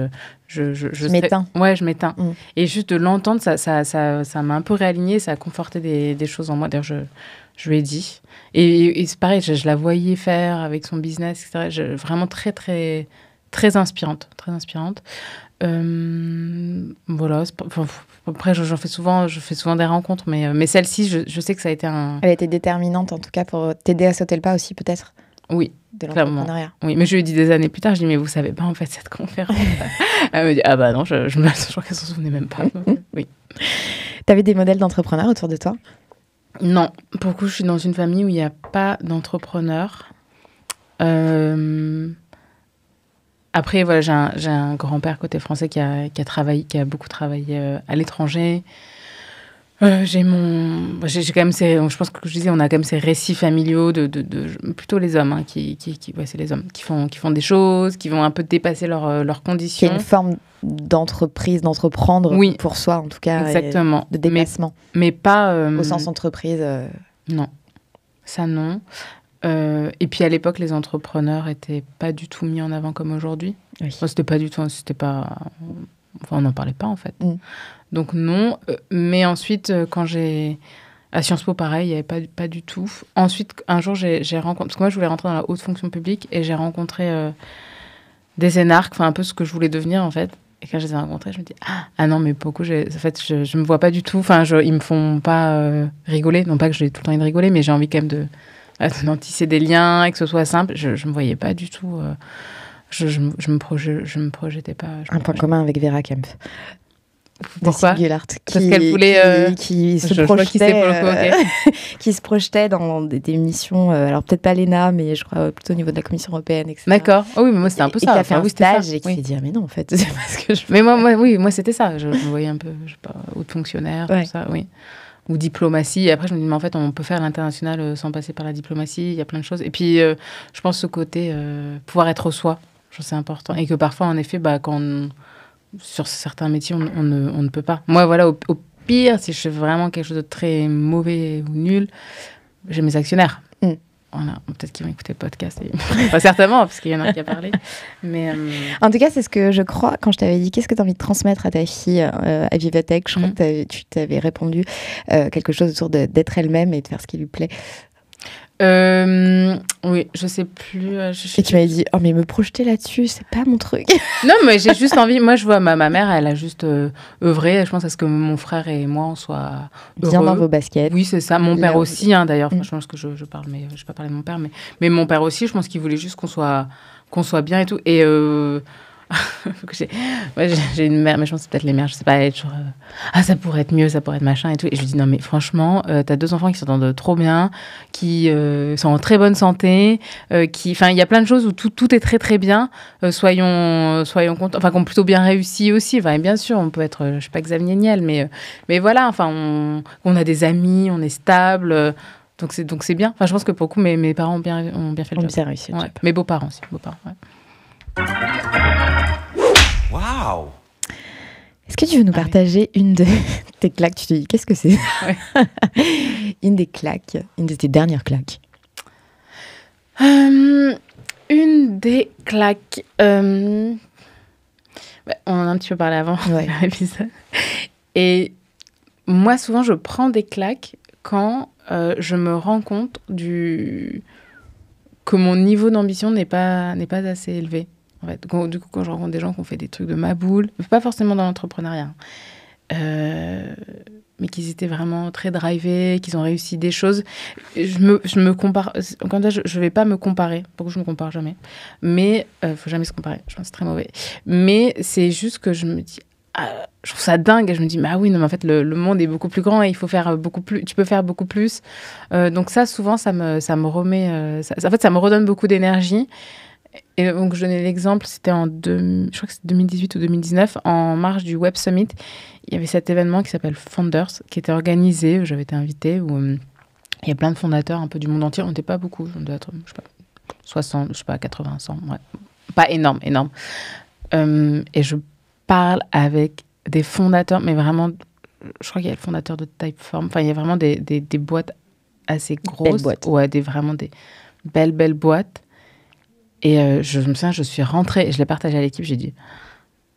m'éteins. Ouais, je m'éteins. Et juste de l'entendre, ça m'a un peu réaligné, ça a conforté des choses en moi. D'ailleurs, je lui ai dit. Et c'est pareil, je la voyais faire avec son business, etc. Vraiment très, très, très inspirante. Très inspirante. Voilà. Après, je fais souvent des rencontres, mais celle-ci, je sais que ça a été Elle a été déterminante, en tout cas, pour t'aider à sauter le pas aussi, peut-être. Oui, de l'entrepreneuriat. Oui, mais je lui ai dit des années plus tard, je lui ai dit, mais vous savez pas, en fait, cette conférence. Elle me dit, ah bah non, je crois qu'elle s'en souvenait même pas. Oui. T'avais des modèles d'entrepreneurs autour de toi? Non, pour le coup, je suis dans une famille où il n'y a pas d'entrepreneurs. Après, voilà, j'ai un grand-père côté français qui a beaucoup travaillé à l'étranger. J'ai quand même je pense que je disais, on a quand même ces récits familiaux plutôt les hommes, c'est les hommes qui font des choses, qui vont un peu dépasser leurs conditions. Il y a une forme d'entreprise, d'entreprendre, oui, pour soi en tout cas. Exactement. De dépassement. Mais pas... au sens entreprise. Non, ça non. Et puis à l'époque, les entrepreneurs n'étaient pas du tout mis en avant comme aujourd'hui. Oui. Enfin, c'était pas du tout... on n'en parlait pas en fait. Donc non, mais ensuite, quand j'ai... À Sciences Po, pareil, il n'y avait pas du tout. Ensuite, un jour, j'ai rencontré... Parce que moi, je voulais rentrer dans la haute fonction publique, et j'ai rencontré des énarques, enfin un peu ce que je voulais devenir, en fait. Et quand je les ai rencontrés, je me dis, ah non, mais beaucoup, en fait, je me vois pas du tout. Enfin, ils me font pas rigoler. Non pas que j'ai tout le temps envie de rigoler, mais j'ai envie quand même de tisser des liens et que ce soit simple. Je me voyais pas du tout... je me projetais pas. Un point commun avec Vera Kempf. Pourquoi? Parce qu'elle voulait qui se projetait dans des missions, alors peut-être pas l'ENA, mais je crois plutôt au niveau de la Commission européenne, etc. D'accord. Oh oui, mais moi c'était un peu ça. Et qui a fait un stage et qui s'est dit, mais non, en fait, c'est pas ce que je veux. Mais moi c'était ça. Je me voyais un peu, je sais pas, haute fonctionnaire, tout ça, oui. Ou diplomatie. Et après, je me dis, mais en fait, on peut faire l'international sans passer par la diplomatie. Il y a plein de choses. Et puis, je pense ce côté, pouvoir être soi, je trouve c'est important. Et que parfois, en effet, quand sur certains métiers, on ne peut pas. Moi, voilà, pire, si je fais vraiment quelque chose de très mauvais ou nul, j'ai mes actionnaires. Voilà. Peut-être qu'ils vont écouter le podcast. Pas certainement, parce qu'il y en a qui a parlé. Mais, En tout cas, c'est ce que je crois quand je t'avais dit qu'est-ce que tu as envie de transmettre à ta fille à Vivatech. Je crois que tu t'avais répondu quelque chose autour d'être elle-même et de faire ce qui lui plaît. Oui, je sais plus. Et tu m'avais dit, oh mais me projeter là-dessus, c'est pas mon truc. Non, mais j'ai juste envie. Moi, je vois ma mère, elle a juste œuvré. Je pense à ce que mon frère et moi, on soit bien heureux. dans vos baskets. Oui, c'est ça. Mon père aussi, d'ailleurs. Franchement, parce que je parle, mais je ne vais pas parler de mon père. Mais mon père aussi, je pense qu'il voulait juste qu'on soit bien et tout. Et j'ai une mère, mais je pense que c'est peut-être les mères, je sais pas, elle est toujours ça pourrait être mieux, ça pourrait être machin et tout. Et je lui dis non, mais franchement, t'as 2 enfants qui s'entendent trop bien, qui sont en très bonne santé, enfin, il y a plein de choses où tout est très très bien. Soyons contents, enfin, qu'on plutôt bien réussi aussi. Enfin, et bien sûr, on peut être, je sais pas, Xavier Niel, mais voilà, enfin, on a des amis, on est stable. Donc c'est bien. Enfin, je pense que pour le coup, mes parents ont bien fait le job. Bien réussi. Ouais. Mes beaux-parents aussi. Ouais. Waouh! Est-ce que tu veux nous partager une de tes claques? Tu te dis, qu'est-ce que c'est? Une des claques, une de tes dernières claques. Une des claques. On en a un petit peu parlé avant l'épisode. Et moi, souvent, je prends des claques quand je me rends compte que mon niveau d'ambition n'est pas assez élevé. En fait. Du coup, quand je rencontre des gens qui ont fait des trucs de ma boule, pas forcément dans l'entrepreneuriat, mais qu'ils étaient vraiment très drivés, qu'ils ont réussi des choses, je me compare. Encore une fois, je vais pas me comparer. Pourquoi je me compare jamais? Mais faut jamais se comparer. Je pense que c'est très mauvais. Mais c'est juste que je me dis. Je trouve ça dingue. Je me dis, oui, non, mais en fait, le monde est beaucoup plus grand et il faut faire beaucoup plus. Tu peux faire beaucoup plus. Donc ça, souvent, ça me remet. En fait, ça me redonne beaucoup d'énergie. Et donc, je donnais l'exemple, c'était je crois que c'était 2018 ou 2019, en marge du Web Summit. Il y avait cet événement qui s'appelle Founders, qui était organisé, j'avais été invitée, où il y a plein de fondateurs un peu du monde entier. On n'était pas beaucoup, on devait être, je sais pas, 60, je sais pas, 80, 100, ouais. Pas énorme. Et je parle avec des fondateurs, mais vraiment, je crois qu'il y a le fondateur de Typeform. Enfin, il y a vraiment des boîtes assez grosses. Belles boîtes. Ouais, vraiment des belles boîtes. Et je me souviens, je suis rentrée et je l'ai partagé à l'équipe. J'ai dit,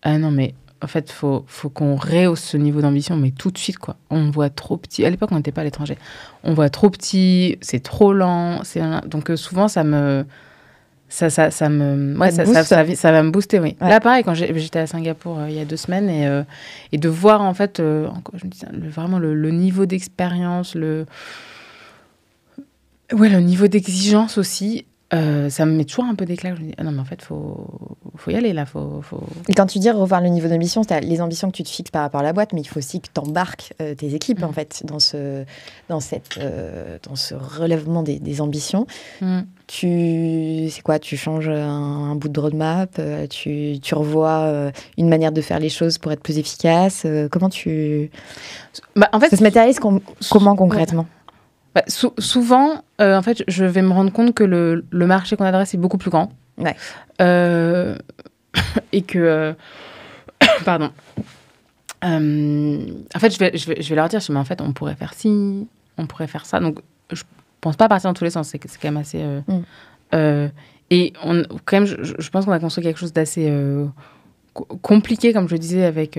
non, mais en fait, faut qu'on rehausse ce niveau d'ambition, mais tout de suite, quoi. On voit trop petit. À l'époque, on n'était pas à l'étranger. On voit trop petit, c'est trop lent. Donc, souvent, ça va me booster, oui. Ouais. Là, pareil, quand j'étais à Singapour il y a 2 semaines et de voir, en fait, je me dis, vraiment le niveau d'expérience, le niveau d'exigence aussi. Ça me met toujours un peu des claques. Je me dis, non, mais en fait, faut y aller, là. Faut... Et quand tu dis revoir le niveau d'ambition, c'est les ambitions que tu te fixes par rapport à la boîte, mais il faut aussi que tu embarques tes équipes, en fait, dans ce relèvement des ambitions. C'est quoi? Tu changes un bout de roadmap, tu revois une manière de faire les choses pour être plus efficace. Comment tu... en fait, ça se matérialise comment concrètement? Souvent, en fait, je vais me rendre compte que le marché qu'on adresse est beaucoup plus grand. Ouais. Et que... pardon. En fait, je vais leur dire, mais en fait, on pourrait faire ci, on pourrait faire ça. Donc, je pense pas partir dans tous les sens. C'est quand même assez... et quand même, je pense qu'on a construit quelque chose d'assez... compliqué, comme je le disais, avec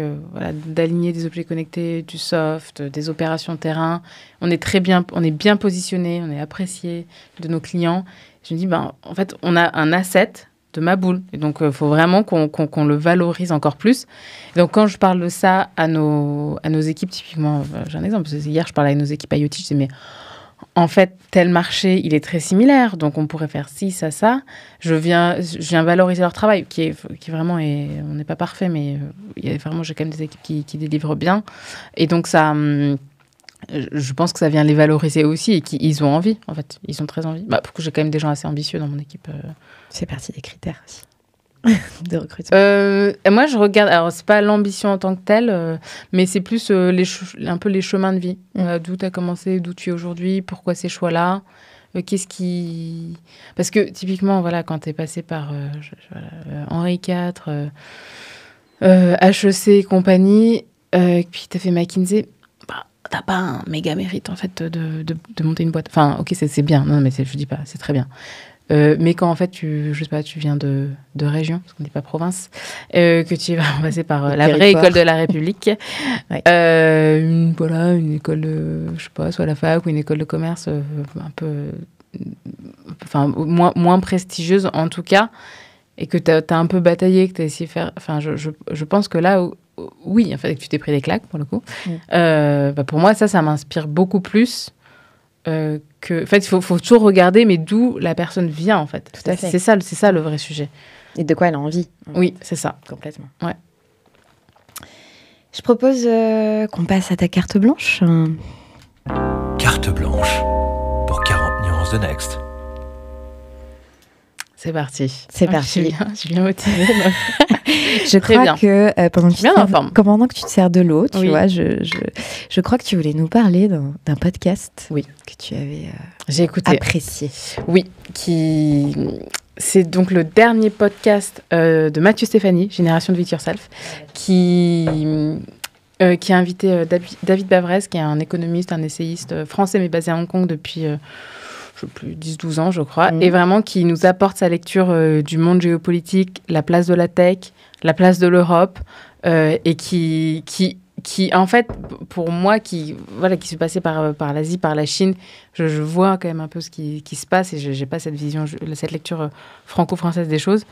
d'aligner des objets connectés, du soft, des opérations terrain. On est bien positionné, on est apprécié de nos clients. Je me dis, en fait, on a un asset de ma boule. Et donc, il faut vraiment qu'on le valorise encore plus. Et donc, quand je parle de ça à nos équipes, typiquement, j'ai un exemple. Hier, je parlais avec nos équipes IoT, je disais, mais en fait, tel marché, il est très similaire, donc on pourrait faire ci, ça. Je viens valoriser leur travail, qui vraiment est... On n'est pas parfait, mais j'ai quand même des équipes qui délivrent bien. Et donc, ça... je pense que ça vient les valoriser aussi et qu'ils ont envie, en fait. Ils ont très envie. Parce que j'ai quand même des gens assez ambitieux dans mon équipe. C'est partie des critères aussi. De recrutement. Moi, je regarde... Alors, c'est pas l'ambition en tant que telle, mais c'est plus un peu les chemins de vie. D'où tu as commencé, d'où tu es aujourd'hui, pourquoi ces choix-là, qu'est-ce qui... Parce que, typiquement, voilà, quand tu es passé par Henri IV, HEC et compagnie, puis tu as fait McKinsey, t'as pas un méga mérite en fait de monter une boîte. Enfin, ok, c'est bien. Non, mais je dis pas, c'est très bien. Mais quand en fait je sais pas, tu viens de région, parce qu'on dit pas province, que tu vas passer par la vraie école de la République, une école de, je sais pas, soit la fac ou une école de commerce un peu, enfin moins prestigieuse en tout cas, et que t'as un peu bataillé, que t'as essayé de faire. Enfin, je pense que là, oui, en fait, que tu t'es pris des claques pour le coup. Pour moi, ça m'inspire beaucoup plus. En fait, il faut toujours regarder, mais d'où la personne vient, en fait. Tout à fait. C'est ça le vrai sujet. Et de quoi elle a envie. Oui, c'est ça. Complètement. Ouais. Je propose qu'on passe à ta carte blanche. Carte blanche pour 40 nuances de Next. C'est parti. C'est parti. Je suis bien motivée. Je crois que pendant que tu te sers de l'eau, tu vois, je crois que tu voulais nous parler d'un podcast que tu avais j'ai écouté. Apprécié. Oui, c'est donc le dernier podcast de Mathieu Stéphanie, Génération de It Yourself, qui a invité David Bavrez, qui est un économiste, un essayiste français, mais basé à Hong Kong depuis... je sais plus, 10-12 ans, je crois, et vraiment qui nous apporte sa lecture du monde géopolitique, la place de la tech, la place de l'Europe, et qui, en fait, pour moi, qui se passait par l'Asie, par la Chine, je vois quand même un peu ce qui se passe, et je n'ai pas cette vision, cette lecture franco-française des choses,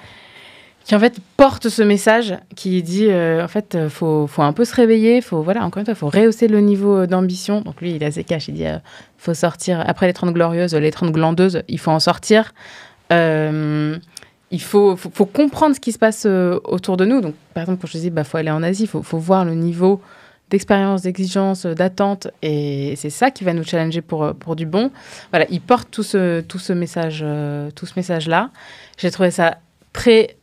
qui en fait porte ce message qui dit en fait faut un peu se réveiller, encore une fois, faut rehausser le niveau d'ambition. Donc lui, il a ses caches, il dit faut sortir après les 30 glorieuses, les 30 glandeuses, il faut en sortir. Il faut comprendre ce qui se passe autour de nous. Donc par exemple, quand je dis faut aller en Asie, faut voir le niveau d'expérience, d'exigence, d'attente, et c'est ça qui va nous challenger pour du bon. Voilà, il porte tout ce message-là. J'ai trouvé ça très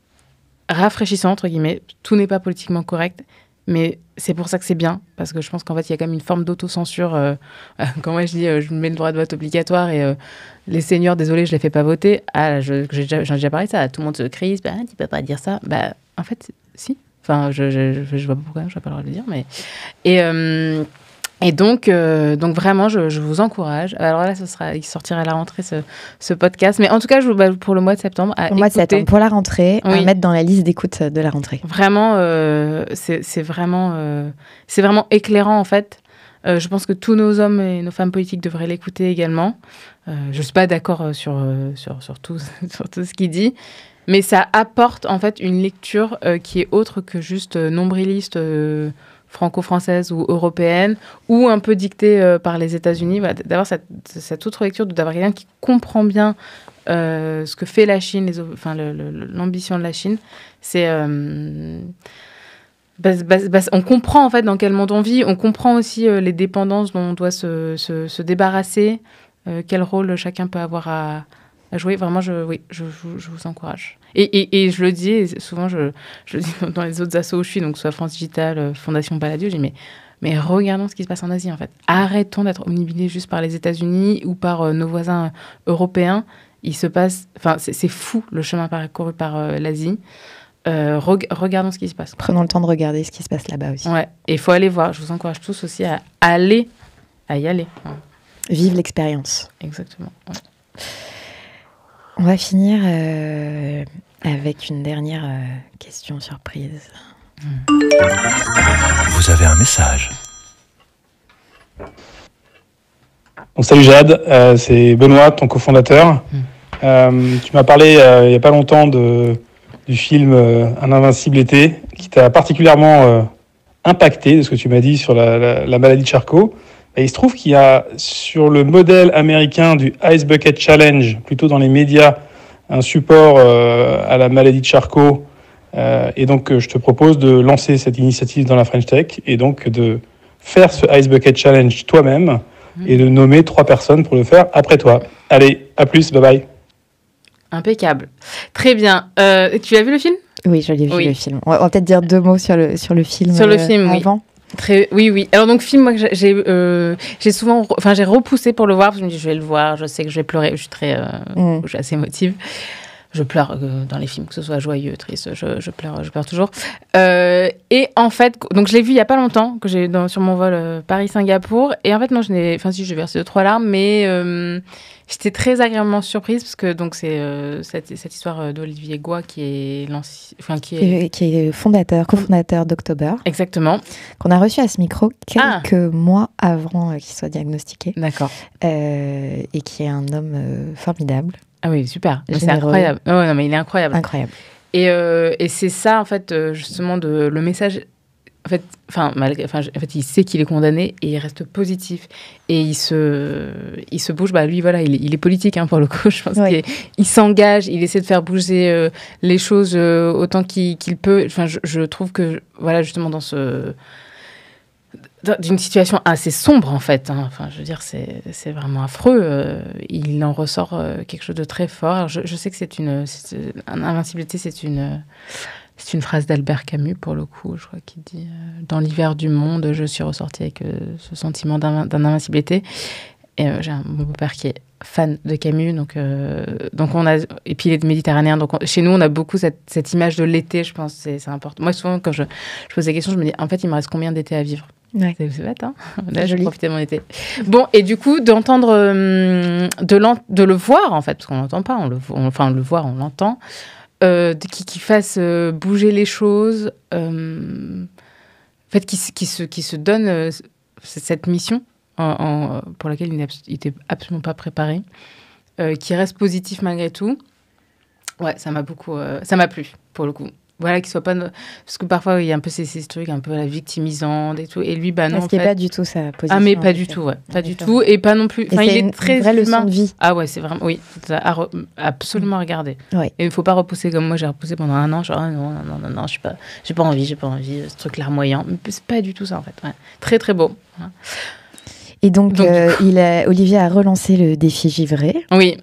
rafraîchissant, entre guillemets. Tout n'est pas politiquement correct, mais c'est pour ça que c'est bien, parce que je pense qu'en fait, il y a quand même une forme d'autocensure. Quand moi, je dis je mets le droit de vote obligatoire et les seniors, désolé, je ne les fais pas voter. J'ai déjà parlé de ça. Tout le monde se crise. Tu ne peux pas dire ça. En fait, si. Enfin, je vois pas pourquoi, je n'ai pas le droit de le dire. Mais... Et donc vraiment, je vous encourage. Alors là, il sortira à la rentrée ce podcast. Mais en tout cas, pour le mois de septembre, pour la rentrée, à mettre dans la liste d'écoute de la rentrée. Vraiment, c'est vraiment éclairant en fait. Je pense que tous nos hommes et nos femmes politiques devraient l'écouter également. Je suis pas d'accord sur tout ce qu'il dit, mais ça apporte en fait une lecture qui est autre que juste nombriliste. Franco-française ou européenne, ou un peu dictée par les États-Unis, d'avoir cette autre lecture, d'avoir quelqu'un qui comprend bien ce que fait la Chine, l'ambition de la Chine. C'est... on comprend en fait dans quel monde on vit, on comprend aussi les dépendances dont on doit se débarrasser, quel rôle chacun peut avoir à jouer. Vraiment, je vous encourage. Et je le dis, et souvent je le dis dans les autres assos où je suis, donc soit France Digital, Fondation Palladio, je dis mais regardons ce qui se passe en Asie en fait. Arrêtons d'être omnibilés juste par les États-Unis ou par nos voisins européens. Il se passe, c'est fou le chemin parcouru par l'Asie. Regardons ce qui se passe. Prenons le temps de regarder ce qui se passe là-bas aussi. Ouais, et il faut aller voir. Je vous encourage tous aussi à y aller. Ouais. Vive l'expérience. Exactement. Ouais. On va finir avec une dernière question surprise. Vous avez un message. Donc, salut Jade, c'est Benoît, ton cofondateur. Tu m'as parlé il n'y a pas longtemps du film Un invincible été, qui t'a particulièrement impacté de ce que tu m'as dit sur la maladie de Charcot. Et il se trouve qu'il y a, sur le modèle américain du Ice Bucket Challenge, plutôt dans les médias, un support à la maladie de Charcot. Et donc, je te propose de lancer cette initiative dans la French Tech et donc de faire ce Ice Bucket Challenge toi-même et de nommer 3 personnes pour le faire après toi. Allez, à plus, bye bye. Impeccable. Très bien. Tu as vu le film ? Oui, je l'ai vu le film. On va peut-être dire 2 mots sur le film. Sur le film, avant. Oui. Alors donc film, moi j'ai repoussé pour le voir parce que je me dis je vais le voir, je sais que je vais pleurer, je suis assez émotive. Je pleure dans les films, que ce soit joyeux, triste, je pleure toujours. Et en fait, donc je l'ai vu il y a pas longtemps, que j'ai sur mon vol Paris-Singapour. Et en fait, non, j'ai versé 2-3 larmes, mais j'étais très agréablement surprise parce que donc c'est cette histoire d'Olivier Goy qui est cofondateur d'October. Exactement. Qu'on a reçu à ce micro quelques mois avant qu'il soit diagnostiqué. D'accord. Et qui est un homme formidable. Ah oui, super. C'est incroyable. Oh, non, mais il est incroyable. Incroyable. Et c'est ça, en fait, justement, le message. En fait, il sait qu'il est condamné et il reste positif. Et il se bouge. Lui, voilà, il est politique, pour le coup. Je pense qu'il s'engage, il essaie de faire bouger les choses autant qu'il peut. Enfin, je trouve que, voilà, justement, d'une situation assez sombre, en fait. Enfin, je veux dire, c'est vraiment affreux. Il en ressort quelque chose de très fort. Alors, je sais que invincibilité, c'est une phrase d'Albert Camus, pour le coup, je crois qu'il dit « Dans l'hiver du monde, je suis ressortie avec ce sentiment d'invincibilité ». Et j'ai mon beau-père qui est fan de Camus, donc on a, et puis il est méditerranéen, donc chez nous on a beaucoup cette image de l'été, je pense, c'est important. Moi souvent quand je pose des questions, je me dis en fait il me reste combien d'été à vivre? Ouais. C'est bête, hein. Là je profite de mon été. Bon, et du coup d'entendre, de le voir en fait, parce qu'on l'entend pas, on le voit, on l'entend, qui fasse bouger les choses, en fait qui se donne cette mission. Pour laquel il n'était absolument pas préparé, qui reste positif malgré tout. Ouais, ça m'a plu, pour le coup. Voilà, qu'il soit pas... Parce que parfois, il y a un peu ces trucs, un peu la victimisante et tout. Et lui, non, ce qui n'est pas du tout sa position. Ah, mais pas du tout, ouais. Pas du tout. Et pas non plus... Enfin, il est très humain. Leçon de vie. Ah ouais, c'est vraiment... Oui, absolument regarder. Ouais. Et il ne faut pas repousser comme moi, j'ai repoussé pendant 1 an. Genre, non, j'ai pas envie, ce truc larmoyant. Mais c'est pas du tout ça, en fait. Ouais. Très, très beau. Voilà. Et donc Olivier a relancé le défi Givré, oui.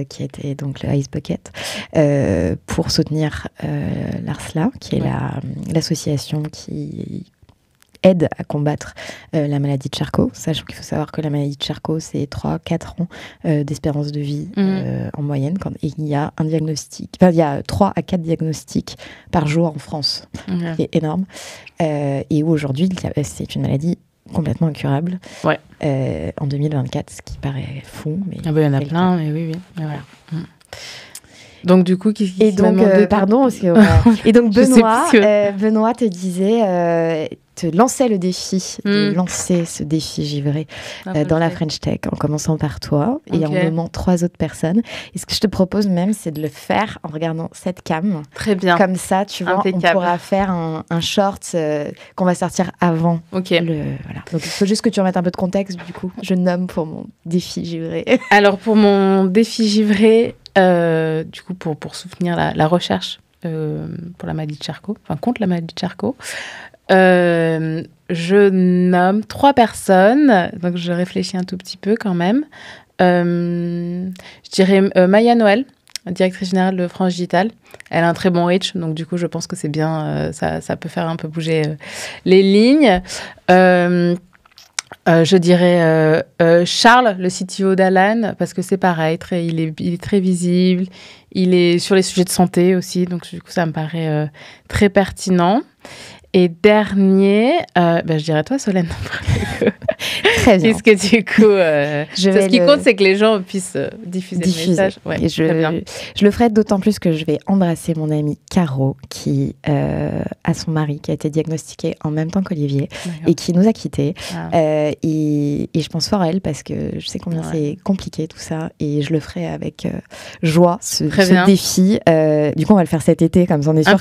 Qui était donc le Ice Bucket, pour soutenir l'ARSLA, qui est l'association qui aide à combattre la maladie de Charcot. Sachant qu'il faut savoir que la maladie de Charcot, c'est 3-4 ans d'espérance de vie en moyenne. Et il y a il y a 3 à 4 diagnostics par jour en France, qui est énorme. Et où aujourd'hui, c'est une maladie complètement incurable en 2024, ce qui paraît fou. Mais il y en a plein, mais oui. Mais voilà. Donc du coup, Benoît te disait, te lançait le défi de lancer ce défi Givré dans la French Tech, en commençant par toi et en nommant 3 autres personnes. Et ce que je te propose même, c'est de le faire en regardant cette cam. Très bien. Comme ça, tu vois, on pourra faire un short qu'on va sortir avant. Ok. Voilà. Donc il faut juste que tu remettes un peu de contexte, du coup. Je nomme pour mon défi Givré. Alors pour mon défi Givré, du coup pour soutenir la recherche pour la maladie de Charcot, contre la maladie de Charcot, je nomme 3 personnes, donc je réfléchis un tout petit peu quand même. Je dirais Maya Noël, directrice générale de France Digital. Elle a un très bon reach, donc du coup je pense que c'est bien, ça peut faire un peu bouger les lignes. Je dirais Charles, le CTO d'Alan, parce que c'est pareil, il est très visible, il est sur les sujets de santé aussi, donc du coup ça me paraît très pertinent. Et dernier, je dirais toi, Solène. Très bien. Puisque du coup, ce qui compte, c'est que les gens puissent diffuser le message. Ouais, et je le ferai d'autant plus que je vais embrasser mon amie Caro, qui a son mari qui a été diagnostiqué en même temps qu'Olivier et qui nous a quittés. Et je pense fort à elle parce que je sais combien c'est compliqué tout ça. Et je le ferai avec joie, ce défi. Du coup, on va le faire cet été, comme ça on est sûr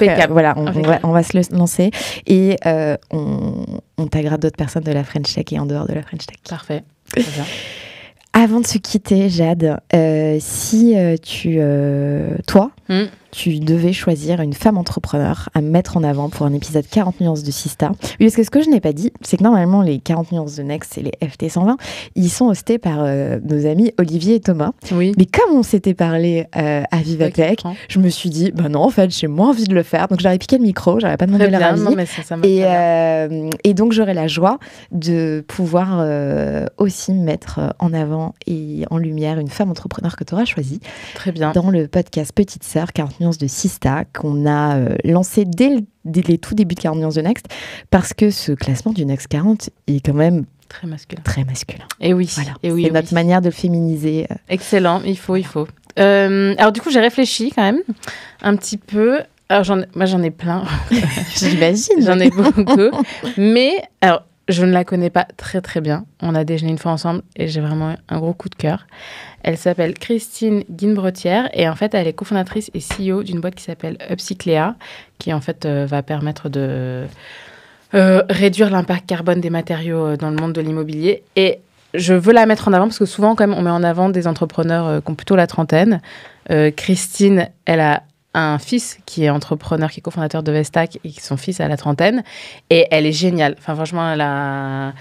on va se le lancer. Et on taguera d'autres personnes de la French Tech et en dehors de la French Tech. Parfait. Très bien. Avant de se quitter, Jade, si toi, tu devais choisir une femme entrepreneur à mettre en avant pour un épisode 40 nuances de Sista. Oui, parce que ce que je n'ai pas dit, c'est que normalement, les 40 nuances de Next et les FT 120, ils sont hostés par nos amis Olivier et Thomas. Oui. Mais comme on s'était parlé à Vivatech, je me suis dit, bah non, en fait, j'ai moins envie de le faire. Donc, j'aurais piqué le micro, j'aurais pas demandé leur avis. Non, mais ça marche et donc, j'aurai la joie de pouvoir aussi mettre en avant et en lumière une femme entrepreneur que tu auras choisie. Très bien. Dans le podcast Petite Sœur, 40 nuances de Sista, qu'on a lancé dès les tout débuts de 40 nuances de Next, parce que ce classement du Next 40 est quand même très masculin. Très masculin. Et oui. Voilà. Et oui, c'est notre manière de le féminiser. Excellent, il faut. Alors du coup, j'ai réfléchi quand même un petit peu. Alors moi, j'en ai plein. J'imagine. J'en ai beaucoup. Mais alors, je ne la connais pas très très bien. On a déjeuné une fois ensemble et j'ai vraiment un gros coup de cœur. Elle s'appelle Christine Guinbretière et en fait, elle est cofondatrice et CEO d'une boîte qui s'appelle Upcyclea, qui en fait va permettre de réduire l'impact carbone des matériaux dans le monde de l'immobilier. Et je veux la mettre en avant parce que souvent, quand même, on met en avant des entrepreneurs qui ont plutôt la trentaine. Christine, elle a un fils qui est entrepreneur, qui est cofondateur de Vestac et son fils a la trentaine. Et elle est géniale. Enfin, franchement, elle a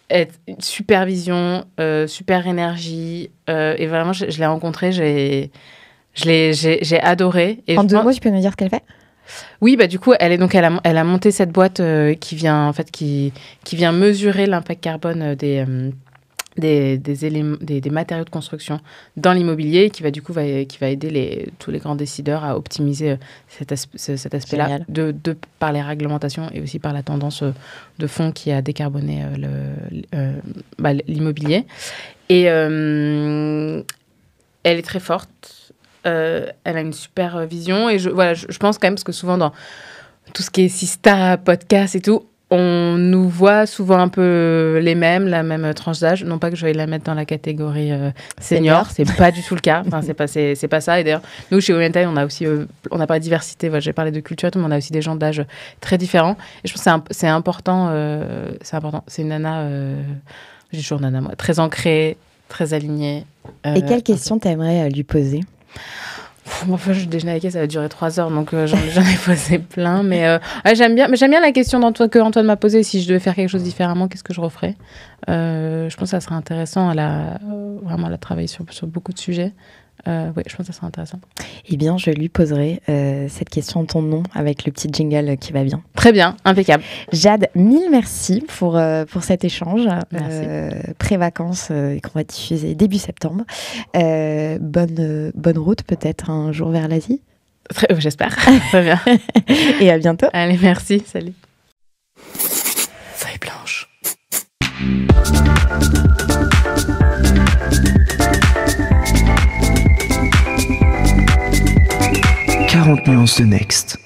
une super vision, super énergie. Et vraiment, je l'ai rencontrée, j'ai adoré. Et en 2 mots, tu peux nous dire ce qu'elle fait ? Oui, bah du coup, elle a monté cette boîte qui vient mesurer l'impact carbone des matériaux de construction dans l'immobilier, qui va aider tous les grands décideurs à optimiser cet aspect-là par les réglementations et aussi par la tendance de fond qui a décarboné l'immobilier. Et elle est très forte. Elle a une super vision et je pense quand même, parce que souvent dans tout ce qui est Sista, podcast et tout, on nous voit souvent un peu la même tranche d'âge. Non pas que je vais la mettre dans la catégorie senior, c'est pas du tout le cas. Enfin, c'est pas ça. Et d'ailleurs, nous chez Women Time, on a aussi, on a parlé de diversité. J'ai parlé de culture, mais on a aussi des gens d'âge très différents. Et je pense que c'est important. C'est important. C'est une nana, j'ai toujours nana moi, très ancrée, très alignée. Et quelle question t'aimerais lui poser? Enfin, je déjeunais avec elle, ça va durer 3 heures, donc j'en ai posé plein. Mais j'aime bien la question que Antoine m'a posée. Si je devais faire quelque chose différemment, qu'est-ce que je referais? Je pense que ça serait intéressant. Elle a travaillé sur beaucoup de sujets. Oui, je pense que ça serait intéressant. Eh bien, je lui poserai cette question en ton nom avec le petit jingle qui va bien. Très bien, impeccable. Jade, 1000 merci pour cet échange. Merci. Pré-vacances qu'on va diffuser début septembre. Bonne route peut-être un jour vers l'Asie. J'espère. Très bien. Et à bientôt. Allez, merci. Salut. Feuille blanche. 40 nuances de Next.